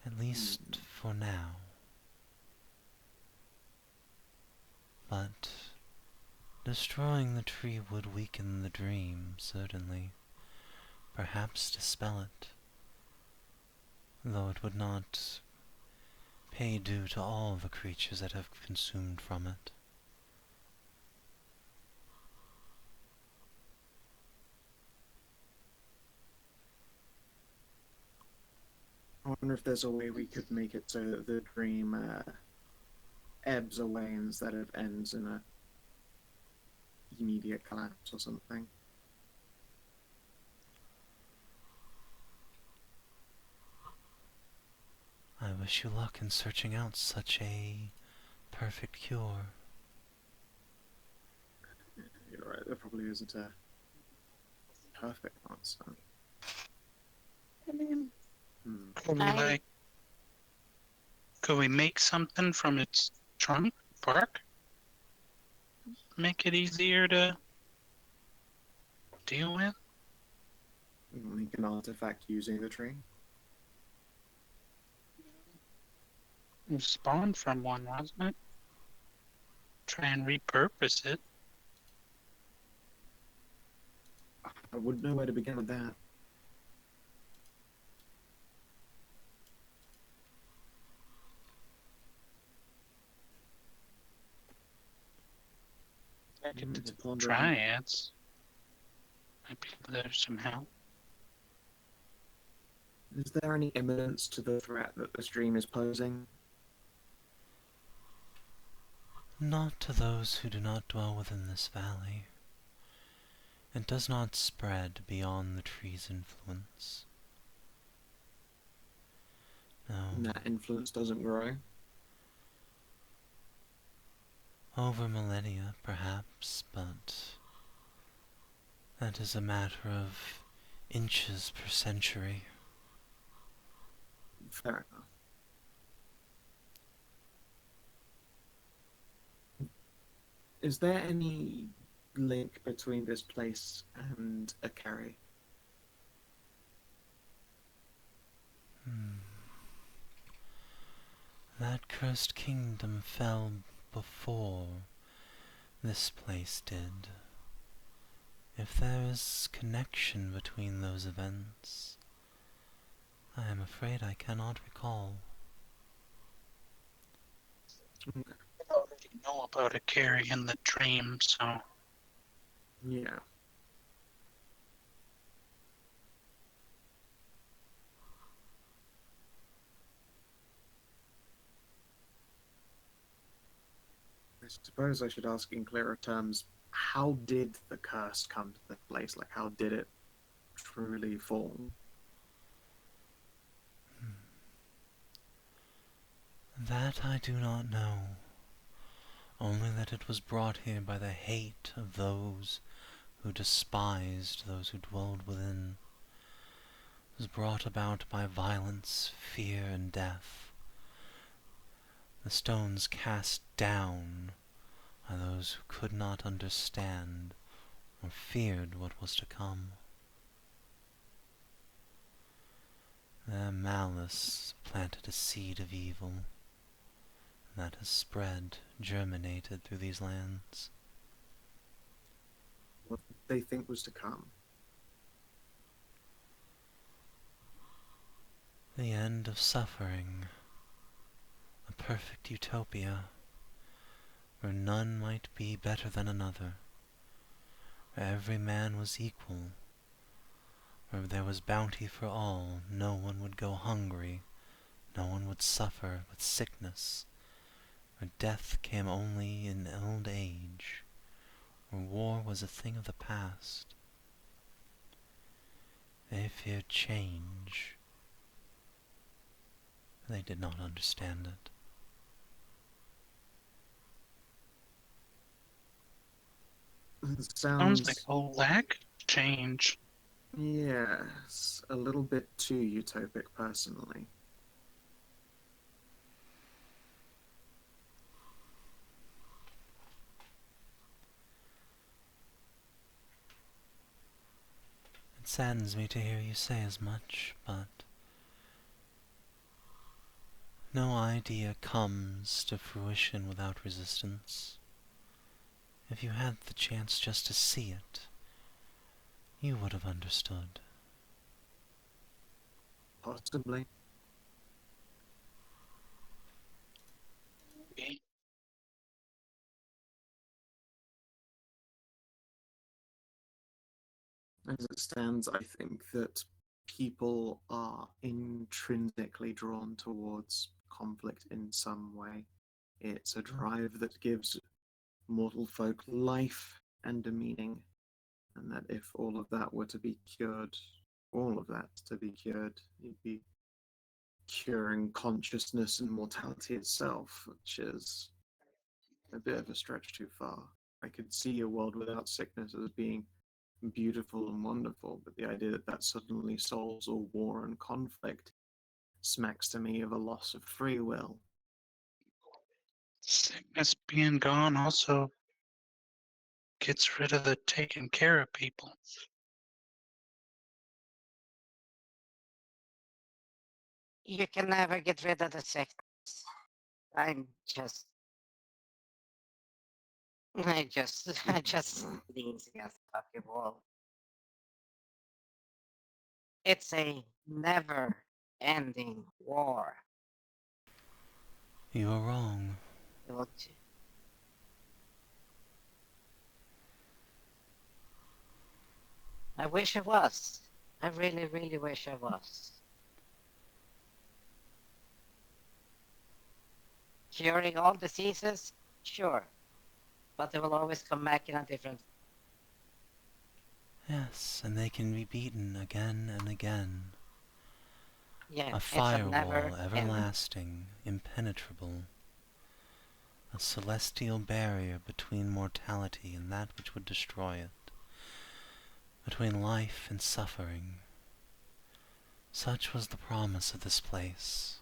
At least for now. But destroying the tree would weaken the dream, certainly. Perhaps dispel it, though it would not pay due to all the creatures that have consumed from it. I wonder if there's a way we could make it so that the dream ebbs away instead of ends in a immediate collapse or something. I wish you luck in searching out such a perfect cure. You're right, there probably isn't a perfect answer. I mean, Hmm. Could we make something from its trunk, bark? Make it easier to deal with? Make an artifact using the tree. You spawned from one, wasn't it? Try and repurpose it. I wouldn't know where to begin with that. I could It's pondering. triads. Might be there's some help. Is there any imminence to the threat that the stream is posing? Not to those who do not dwell within this valley. It does not spread beyond the tree's influence. No. And that influence doesn't grow? Over millennia, perhaps, but that is a matter of inches per century. Fair enough. Is there any link between this place and a carry? That cursed kingdom fell before this place did. If there is connection between those events, I am afraid I cannot recall. I already know about a carry in the dream, so Yeah. I suppose I should ask in clearer terms how did the curse come to this place? Like, how did it truly fall? That I do not know. Only that it was brought here by the hate of those who despised those who dwelled within. It was brought about by violence, fear, and death. The stones cast down by those who could not understand or feared what was to come. Their malice planted a seed of evil that has spread, germinated through these lands. What did they think was to come? The end of suffering, a perfect utopia, where none might be better than another, where every man was equal, where there was bounty for all, no one would go hungry, no one would suffer with sickness, where death came only in old age, where war was a thing of the past. They feared change. They did not understand it. It Sounds like a lack of change. Yes, a little bit too utopic, personally. It saddens me to hear you say as much, but no idea comes to fruition without resistance. If you had the chance just to see it, you would have understood. Possibly. As it stands, I think that people are intrinsically drawn towards conflict in some way. It's a drive that gives mortal folk life and a meaning, and that if all of that were to be cured, all of that to be cured, you'd be curing consciousness and mortality itself, which is a bit of a stretch too far. I could see a world without sickness as being beautiful and wonderful, but the idea that that suddenly solves all war and conflict smacks to me of a loss of free will. Sickness being gone also gets rid of the taking care of people. You can never get rid of the sickness. I'm just, I just leans against the fucking wall. It's a never-ending war. You are wrong. I wish it was. I really, really wish I was. Curing all diseases? Sure. But they will always come back in a different... Yes, and they can be beaten again and again. Yeah, A it's a firewall, never everlasting, impenetrable. A celestial barrier between mortality and that which would destroy it. Between life and suffering. Such was the promise of this place.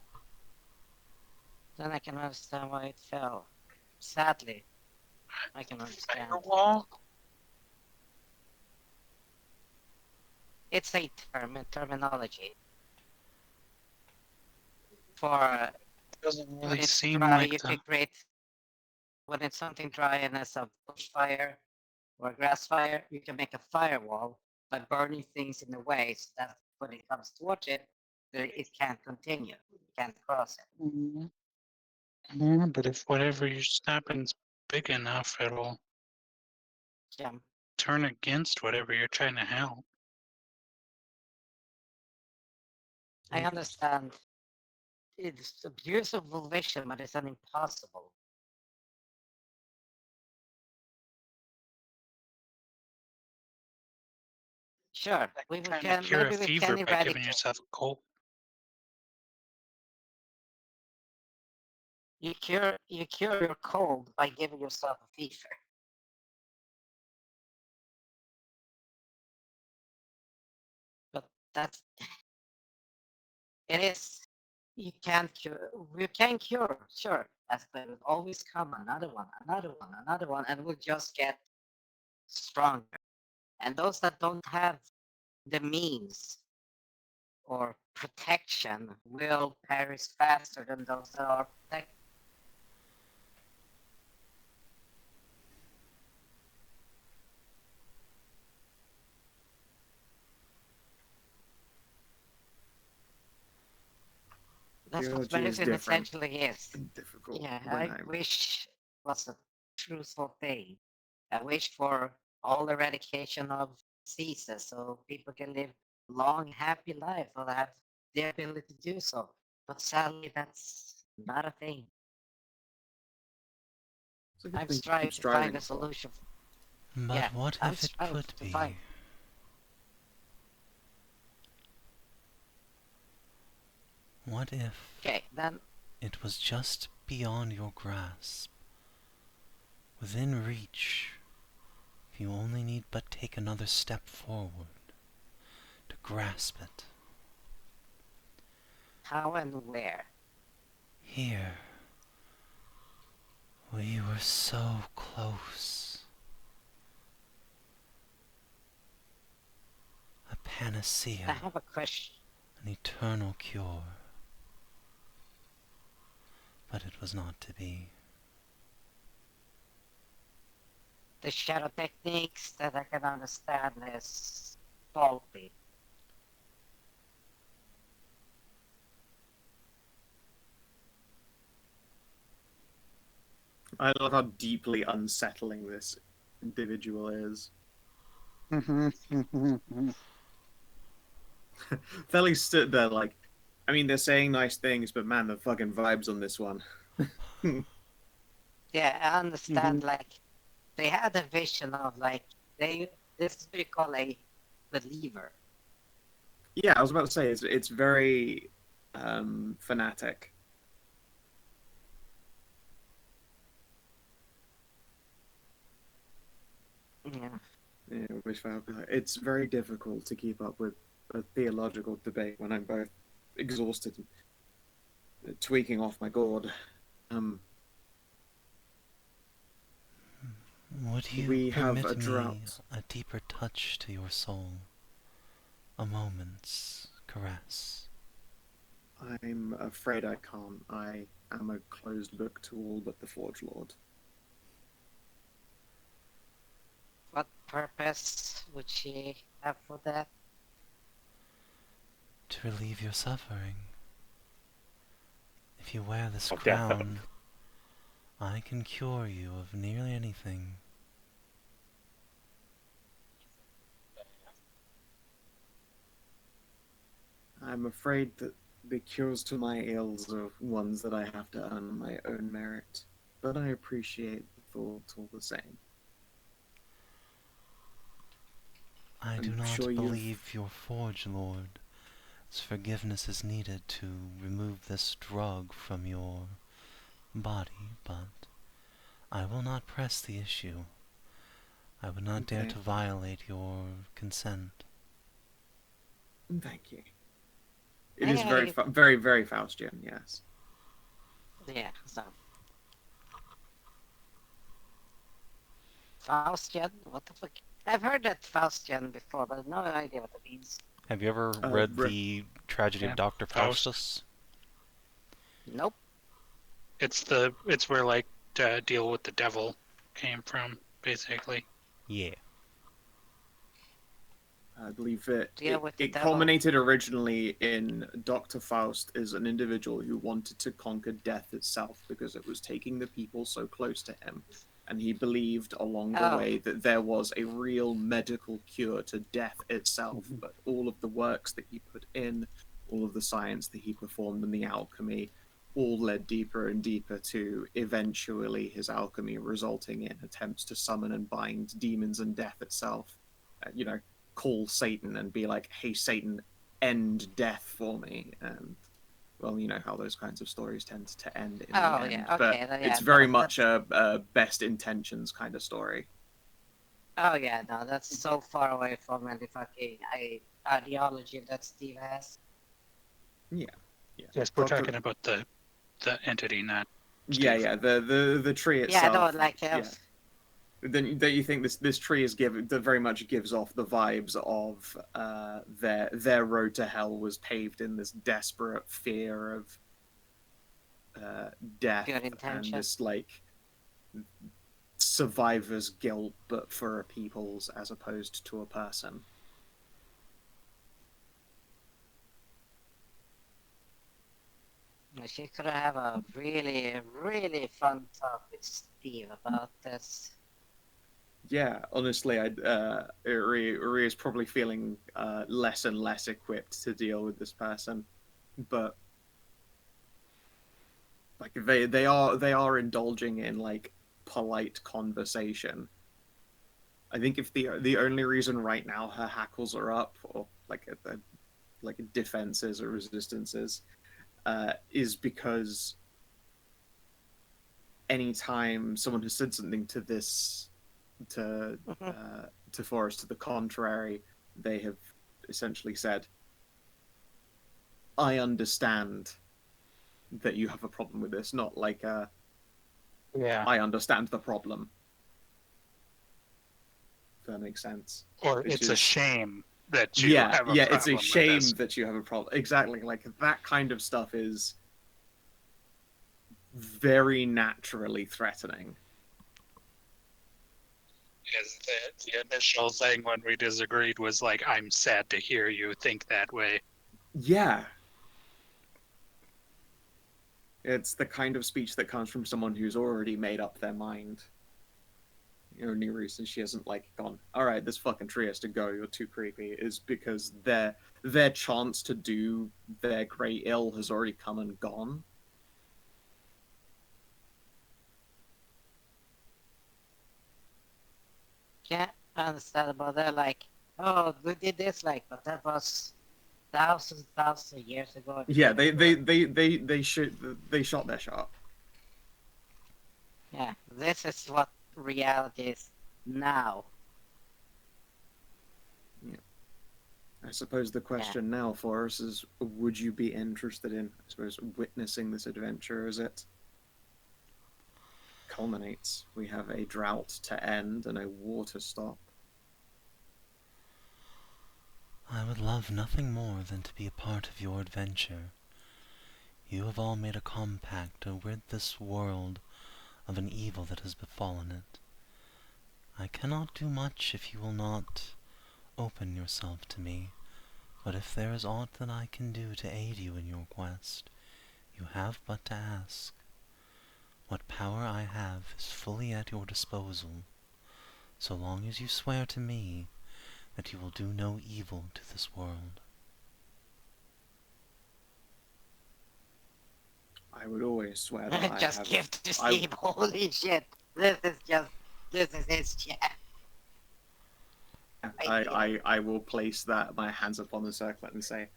Then I can understand why it fell. Sadly, I can understand. Firewall? It's a terminology. For Doesn't when really it's seem dry, like you the... can create... When it's something dry and it's a bushfire or a grass fire, you can make a firewall by burning things in a way so that when it comes towards it, it can't continue. You can't cross it. Yeah, but if whatever you're stopping's big enough, it'll Yeah. turn against whatever you're trying to help. I understand. It's a beautiful vision, but it's an impossible. Sure, we Trying to can, cure a maybe we fever can by giving eradicate. yourself a cold. You cure your cold by giving yourself a fever. But that's it is. You can't cure. You can cure, sure. As there will always come another one, and we'll just get stronger. And those that don't have the means or protection will perish faster than those that are protected. That's what Theology is medicine different. essentially is. Difficult. Yeah, when I wish was a truthful thing. I wish for all eradication of diseases so people can live long, happy lives or have the ability to do so. But sadly, that's not a thing. It's a good I'm thing to keep striving to find striving a for. solution. But Yeah, what I'm if it striving could to be? find. What if Okay, then it was just beyond your grasp? Within reach, if you only need but take another step forward to grasp it. how and where? Here, we were so close. A I panacea, have a question. an eternal cure. But it was not to be. The shadow techniques that I can understand is faulty. I love how deeply unsettling this individual is. Theli stood there like, I mean, they're saying nice things, but man, the fucking vibes on this one. Yeah, I understand. Like they had a vision of like this is what you call a believer. Yeah, I was about to say it's very fanatic. Yeah. Yeah, it's very difficult to keep up with a theological debate when I'm both exhausted and tweaking off my gourd. Would you We have a permit me drought. a deeper touch to your soul? A moment's caress? I'm afraid I can't. I am a closed book to all but the Forge Lord. What purpose would she have for that? To relieve your suffering. If you wear this Oh, crown, I can cure you of nearly anything. I'm afraid that the cures to my ills are ones that I have to earn on my own merit, but I appreciate the thought all the same. I do I'm not sure you've... believe your Forge Lord's forgiveness is needed to remove this drug from your body, but I will not press the issue. I would not dare Okay. to violate your consent. Thank you. It is very, very, very Faustian, yes. Yeah, so Faustian? What the fuck? I've heard that Faustian before, but I have no idea what it means. Have you ever read the Tragedy of Dr. Faust. Faustus? Nope. It's where like to deal with the devil came from, basically. Yeah. I believe it devil. culminated originally in Dr. Faust as an individual who wanted to conquer death itself because it was taking the people so close to him. And he believed along the way that there was a real medical cure to death itself. But all of the works that he put in, all of the science that he performed, and the alchemy all led deeper and deeper to eventually his alchemy resulting in attempts to summon and bind demons and death itself. You know, call Satan and be like, "Hey, Satan, end death for me." And well, you know how those kinds of stories tend to end in the Oh end. yeah, But okay, it's yeah, very no, much that's, a best intentions kind of story. oh yeah, no, that's so far away from any fucking ideology that Steve has. Yeah, yeah. Yes, we're Doctor. talking about the entity, not Yeah, Steve. yeah. The tree Yeah, no, itself. like Yeah. Then that you think this tree is that very much gives off the vibes of their road to hell was paved in this desperate fear of death good and intention. this like survivor's guilt, but for a people's as opposed to a person. She could have a really, really fun talk with Steve about this. Yeah, honestly, Uri is probably feeling less and less equipped to deal with this person, but like they are indulging in like polite conversation. I think if the only reason right now her hackles are up, or like defenses or resistances, is because anytime someone has said something to this to Forrest to the contrary, they have essentially said, "I understand that you have a problem with this," not like Yeah. "I understand the problem." If that makes sense. Or Which it's a is shame that you yeah, have a yeah. problem It's a with shame this. that you have a problem. Exactly, like that kind of stuff is very naturally threatening. Is that the initial thing when we disagreed was like, I'm sad to hear you think that way. Yeah. It's the kind of speech that comes from someone who's already made up their mind. The only reason she hasn't like gone, all right, this fucking tree has to go, you're too creepy, is because their chance to do their great ill has already come and gone. Yeah, understandable. They're like, oh, we did this, like, but that was thousands of years ago. Yeah, they shot their shot. Yeah, this is what reality is now. Yeah. I suppose the question now for us is, would you be interested in, I suppose, witnessing this adventure as it culminates? We have a drought to end and a war to stop. I would love nothing more than to be a part of your adventure. You have all made a compact to rid this world of an evil that has befallen it. I cannot do much if you will not open yourself to me, but if there is aught that I can do to aid you in your quest, you have but to ask. What power I have is fully at your disposal, so long as you swear to me that you will do no evil to this world. I would always swear that I Just have... give to Steve. Holy shit! This is his chat. I will place that my hands upon the circlet and say,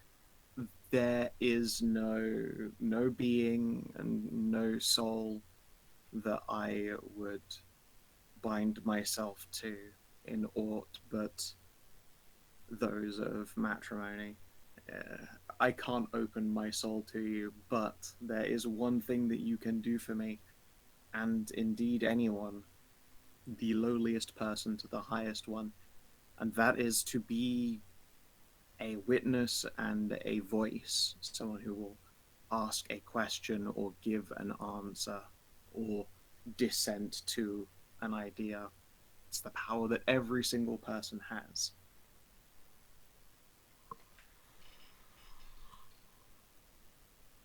there is no being and no soul that I would bind myself to in aught but those of matrimony. I can't open my soul to you, but there is one thing that you can do for me, and indeed anyone, the lowliest person to the highest one, and that is to be a witness and a voice, someone who will ask a question or give an answer or dissent to an idea. It's the power that every single person has.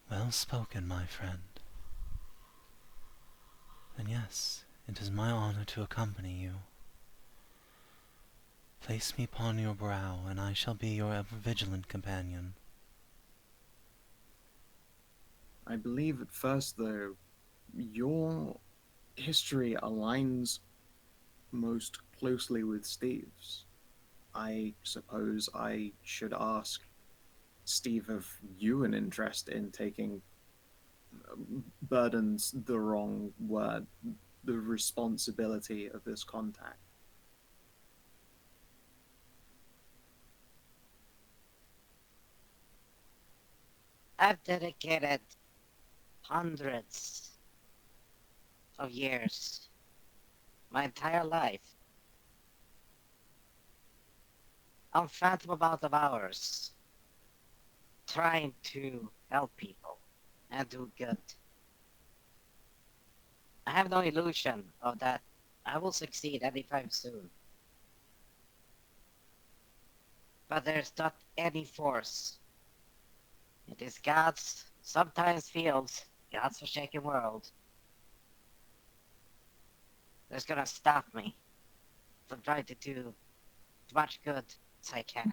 Well spoken, my friend. And yes, it is my honor to accompany you. Place me upon your brow, and I shall be your ever-vigilant companion. I believe at first, though, your history aligns most closely with Steve's. I suppose I should ask Steve if you an interest in taking burden's the wrong word, the responsibility of this contact. I've dedicated hundreds of years, my entire life, unfathomable amount of hours, trying to help people and do good. I have no illusion of that I will succeed anytime soon. But there's not any force in this God's, sometimes feels God's forsaken world that's gonna stop me from trying to do as much good as I can.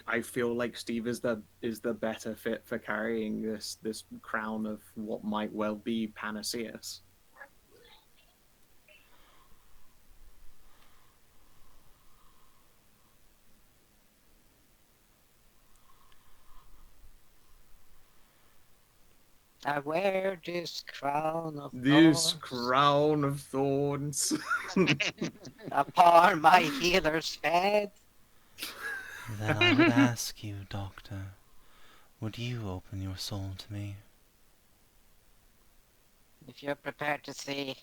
I feel like Steve is the better fit for carrying this crown of what might well be Panaceas. I wear this crown of This thorns crown of thorns. upon my healer's head. Then I would ask you, Doctor, would you open your soul to me? If you're prepared to see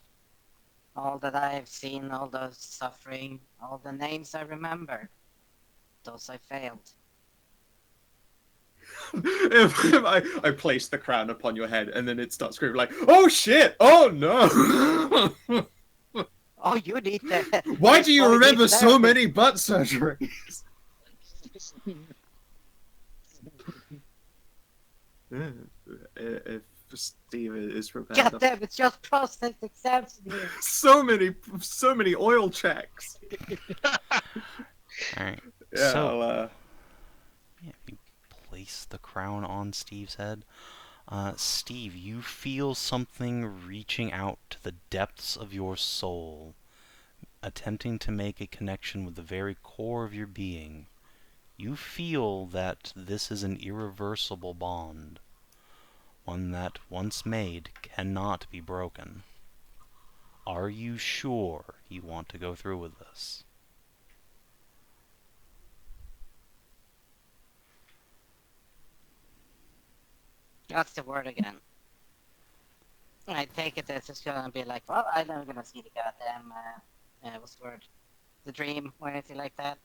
all that I've seen, all the suffering, all the names I remember, those I failed. if I place the crown upon your head and then it starts screaming like, "Oh shit! Oh no!" Oh, you need to. Why do you boy remember needs so therapy. many butt surgeries? If Steve is prepared, God damn, it's just prostate exams in here. so many oil checks. Alright, Yeah, so I'll, yeah, you place the crown on Steve's head. Steve, you feel something reaching out to the depths of your soul, attempting to make a connection with the very core of your being. You feel that this is an irreversible bond, one that, once made, cannot be broken. Are you sure you want to go through with this? That's the word again. I take it as it's gonna be like, well, I'm never gonna see the goddamn, what's the word? The dream or anything like that.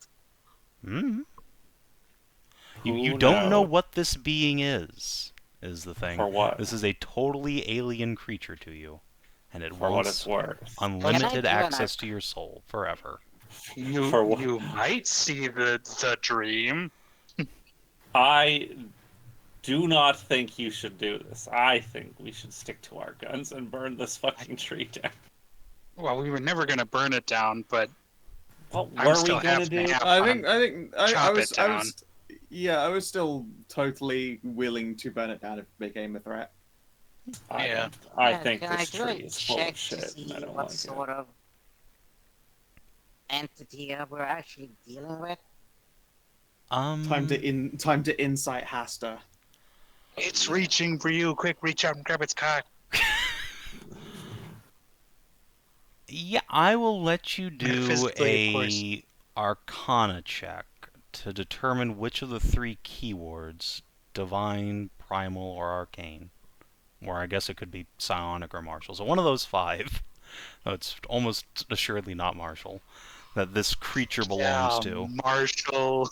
Hmm? You Who don't know knows? what this being is the thing. For what? This is a totally alien creature to you, and it For what it's wants worth. unlimited do an access to your soul forever. For what? You might see the dream. I do not think you should do this. I think we should stick to our guns and burn this fucking tree down. Well, we were never gonna burn it down, but What I'm were we still gonna half and do? half I on think I chop was it I down. was yeah, I was still totally willing to burn it down if it became a threat. Yeah. I think Can I this do tree a is full of check to shit, see and I don't what like sort of entity we're actually dealing with? Time to insight Hasta. It's reaching for you. Quick, reach out and grab its cock. Yeah, I will let you do Metaphysically, of course. a Arcana check to determine which of the three keywords, Divine, Primal, or Arcane, or I guess it could be Psionic or Martial. So one of those five, no, it's almost assuredly not Martial, that this creature belongs to. Martial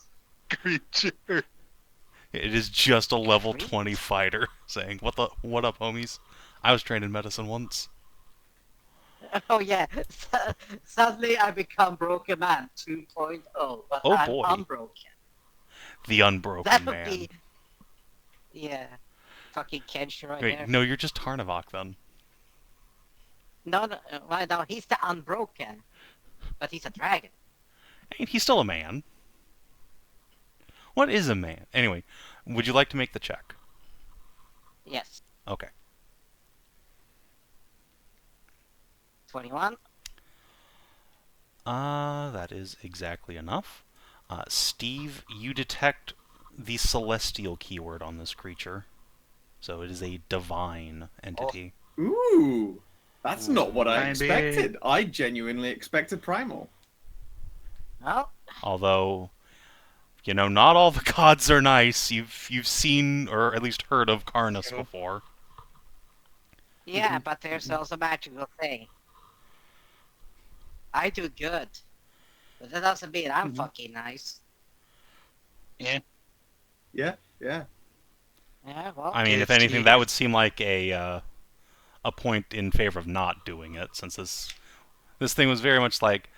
creature. It is just a level Creep? 20 fighter saying, "What up, homies? I was trained in medicine once." Oh yeah, suddenly I become Broken Man 2.0, but Oh, I'm boy. unbroken. The Unbroken That would Man. be, yeah, fucking Kenshin right Wait, there. no, you're just Tarnavok then. No, well, no, he's the Unbroken, but he's a dragon. I mean, he's still a man. What is a man? Anyway, would you like to make the check? Yes. Okay. 21. That is exactly enough. Steve, you detect the celestial keyword on this creature. So it is a divine entity. Ooh, that's not what I 98. expected. I genuinely expected primal. Well, Although, not all the gods are nice. You've seen or at least heard of Karnas before. yeah, but there's also a magical thing. I do good, but that doesn't mean I'm fucking nice. Yeah. Yeah, yeah. Yeah, well, I mean, if Give anything, Steve. that would seem like a point in favor of not doing it, since this thing was very much like,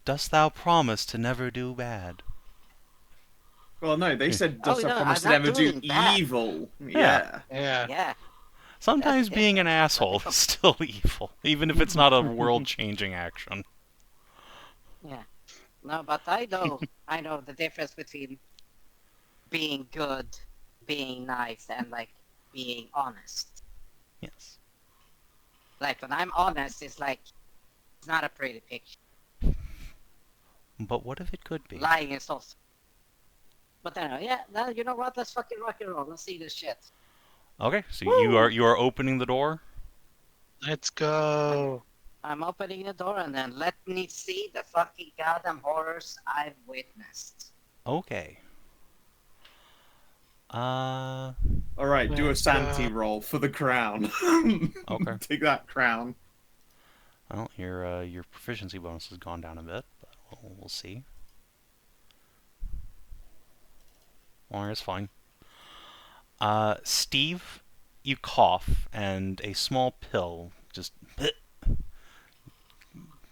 "Dost thou promise to never do bad?" Well, no, they said, Oh, does I no, promise I'm to not never do doing bad. evil? Yeah. Yeah. Yeah. yeah. Sometimes That's being an different. asshole is still evil, even if it's not a world-changing action. Yeah. No, but I know the difference between being good, being nice, and like being honest. Yes. Like when I'm honest, it's like it's not a pretty picture. But what if it could be? Lying is also. But anyway, yeah, no, you know what? Let's fucking rock and roll. Let's see this shit. Okay, so Woo! you are opening the door. Let's go. I'm opening the door and then let me see the fucking goddamn horrors I've witnessed. Okay. All right, do a sanity roll for the crown. Okay. Take that crown. Well, your proficiency bonus has gone down a bit, but we'll see. Or it's fine. Steve, you cough, and a small pill just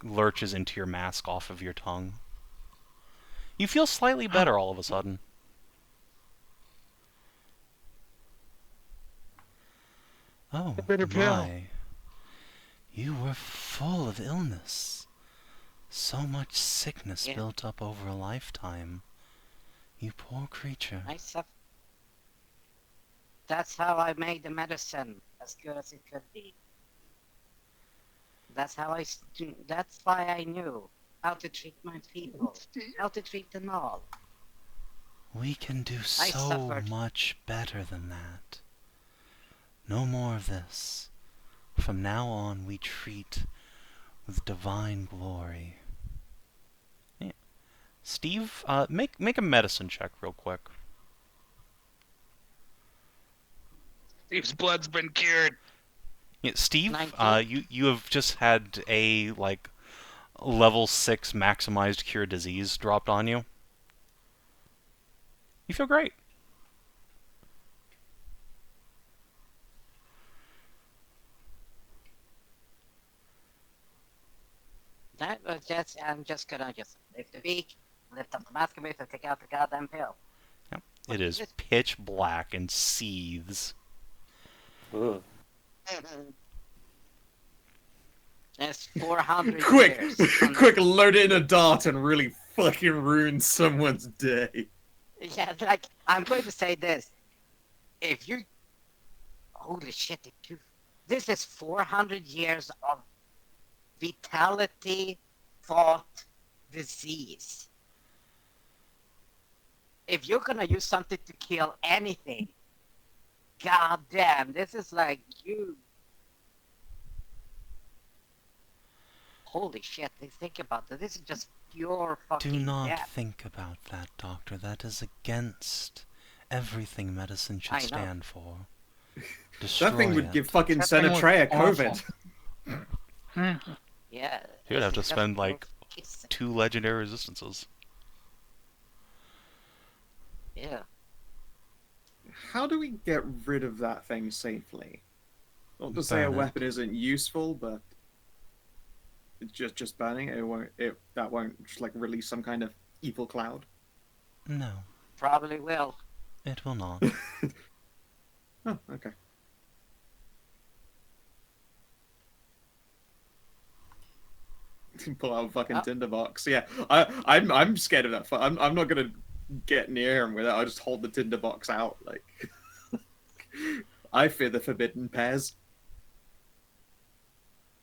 lurches into your mask off of your tongue. You feel slightly better all of a sudden. Oh, Bitter pill. my. You were full of illness. So much sickness Yeah. built up over a lifetime. You poor creature. I suffer. That's how I made the medicine as good as it could be. That's why I knew how to treat my people, how to treat them all. We can do I so suffered. much better than that. No more of this. From now on, we treat with divine glory. Yeah. Steve, make a medicine check real quick. Steve's blood's been cured. Yeah, Steve, 19. you have just had a level 6 maximized cure disease dropped on you. You feel great. That was just, I'm just gonna lift the beak, lift up the mask a bit, and take out the goddamn pill. Yep. It is pitch black and seethes. Ugh. It's 400 Quick, years. quick, load it in a dart and really fucking ruin someone's day. Yeah, like, I'm going to say this. If you... Holy shit, this is 400 years of vitality fought disease. If you're gonna use something to kill anything, goddamn, this is like you... Holy shit, think about this. This is just pure fucking Do not death. think about that, Doctor. That is against everything medicine should I know. stand for. Destroy That thing would it. give fucking That thing was Senatrea awful. COVID. Yeah. You'd have to this is spend, just like, piss. 2 legendary resistances. Yeah. How do we get rid of that thing safely? Not to say a Burn it. weapon isn't useful, but it's just burning it. That won't just like release some kind of evil cloud. No, Probably will. it will not. Oh, okay. Pull out a fucking Oh. tinderbox. Yeah, I'm scared of that. I'm not gonna get near him with it. I'll just hold the tinderbox out. Like, I fear the forbidden pears.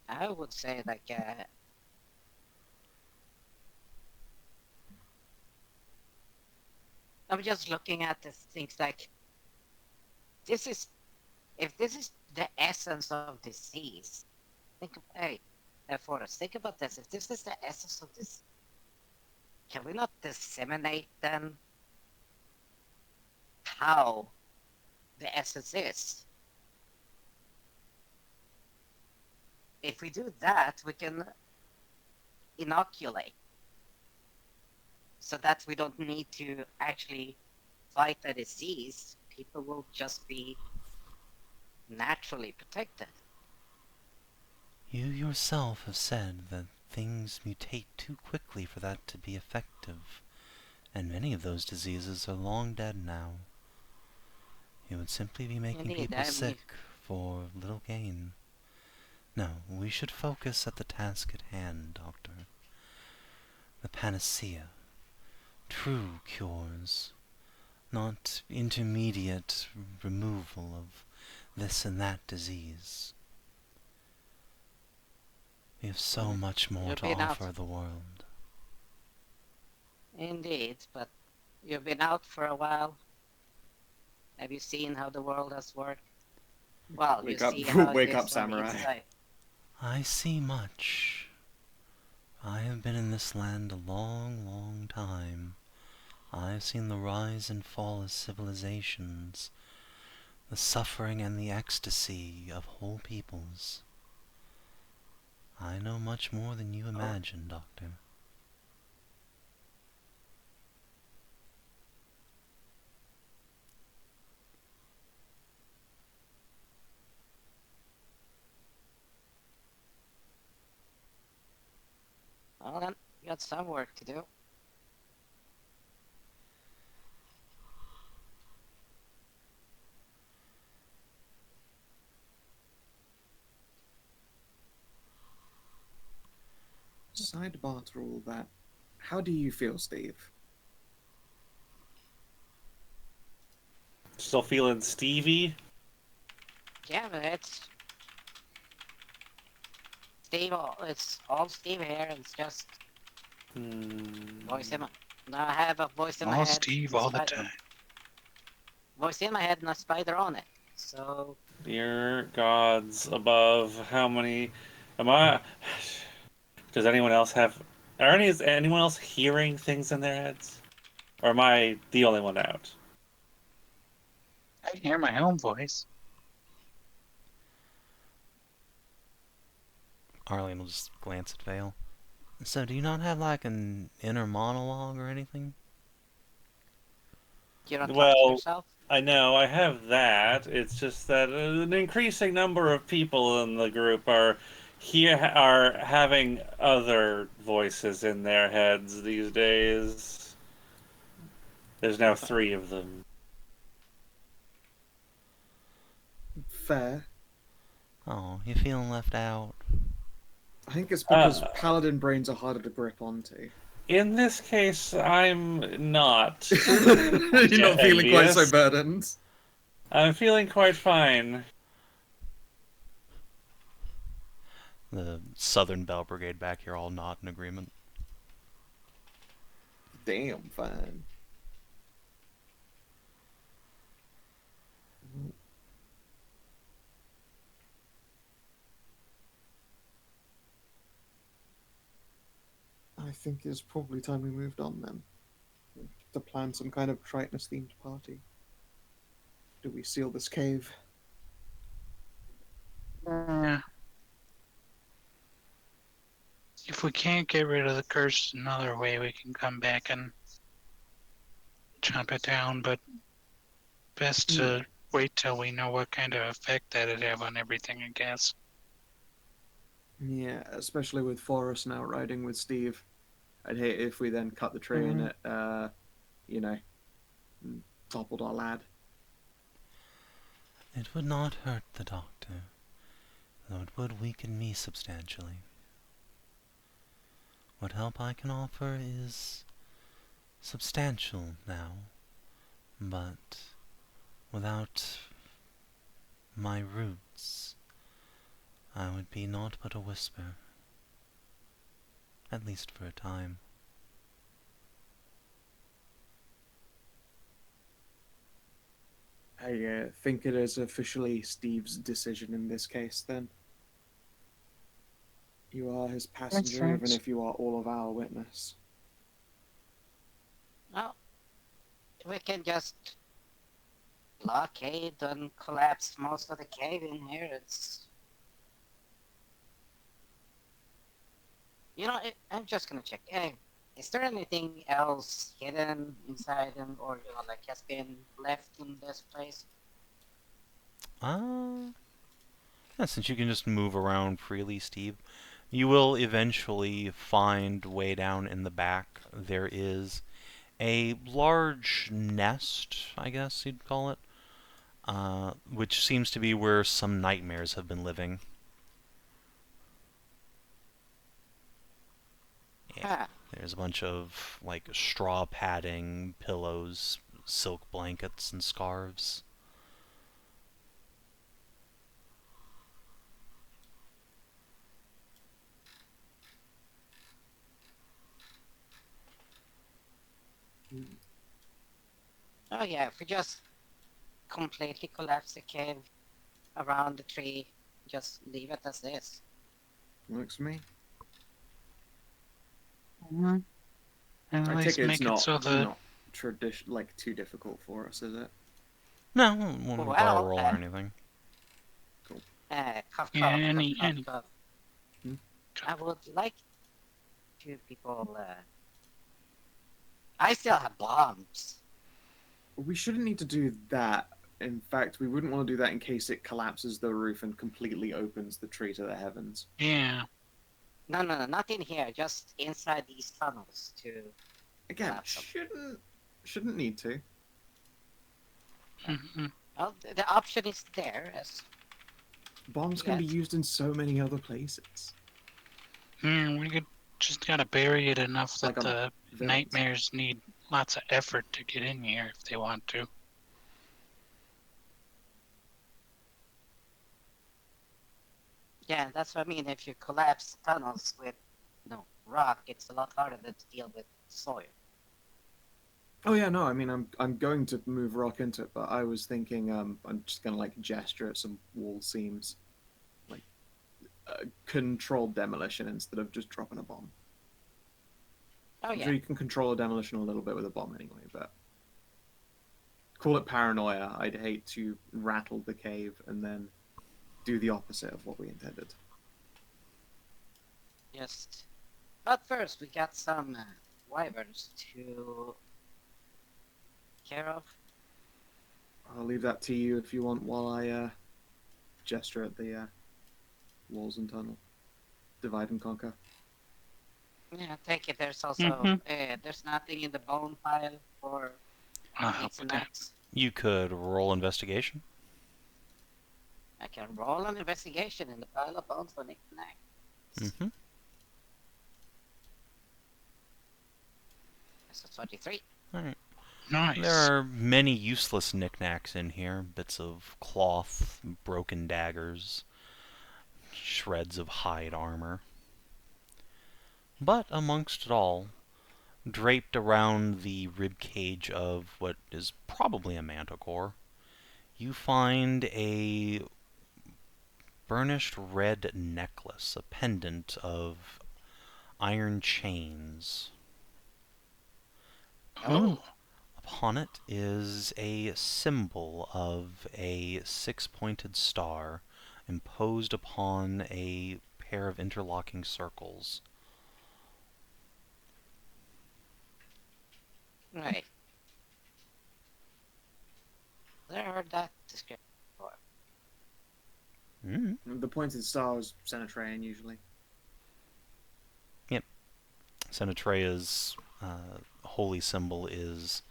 I would say like I'm just looking at this things like this is if this is the essence of disease. Hey, Forrest, think about this. If this is the essence of this, can we not disseminate then how the essence is? If we do that, we can inoculate so that we don't need to actually fight the disease. People will just be naturally protected. You yourself have said that things mutate too quickly for that to be effective, and many of those diseases are long dead now. You would simply be making Indeed, people sick for little gain. No, we should focus at the task at hand, Doctor. The panacea. True cures. Not intermediate removal of this and that disease. We have so much more You've to been offer out. the world. Indeed, but you've been out for a while. Have you seen how the world has worked? Well, Wake you up, see how it wake is up, on the samurai. inside. I see much. I have been in this land a long, long time. I have seen the rise and fall of civilizations, the suffering and the ecstasy of whole peoples. I know much more than you imagine, Doctor. Well then, you got some work to do. Sidebar to all that. How do you feel, Steve? Still feeling Stevie? Yeah, but it's Steve. It's all Steve here. It's just voice in my. Now I have a voice in my All head. Steve and a all the spider- time. Voice in my head and a spider on it. So Dear gods above, how many am I? Does anyone else have? Is anyone else hearing things in their heads, or am I the only one out? I can hear my own voice. Arlene will just glance at Vale. So do you not have like an inner monologue or anything? you don't talk to Well, yourself. I know I have that. It's just that an increasing number of people in the group are having other voices in their heads these days. There's now 3 of them. Fair. Oh, you feeling left out? I think it's because Uh, paladin brains are harder to grip onto. In this case, I'm not. You're not feeling quite so envious. burdened. I'm feeling quite fine. The Southern Bell Brigade back here all nod in agreement. Damn fine. I think it's probably time we moved on then. To plan some kind of Tritonus themed party. Do we seal this cave? Yeah. If we can't get rid of the curse another way, we can come back and chop it down, but best to wait till we know what kind of effect that'd have on everything, I guess. Yeah, especially with Forrest now riding with Steve. I'd hate if we then cut the train at, toppled our lad. It would not hurt the doctor, though it would weaken me substantially. What help I can offer is substantial now, but without my roots, I would be naught but a whisper. At least for a time. I think it is officially Steve's decision in this case, then. You are his passenger, even sense. if you are all of our witness. Well, we can just blockade and collapse most of the cave in here. It's... You know, I'm just gonna check. Is there anything else hidden inside and or like has been left in this place? Yeah, since you can just move around freely, Steve, you will eventually find way down in the back there is a large nest, I guess you'd call it, which seems to be where some nightmares have been living. Yeah. Ah, There's a bunch of, like, straw padding, pillows, silk blankets, and scarves. oh yeah, if we just completely collapse the cave around the tree, just leave it as this. Works for me. And at I least take it make it's it so the not like too difficult for us, is it? No, it won't require a Well, roll or anything. Cough, Yeah, cough, any- cough, any- cough. Hmm? I would like to people. I still have bombs. We shouldn't need to do that. In fact, we wouldn't want to do that in case it collapses the roof and completely opens the tree to the heavens. yeah. No, not in here. Just inside these tunnels to. Again, Collapse them. shouldn't need to. Mhm. Well, the option is there. As Bombs can be Yes. used in so many other places. We could just gotta bury it enough that Like on the villains. nightmares need lots of effort to get in here if they want to. yeah, that's what I mean. If you collapse tunnels with, rock, it's a lot harder to deal with soil. Oh yeah, no, I mean I'm going to move rock into it, but I was thinking I'm just gonna like gesture at some wall seams, like controlled demolition instead of just dropping a bomb. Oh I'm yeah. sure you can control a demolition a little bit with a bomb anyway, but call it paranoia. I'd hate to rattle the cave and then do the opposite of what we intended. Just. But first, we got some wyverns to care of. I'll leave that to you if you want while I gesture at the walls and tunnel. Divide and conquer. Yeah, take it. There's also Mhm. there's nothing in the bone pile for I'll help these with that. nuts. You could roll investigation. I can roll an investigation in the pile of bones for knick-knack. Mm-hmm. That's a 23. Alright. Nice. There are many useless knickknacks in here. Bits of cloth, broken daggers, shreds of hide armor. But amongst it all, draped around the ribcage of what is probably a manticore, you find a burnished red necklace, a pendant of iron chains. Oh. Upon it is a symbol of a six-pointed star imposed upon a pair of interlocking circles. Right. Never heard that description before. The pointed star is Senatrayan usually. Senatrea's holy symbol is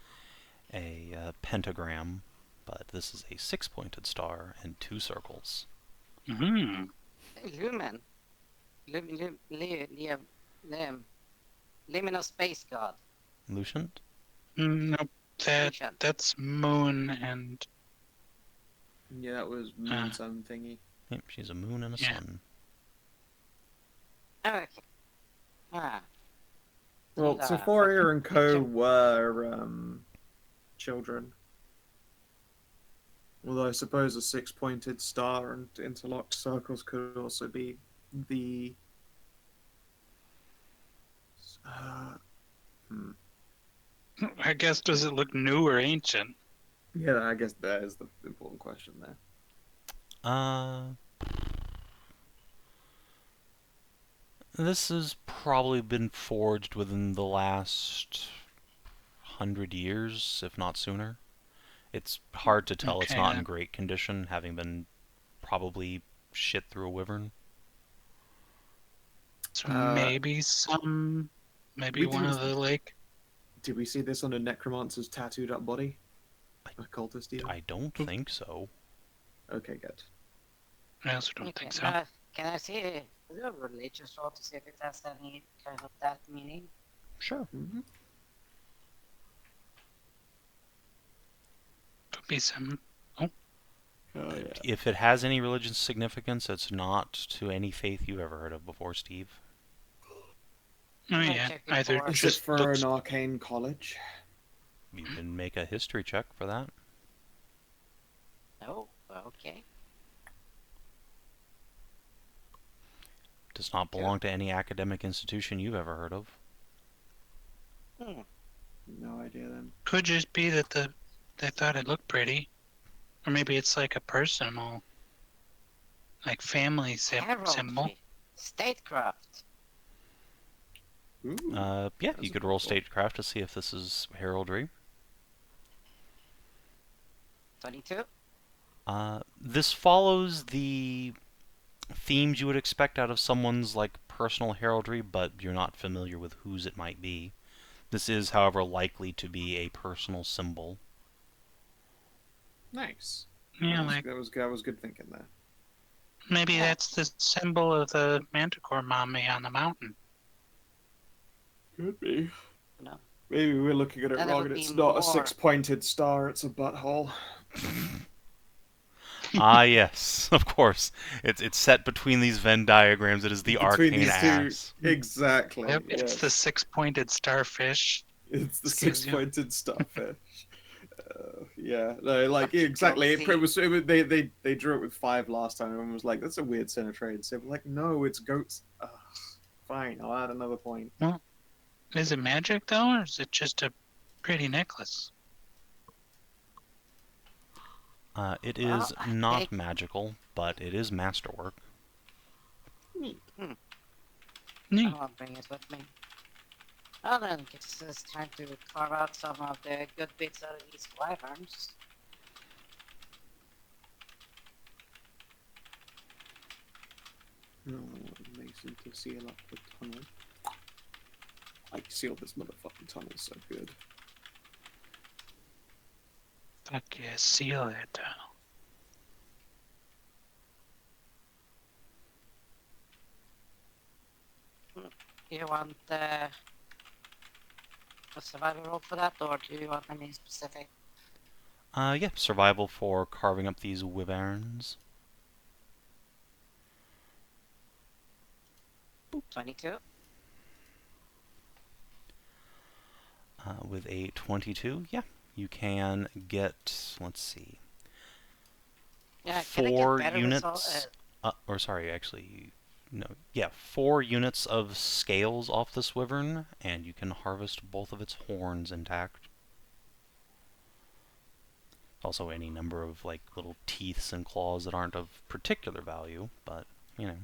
a pentagram, but this is a six-pointed star and two circles. Hmm. Lumen. Liminal space god. Lucient? Nope. Lucian. That's moon and Yeah, that was moon sun thingy. Yep, she's a moon and a Yeah. sun. Okay. Ah. Well, so fucking Fourier and Co. picture. were children. Although I suppose a six-pointed star and interlocked circles could also be the. Uh, hmm. I guess, does it look new or ancient? Yeah, I guess that is the important question there. This has probably been forged within the last 100 years, if not sooner. It's hard to tell. It's Okay, not in then. great condition, having been probably shit through a wyvern. So Uh, maybe one of the like. Did we see this on a necromancer's tattooed up body? A cultist deal? I don't think so. Okay, good. I also don't Okay, think so. can I see a religious roll to see if it has any kind of that meaning? Sure. Mm-hmm. Could be some. Oh, yeah. If it has any religious significance, it's not to any faith you've ever heard of before, Steve. Oh I'll yeah, check it either for- Is it just for looks. an arcane college? You can make a history check for that. Oh, okay. Does not belong to any academic institution you've ever heard of. Hmm. No idea then. Could just be that they thought it looked pretty, or maybe it's like a personal, like family symbol. Heraldry. Statecraft. Ooh, Yeah, that's you a could good roll roll. statecraft to see if this is heraldry. 22. This follows the themes you would expect out of someone's like personal heraldry, but you're not familiar with whose it might be. This is, however, likely to be a personal symbol. Nice. Yeah, that like was good thinking there. maybe Yeah. that's the symbol of the manticore mommy on the mountain. Could be. No. Maybe we're looking at it Then it wrong would and be it's not more- a six-pointed star, it's a butthole. Ah, yes, of course. It's set between these Venn diagrams. It is the Between arcane these two, ass. exactly. Yep, yes. it's the six-pointed starfish. It's the Excuse you. six-pointed starfish. Yeah, no, like Fucking exactly. It goat was they drew it with 5 last time. Everyone was like, "That's a weird Centertrade." So we're like, "No, it's goats." Ugh, fine, I'll add another point. Is it magic though, or is it just a pretty necklace? It Well, is I not think- magical, but it is masterwork. Neat. I'll bring it with me. Well then, it's time to carve out some of the good bits out of these wyverns. No, Mason to seal up the tunnel. I sealed this motherfucking tunnel so good. Fuck yeah, seal that tunnel. You want a survival roll for that, or do you want any specific? Yeah, survival for carving up these wyverns. 22. With a 22, yeah, you can get, let's see, Yeah, can I get 4 better units, result? or sorry, actually, no, yeah, 4 units of scales off this wyvern, and you can harvest both of its horns intact. Also any number of, like, little teeths and claws that aren't of particular value, but, you know,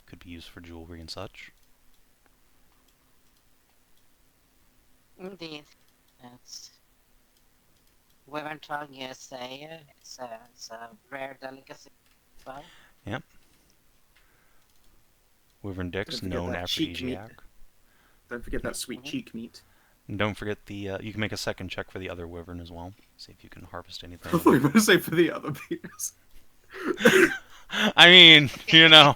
could be used for jewelry and such. Indeed. It's wyvern tongue is it's a rare delicacy as well. Yep. Wyvern dicks, Don't forget known that cheek meat. aphrodisiac. Don't forget that sweet Mhm. cheek meat. And don't forget the, you can make a second check for the other wyvern as well. See if you can harvest I anything. thought you were going to say for the other penis. I mean, you know,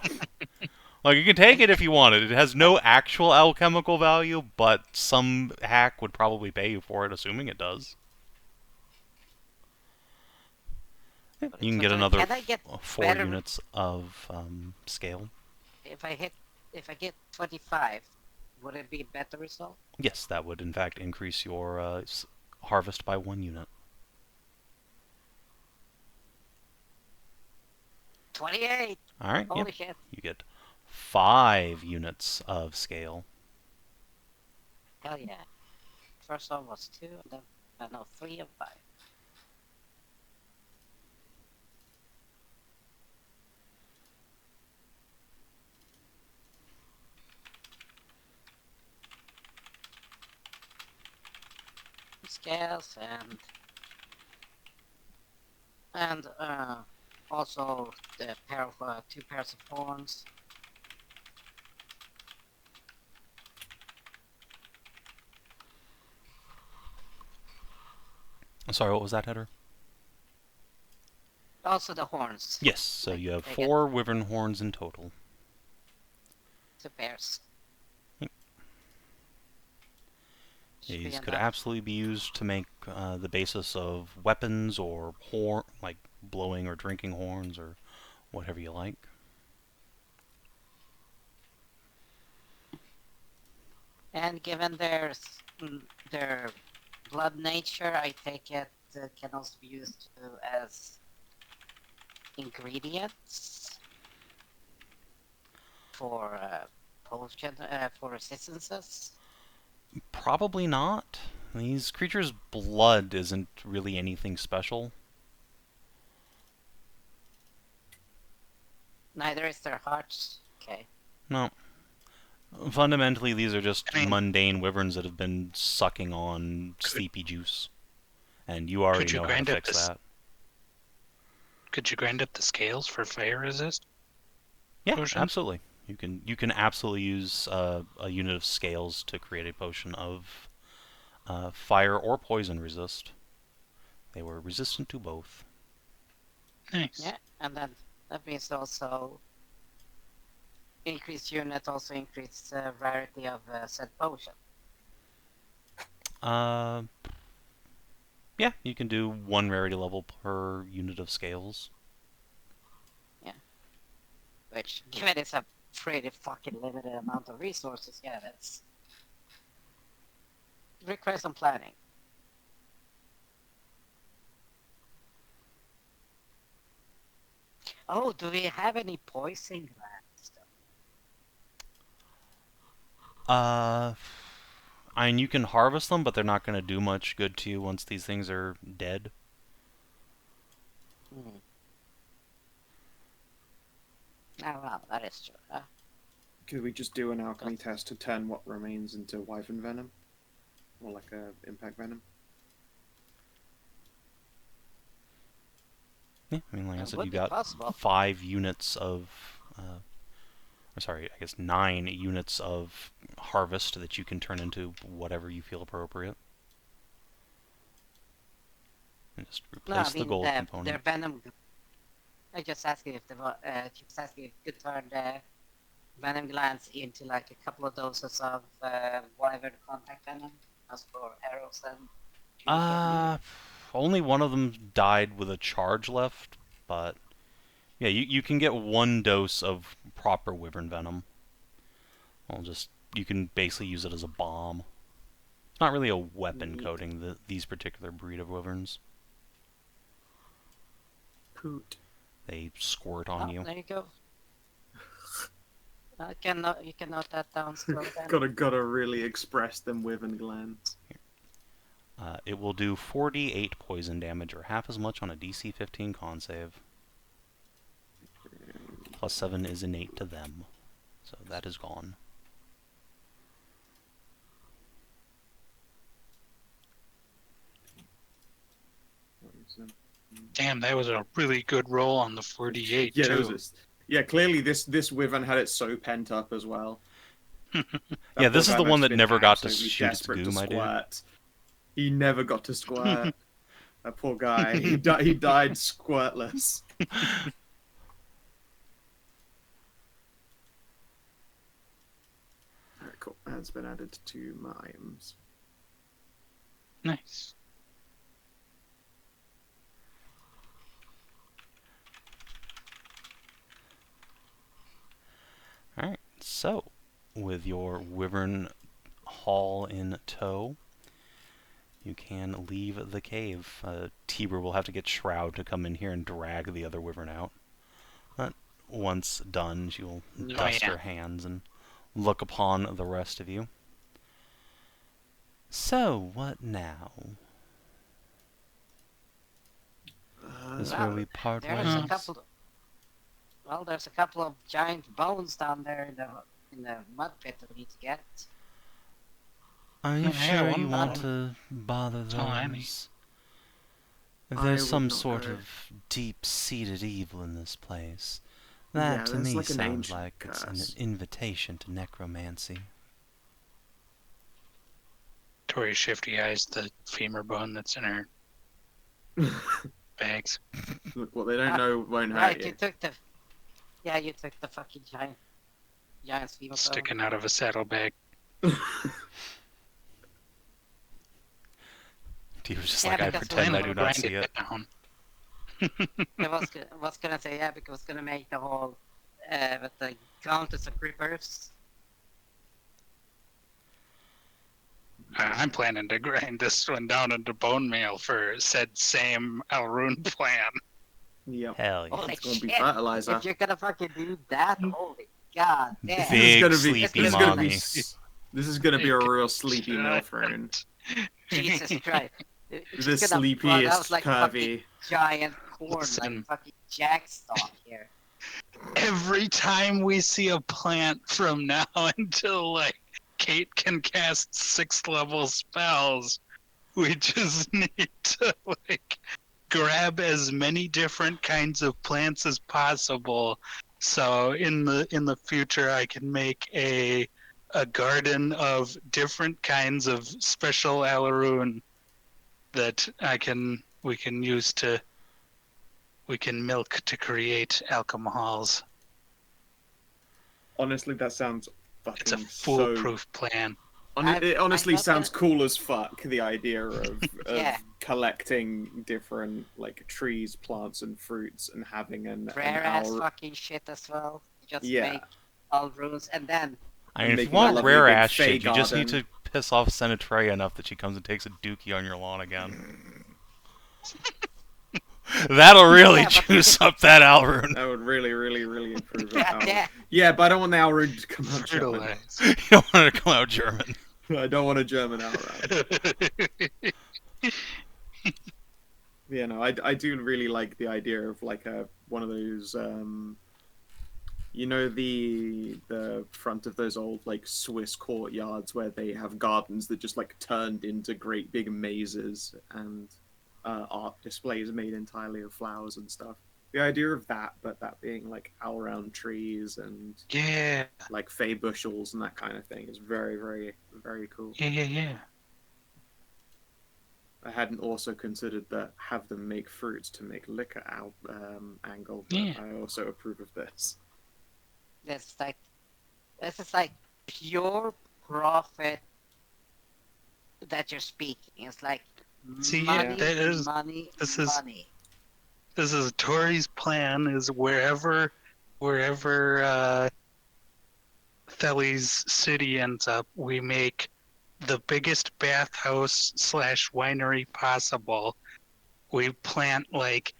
like you can take it if you want it. It has no actual alchemical value, but some hack would probably pay you for it, assuming it does. Yeah, But you can it's get okay. another Can I get 4 better- units of scale. If I if I get 25, would it be a better result? Yes, that would in fact increase your harvest by 1 unit. 28! Alright, Holy yep. shit. You get 5 units of scale. Hell yeah. First one was 2, and then, no, 3 and 5. Scales and also the pair of 2 pairs of horns. Sorry, what was that, Header? Also the horns. Yes, so you have they 4 wyvern horns in total. 2 pairs. Yep. Should be These could enough. absolutely be used to make the basis of weapons or like blowing or drinking horns or whatever you like. And given their blood nature, I take it can also be used as ingredients for potion for resistances. Probably not. These creatures' blood isn't really anything special. Neither is their hearts. Okay. No. Fundamentally, these are just I mean, mundane wyverns that have been sucking on sleepy juice. And you already know how to fix that. Could you grind up the scales for fire resist? Yeah, Potion? absolutely. You can absolutely use a unit of scales to create a potion of fire or poison resist. They were resistant to both. Nice. Yeah, and then that means also increased unit also increased rarity of said potion. Yeah, you can do 1 rarity level per unit of scales. Which, given it's a pretty fucking limited amount of resources, yeah, that's requires some planning. Oh, do we have any poison glands? I mean, you can harvest them, but they're not going to do much good to you once these things are dead. Hmm. Oh, well, that is true. Huh? Could we just do an alchemy test to turn what remains into wyvern venom? Or like a impact venom? Yeah, I mean, like I It said, would you be got possible. 5 units of... or sorry, I guess 9 units of harvest that you can turn into whatever you feel appropriate. And just No, I replace the mean gold their component. venom. I just asking if just asking if you could turn the venom glands into like a couple of doses of wyvern contact venom, as for arrows and. Only one of them died with a charge left, but yeah, you can get 1 dose of proper wyvern venom. You can basically use it as a bomb. It's not really a weapon Neat. coating these particular breed of wyverns. Poot. They squirt on you. There you go. You can note that down slow then. gotta really express them wyvern glands. It will do 48 poison damage, or half as much on a DC 15 con save. Plus 7 is innate to them, so that is gone. Damn, that was a really good roll on the 48 Yeah, too. clearly this wyvern had it so pent up as well. Yeah, this is the one that never got to absolutely shoot its desperate goo, to my dude. squirt. He never got to squirt. That poor guy. He died squirtless. Alright, cool. That's been added to my items. Nice. Alright, So, with your wyvern haul in tow, you can leave the cave. Tiber will have to get Shroud to come in here and drag the other wyvern out. But once done, she will dust her hands and look upon the rest of you. So, what now? This is where we part There's ways. there's a couple of giant bones down there in the mud pit that we need to get. Are you Yeah, sure one you want bottle. to bother all I need. those? If I there's would some not sort know. of deep-seated evil in this place, Yeah, that to there's me like an sounds ancient like it's an curse. invitation to necromancy. Tori shifty eyes the femur bone that's in her bags. Look, what they don't know won't hurt Right, you. you took the fucking giant femur bone. Sticking out of a saddlebag. He was just Yeah, like, I because pretend I we're do gonna not grind see it. down. I was gonna say, yeah, because it's gonna make the whole with the Countess of Grippers. I'm planning to grind this one down into bone meal for said same Alrune plan. Yep. Hell yeah. Holy It's gonna be shit. fertilizer. If you're gonna fucking do that, holy god damn. Big gonna be- sleepy this is gonna be mommy. This is gonna be a real sleepy milf rune. Jesus Christ. The She's gonna run out sleepiest, like fucking curvy. giant corn, Listen. like fucking jackstock here. Every time we see a plant from now until like Kate can cast 6th level spells, we just need to like grab as many different kinds of plants as possible. So in the future, I can make a garden of different kinds of special Alarune that we can milk to create alcohols. Honestly, that sounds fucking It's a so. foolproof plan. It honestly I'm not sounds gonna- cool as fuck. The idea of Yeah. collecting different like trees, plants, and fruits, and having an Rare ass hour. fucking shit as well. Just Yeah. make all runes and then I mean, if you making a want lovely rare big ass fey shit, you just need to garden. piss off Senatrea enough that she comes and takes a dookie on your lawn again. That'll really Yeah, but- juice up that Alrune. That would really, really, really improve it. God damn. Yeah, but I don't want the Alrune to come out German. Fertilize. You don't want it to come out German. I don't want a German Alrune. Yeah, no, I do really like the idea of like one of those you know the front of those old like Swiss courtyards where they have gardens that just like turned into great big mazes and art displays made entirely of flowers and stuff. The idea of that, but that being like all-round trees and Yeah, like fey bushels and that kind of thing is very, very, very cool. yeah. I hadn't also considered that have them make fruits to make liquor angle, but Yeah. I also approve of this. this is like pure profit that you're speaking. It's like See, money, that is- money, this is- money. This is Tori's plan. Is wherever Thely's city ends up, we make the biggest bathhouse / winery possible. We plant like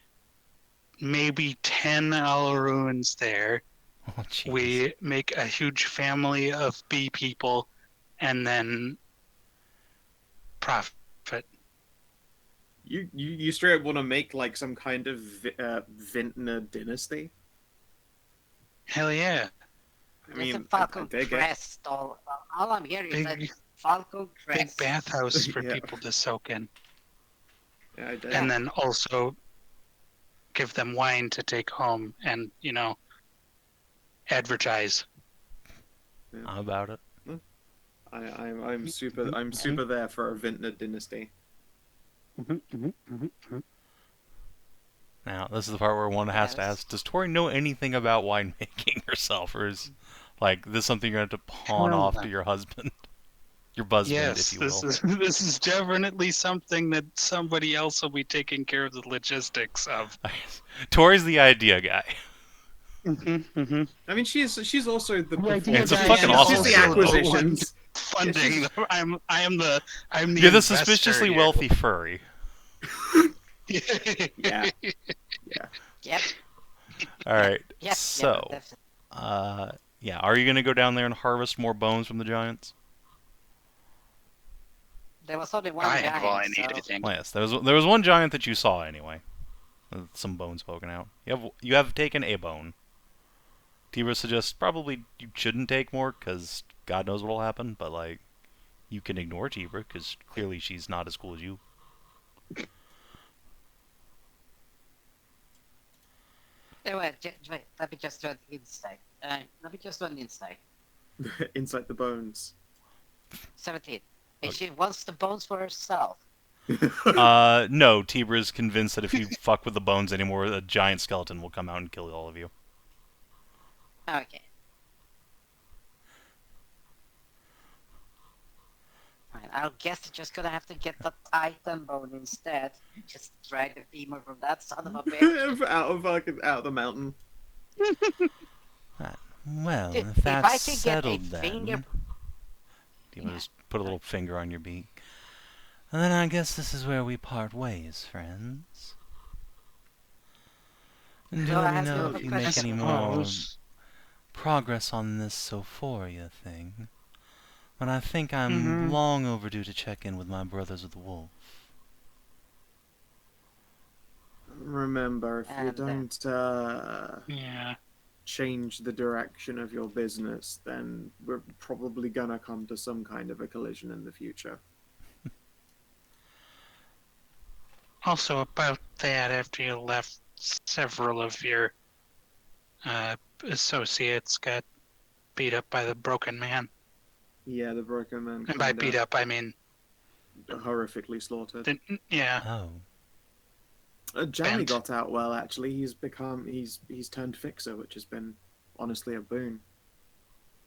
maybe 10 Alarunes there. Oh, jeez. We make a huge family of bee people, and then profit. You straight up want to make like some kind of vintner dynasty? Hell yeah! I It's mean, a Falcon dig it. crest. All I'm hearing is Big, a Falcon big crest. bathhouse for Yeah. people to soak in. Yeah, I dig. And then also give them wine to take home and, advertise. How about it? I'm super there for a vintner dynasty. Now, this is the part where one has to Yes. ask, does Tori know anything about winemaking herself, or is, like, this something you're going to have to pawn Hell off no. to your husband? Your husband, Yes, if you will. this is definitely something that somebody else will be taking care of the logistics of. Tori's the idea guy. I mean, she's also the The idea It's a that fucking she's awesome she's the story. acquisitions. Funding. I'm the You're the investor suspiciously here. wealthy furry. Yeah. Yep. All right. Yep. So, Definitely. yeah, are you gonna go down there and harvest more bones from the giants? There was only one I giant, have all I need, so... I think. Well, yes, there was one giant that you saw anyway. With some bones poking out. You have taken a bone. Tibra suggests probably you shouldn't take more because God knows what'll happen. But like, you can ignore Tibra because clearly she's not as cool as you. Wait, let me just do an insight. Let me just do an insight. Inside the bones. 17. And she wants the bones for herself. No, Tibra is convinced that if you fuck with the bones anymore, a giant skeleton will come out and kill all of you. Okay. Fine, I'll guess you're just gonna have to get the Titan bone instead. Just drag the femur from that son of a bitch. out of the mountain. Well, Dude, if if I that's could get a settled finger- then... Tibra just put a little finger on your beak. And then I guess this is where we part ways, friends. And do No, I let me have know no if you make question. any more Suppose. progress on this Sophoria thing. But I think I'm long overdue to check in with my brothers of the Wolf. Remember, if you And, don't Yeah. change the direction of your business, then we're probably gonna come to some kind of a collision in the future. Also, about that, after you left, several of your associates got beat up by the Broken Man. Yeah, the Broken Man And by kinda beat up, I mean, horrifically slaughtered. yeah. Oh. Jammy Bent. got out well, actually. He's turned fixer, which has been honestly a boon.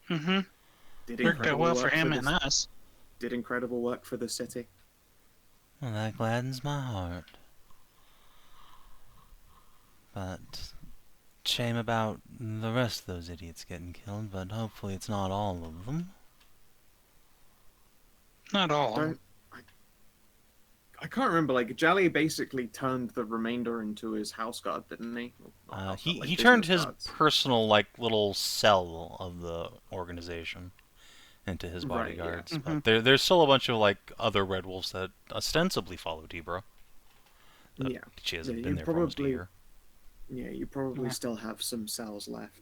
Mm-hmm. Did Worked out incredible well for work him the- and us. Did incredible work for the city. Well, that gladdens my heart. But shame about the rest of those idiots getting killed, but hopefully it's not all of them. Not all. Don't I can't remember. Like Jally basically turned the remainder into his house guard, didn't he? Not house guard, He like turned business his guards. personal, like, little cell of the organization into his Right, yeah. bodyguards. Mhm. But there's still a bunch of, like, other Red Wolves that ostensibly follow Tibra. That Yeah. She hasn't Yeah, been you there for almost a probably- year. Yeah, you probably Yeah. still have some cells left.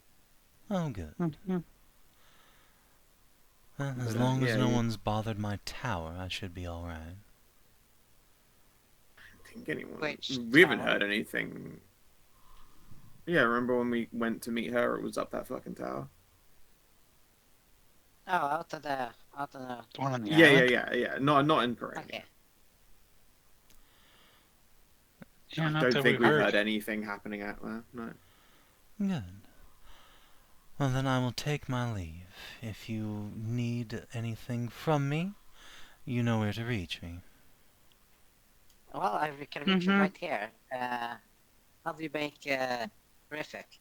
Oh, good. Mm-hmm. Well, as But, long as yeah, no you- one's bothered my tower, I should be alright. I think anyone. Which We haven't tower? heard anything. Yeah, remember when we went to meet her? It was up that fucking tower. Oh, out of the... The one on the Yeah, island? yeah. Not incorrect. Okay. Yeah, I not don't that think we've we've heard. heard anything happening out there. No. Good. Well, then I will take my leave. If you need anything from me, you know where to reach me. Well, I can reach you Mhm. right here. How do you make horrific?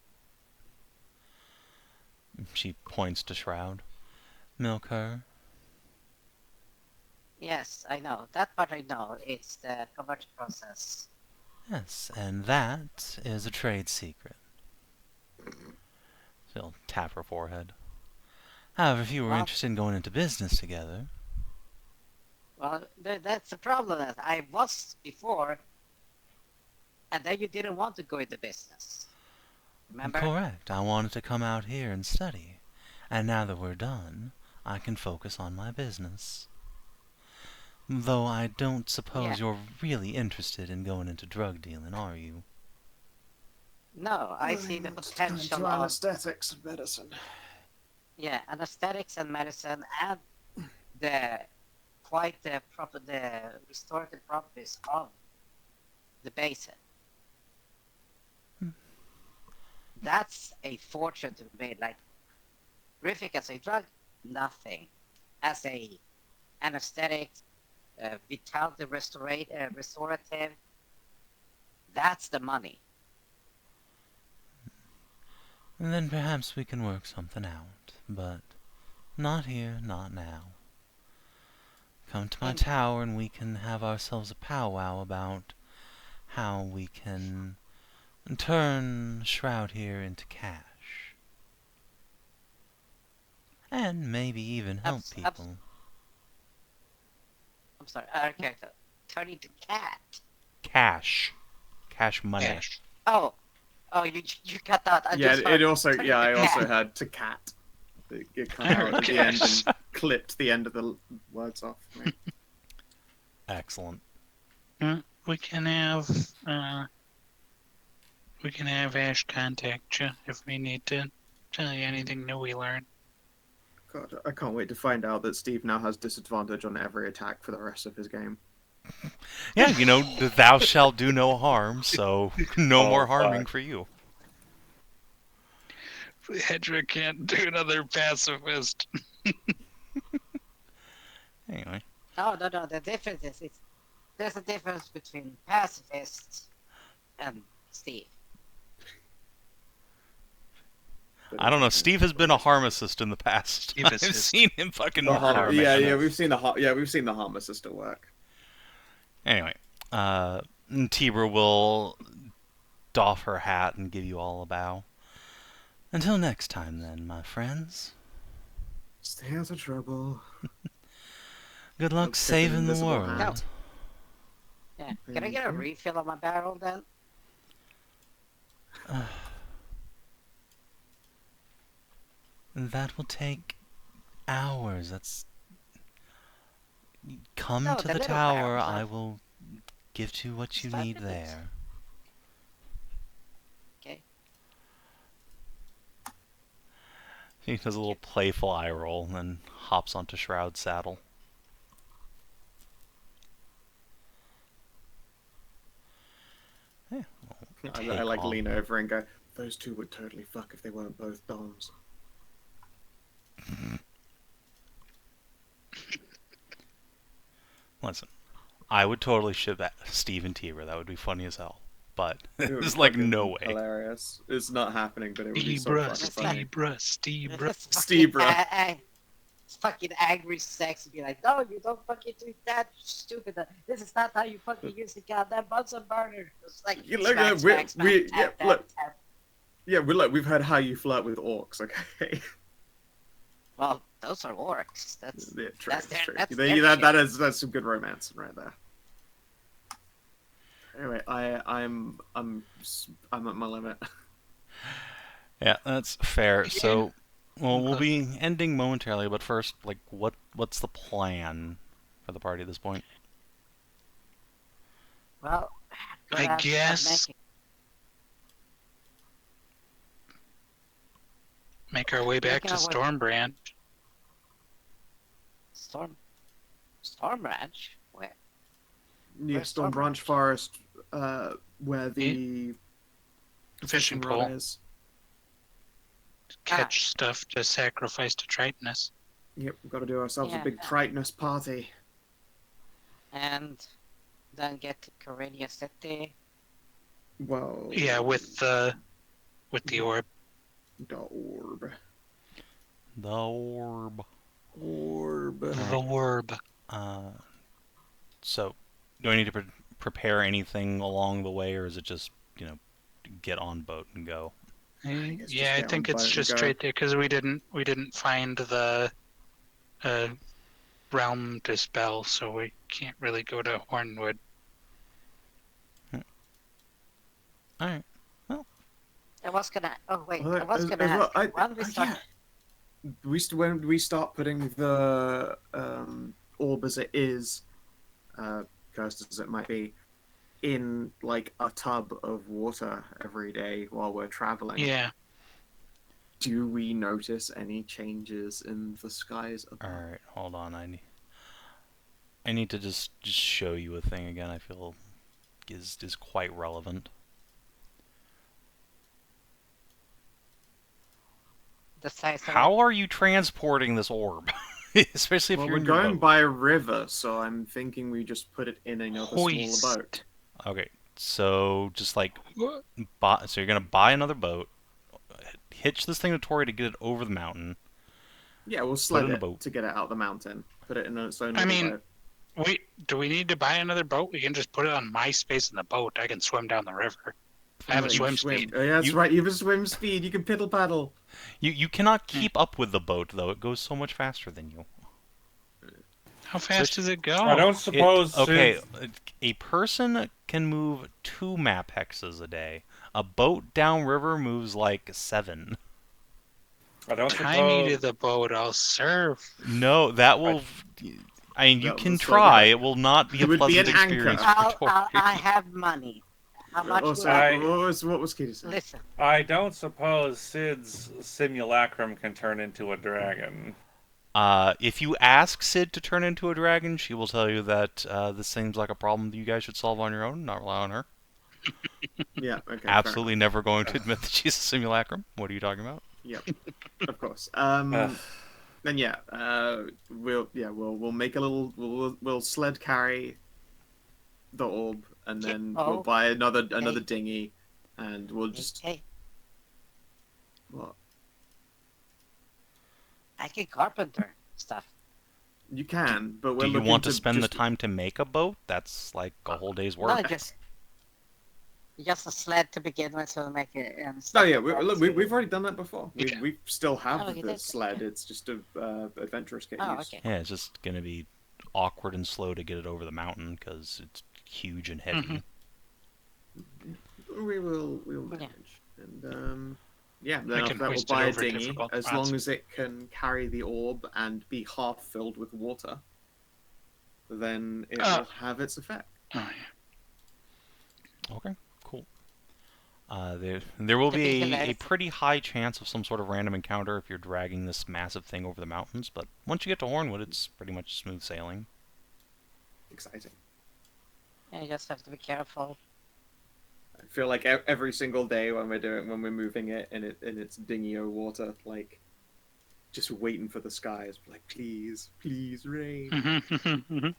She points to Shroud. Milk her. Yes, I know. That part I know. It's the conversion process. Yes, and that is a trade secret. She'll tap her forehead. However, if you were Well- interested in going into business together, Well, that's the problem. That I was before, and then you didn't want to go into business. Remember? correct. I wanted to come out here and study. And now that we're done, I can focus on my business. Though I don't suppose Yeah. you're really interested in going into drug dealing, are you? No, I see the potential to of anesthetics and medicine. anesthetics and medicine, and the restorative properties of the basin. That's a fortune to be made. Like, horrific as a drug, nothing. As a anesthetic, vitality restorative, that's the money. And then perhaps we can work something out. But not here, not now. Come to my tower and we can have ourselves a powwow about how we can turn Shroud here into cash. And maybe even help people. I'm sorry, our character. Turn into cat. Cash. Cash money. Ash. Oh, you cut that. It also turn I into also cat. had to cat. It cut out at the end and clipped the end of the words off. Right? Excellent. We can have Ash contact you if we need to tell you anything new we learn. God, I can't wait to find out that Steve now has disadvantage on every attack for the rest of his game. Yeah, you know, thou shalt do no harm, so no more harming for you. Hedrah can't do another pacifist. Anyway. No. The difference is there's a difference between pacifists and Steve. I don't know. Steve has been a harm assist in the past. Steve I've assist. seen him fucking The harm, harm. we've seen the harm assist at work. Anyway, Tibra will doff her hat and give you all a bow. Until next time, then, my friends. Stay out of trouble. Good luck Don't tip an saving the invisible world. hand. Yeah. Can I get a refill on my barrel then? That will take hours. That's. Come No, to the the little tower. barrels, I will give you what you 5 need minutes. there. Okay. He does a little playful eye roll and then hops onto Shroud's saddle. Yeah, I like lean over and go, those two would totally fuck if they weren't both Doms. Listen, I would totally ship Steve and Tibra. That would be funny as hell. But It would there's be like fucking no way. Hilarious. It's not happening, but it would be so Stebra, fucking funny. Stebra. Stebra. It's fucking angry sex and be like, no, you don't fucking do that, stupid. This is not how you fucking use the goddamn Bunsen burner. It's like, You look smack, at smack, smack, we tap, yeah, look. tap. Yeah, we've heard how you flirt with orcs, okay? Well, those are orcs. That's Yeah, true, that's their, true. that's They- their that's some good romancing right there. Anyway, I'm at my limit. Yeah, that's fair. So, well, we'll be ending momentarily, but first, like, what's the plan for the party at this point? Well, I guess make our way back to Stormbrand. Storm Ranch? Where? Yeah, Where's Storm Stormbranch? Branch Forest, where the Fishing rod pole. is. Catch stuff to sacrifice to Tritonus. Yep, we've got to do ourselves a Yeah. big Tritonus party. And then get to Corenia City. Well, Yeah, with the orb. the orb. The orb. The orb. So, do I need to prepare anything along the way, or is it just, get on boat and go? Yeah, I think it's just straight there because we didn't find the realm dispel, so we can't really go to Hornwood. Alright. I was gonna. Oh wait, Well, I was as gonna well, ask. When we start, when we start putting the orb as it is, cursed as it might be, in like a tub of water every day while we're traveling. Yeah. Do we notice any changes in the skies above? Alright, hold on. I need to just show you a thing again. I feel is quite relevant. the size of How are you transporting this orb? Especially if Well, you're we're in your going boat. by a river, so I'm thinking we just put it in another Hoist. smaller boat. Okay, so just like so you're gonna buy another boat, hitch this thing to Tori to get it over the mountain. Yeah, we'll sled in a it boat. to get it out the mountain. Put it in its own I little mean, boat. do we need to buy another boat? We can just put it on my space in the boat. I can swim down the river. I have a You swim swim. speed. Oh, yeah, that's right. You have a swim speed. You can piddle paddle. You cannot keep up with the boat, though. It goes so much faster than you. How fast does it go? I don't suppose. Okay, a person can move 2 map hexes a day. A boat downriver moves like 7. I don't Tie me to suppose. the boat. I'll surf. No, that will... I mean, you That can will slow try. down. It will not be It a would be pleasant an anchor. experience for I Tori. have money. How much Oh, do sorry. I... What was Kita saying? Listen, I don't suppose Sid's simulacrum can turn into a dragon. If you ask Sid to turn into a dragon, she will tell you that this seems like a problem that you guys should solve on your own, not rely on her. Yeah, okay. Absolutely never going to admit that she's a simulacrum. What are you talking about? Yep, of course. Then yeah, we'll make a little. We'll sled carry the orb, and then we'll buy another dinghy, and we'll just. hey, What? I can carpenter stuff. You can, but we're Do you looking want to spend the just- time to make a boat? That's like a whole day's work. No, just a sled to begin with, so make it. Oh yeah, we've already done that before. Yeah. We still have Oh, you the did? sled. It's just a adventurous kit Oh, use. okay. Yeah, it's just gonna be awkward and slow to get it over the mountain because it's huge and heavy. We'll Yeah. manage, and yeah, We then can after that we'll hoist it buy a over dinghy difficult as spots. long as it can carry the orb and be half filled with water. Then it will have its effect. Oh, yeah. Okay, cool. There will be a Typical pretty high chance of some sort of random encounter if you're dragging this massive thing over the mountains, but once you get to Hornwood, it's pretty much smooth sailing. Exciting. Yeah, you just have to be careful. I feel like every single day when we're moving it in its dinghy or water, like just waiting for the skies, like please, please rain. Mhm.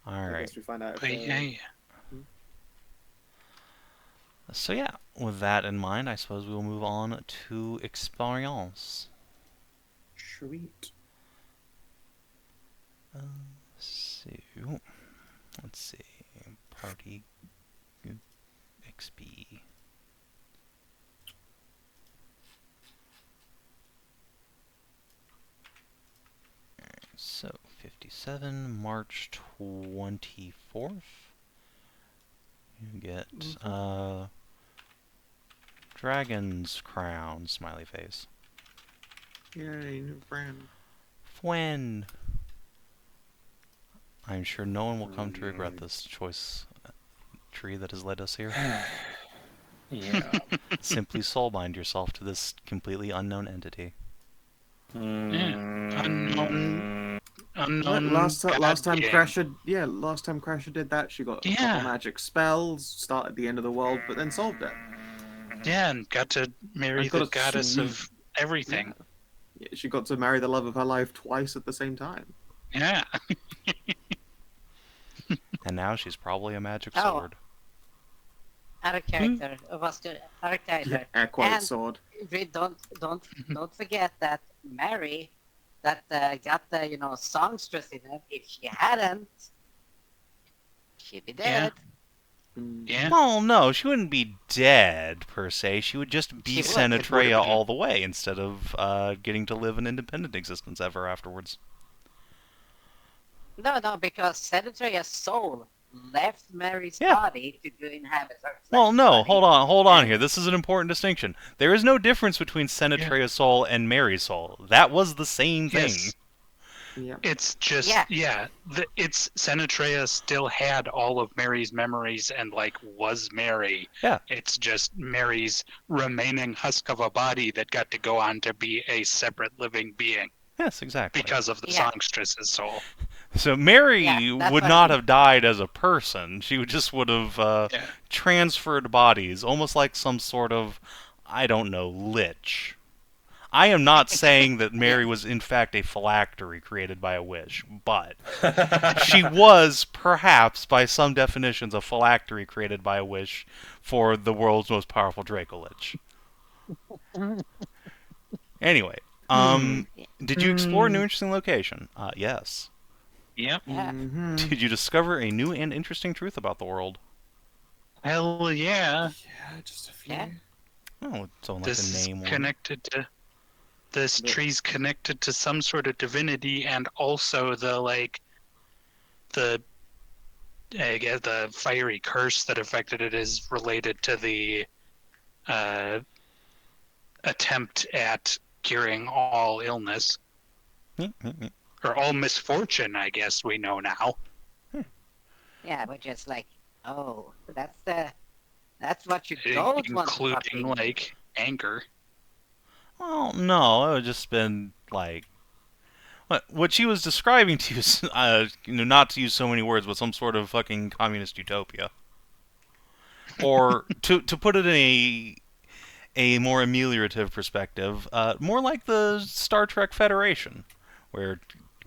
I Alright. guess we find out. But yeah. So yeah, with that in mind, I suppose we'll move on to Experience. Sweet. So, let's see. Party XP. So, 57, March 24th. You get, Dragon's Crown, smiley face. Yay, new friend. Fwen. I'm sure no one will come to regret this choice tree that has led us here. Yeah. Simply soulbind yourself to this completely unknown entity. Unknown. Last time being. Crasher did that. She got a couple Yeah. magic spells, started the end of the world, but then solved it. Yeah, and got to marry I got the a goddess sweet- of everything. Yeah, she got to marry the love of her life twice at the same time. Yeah. And now she's probably a magic Oh. sword. Out of character. It was good. Out of character. Air quote And- sword. Don't forget that Mary, that got the songstress in it. If she hadn't, she'd be dead. Yeah. Well, no, she wouldn't be dead, per se. She would just be She would. Senatrea It would. all the way, instead of getting to live an independent existence ever afterwards. No, because Senatrea's soul left Mary's Yeah. body to go inhabit her. Well, flesh no, body. hold on here. This is an important distinction. There is no difference between Senatrea's soul and Mary's soul. That was the same thing. Yes. Yeah. It's just it's Senatrea still had all of Mary's memories and was Mary. Yeah. It's just Mary's remaining husk of a body that got to go on to be a separate living being Yes, exactly. because of the Yeah. songstress's soul. So Mary Yeah, that's would what not I have died as a person. She just would have Yeah. transferred bodies, almost like some sort of, I don't know, lich. I am not saying that Mary was in fact a phylactery created by a wish, but she was perhaps, by some definitions, a phylactery created by a wish for the world's most powerful Dracolich. Anyway, did you explore a new interesting location? Yes. Yep. Yeah. Did you discover a new and interesting truth about the world? Hell yeah. Yeah, just a few. Yeah. Oh, someone like This to is name one. connected to. This tree's connected to some sort of divinity, and also the I guess the fiery curse that affected it is related to the attempt at curing all illness or all misfortune. I guess we know now. Yeah, we're just like, oh, that's what you don't want to Including fucking like anger. Well, no, it would just been like what she was describing to you, not to use so many words, but some sort of fucking communist utopia. Or to put it in a more ameliorative perspective, more like the Star Trek Federation, where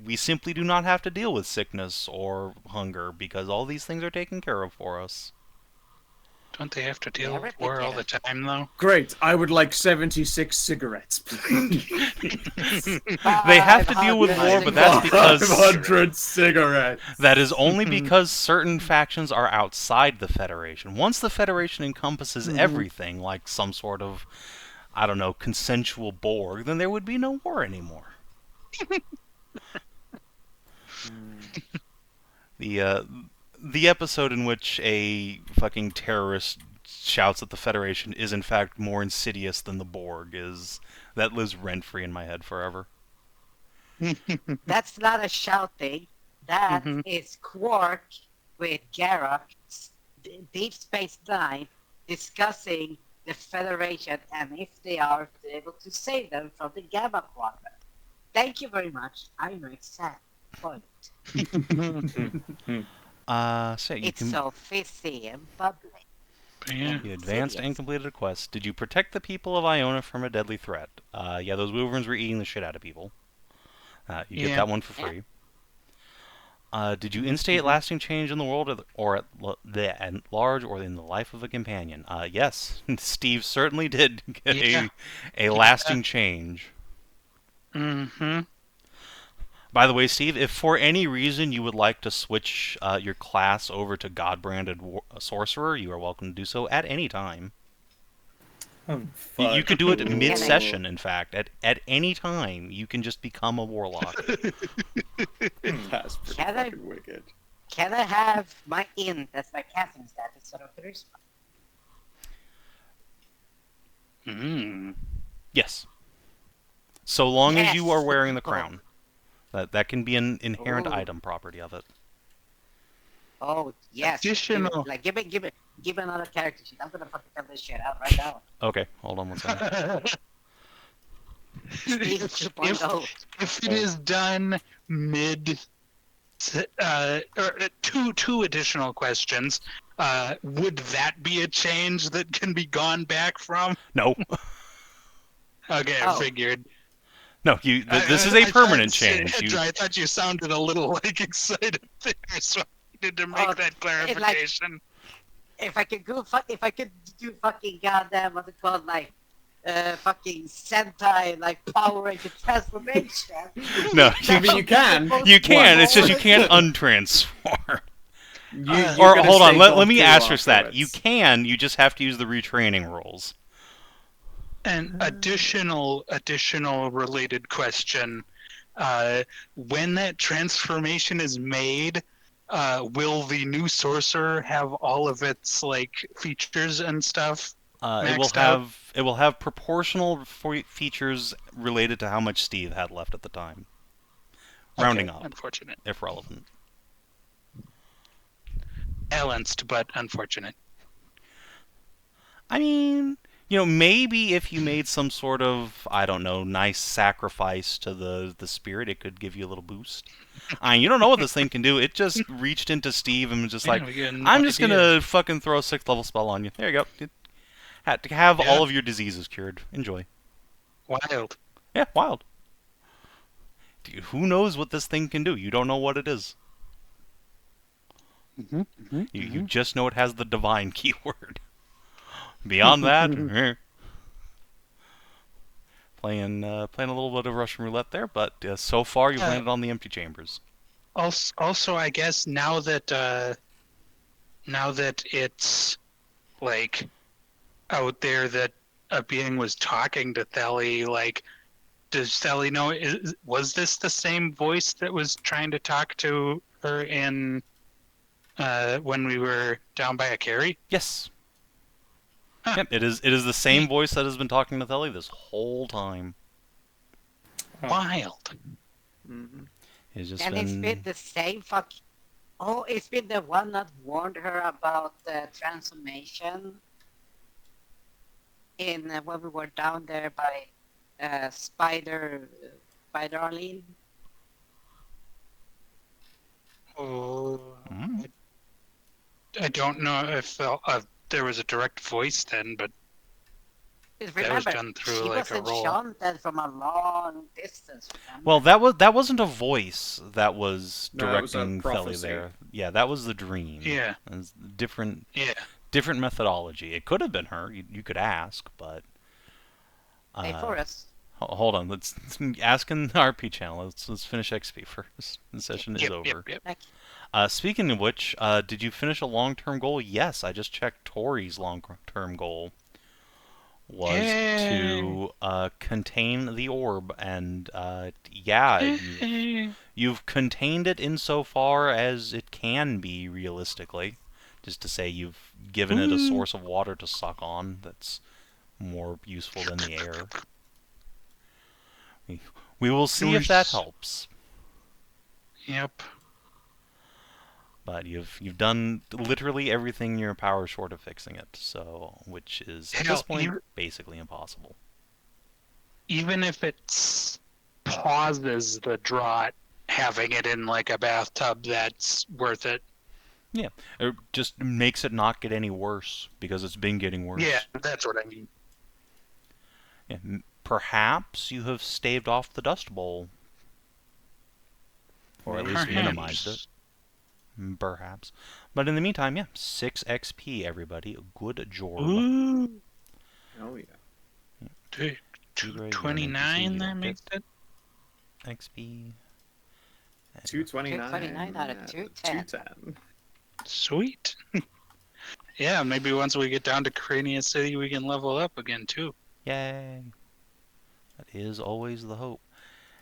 we simply do not have to deal with sickness or hunger because all these things are taken care of for us. Don't they have to deal Yeah, with war all the time, though? Great. I would like 76 cigarettes, please. They have to deal with war, but that's because 500 cigarettes. that is only because certain factions are outside the Federation. Once the Federation encompasses everything, like some sort of, I don't know, consensual Borg, then there would be no war anymore. The episode in which a fucking terrorist shouts at the Federation is in fact more insidious than the Borg that lives rent-free in my head forever. That's not a shouting. That is Quark with Garak, Deep Space Nine, discussing the Federation and if they are able to save them from the Gamma Quadrant. Thank you very much. I know exact point. So you It's can so fizzy and bubbly. Yeah. you advanced and Insidious. completed a quest. Did you protect the people of Iona from a deadly threat? Yeah, those wyverns were eating the shit out of people. You get Yeah. that one for free. Did you instate lasting change in the world at large or in the life of a companion? Yes, Steve certainly did get Yeah. a lasting change. Mm-hmm. By the way, Steve, if for any reason you would like to switch your class over to God-branded Sorcerer, you are welcome to do so at any time. You could do it mid-session, in fact. At any time, you can just become a warlock. That's pretty Can I- fucking wicked. Can I have my int as my casting stat instead of charisma? Mm. Yes. So long as you Yes. are wearing the crown. That can be an inherent Ooh. item property of it. Oh yes. Additional. Like give me another character sheet. I'm gonna fucking tell this shit out right now. Okay, hold on one second. Steve 2.0. If it is done mid, or two additional questions, would that be a change that can be gone back from? No. Okay, Oh. I figured. No, this is a permanent change. I thought you sounded a little excited there, so I needed to make that clarification. If I could do fucking goddamn what's it called, like fucking Sentai like Power Ranger transformation. No, I mean, you can. you can. It's just you can't untransform. You're Or gonna hold on, say let don't me do asterisk that. afterwards. You can. You just have to use the retraining rules. An additional related question: when that transformation is made, will the new sorcerer have all of its like features and stuff? It will have proportional features related to how much Steve had left at the time. Rounding Okay, up, unfortunate. if relevant. Balanced, but unfortunate. I mean, maybe if you made some sort of, I don't know, nice sacrifice to the spirit, it could give you a little boost. You don't know what this thing can do. It just reached into Steve and was just like, we got no I'm just idea. gonna fucking throw a 6th level spell on you. There you go. Had to have all of your diseases cured. Enjoy. Wild. Yeah, wild. Dude, who knows what this thing can do? You don't know what it is. You just know it has the divine keyword. Beyond that, playing a little bit of Russian roulette there, but so far you've landed on the empty chambers. Also, I guess now that it's like out there that a being was talking to Theli, like, does Theli know? Was this the same voice that was trying to talk to her in when we were down by Akari? Yes. Huh. Yep, it is the same voice that has been talking to Theli this whole time. Wild. Mm-hmm. It's just And it's been the same fuck. Oh, it's been the one that warned her about the transformation in when we were down there by Spider Arlene. Oh, I don't know if there was a direct voice then, but Remember, that was done through she like a wasn't roll. shunted from a long distance. Remember? Well, that wasn't a voice that was No, that was a directing Theli prophecy. there. Yeah, that was the dream. Yeah. It was different methodology. It could have been her. You could ask, but Hey, Forrest. hold on. Let's ask in the RP channel. Let's finish XP first. The session is over. Yep. Speaking of which, did you finish a long-term goal? Yes, I just checked Tori's long-term goal was to contain the orb, and yeah, you've contained it insofar as it can be realistically. Just to say, you've given it a source of water to suck on that's more useful than the air. We will see if that helps. Yep. But you've done literally everything in your power short of fixing it, so which is at this point basically impossible. Even if it pauses the drought, having it in like a bathtub, that's worth it. Yeah, it just makes it not get any worse because it's been getting worse. Yeah, that's what I mean. Yeah, perhaps you have staved off the Dust Bowl, or at least minimized it. Perhaps. But in the meantime, yeah, 6 XP, everybody. Good job. Ooh. Oh, yeah. 229, that makes it? XP. 229 out of 210. Sweet. Yeah, maybe once we get down to Crania City, we can level up again, too. Yay. That is always the hope.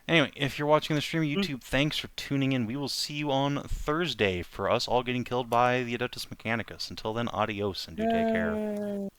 Anyway, if you're watching the stream on YouTube, thanks for tuning in. We will see you on Thursday for us all getting killed by the Adeptus Mechanicus. Until then, adios and do take care.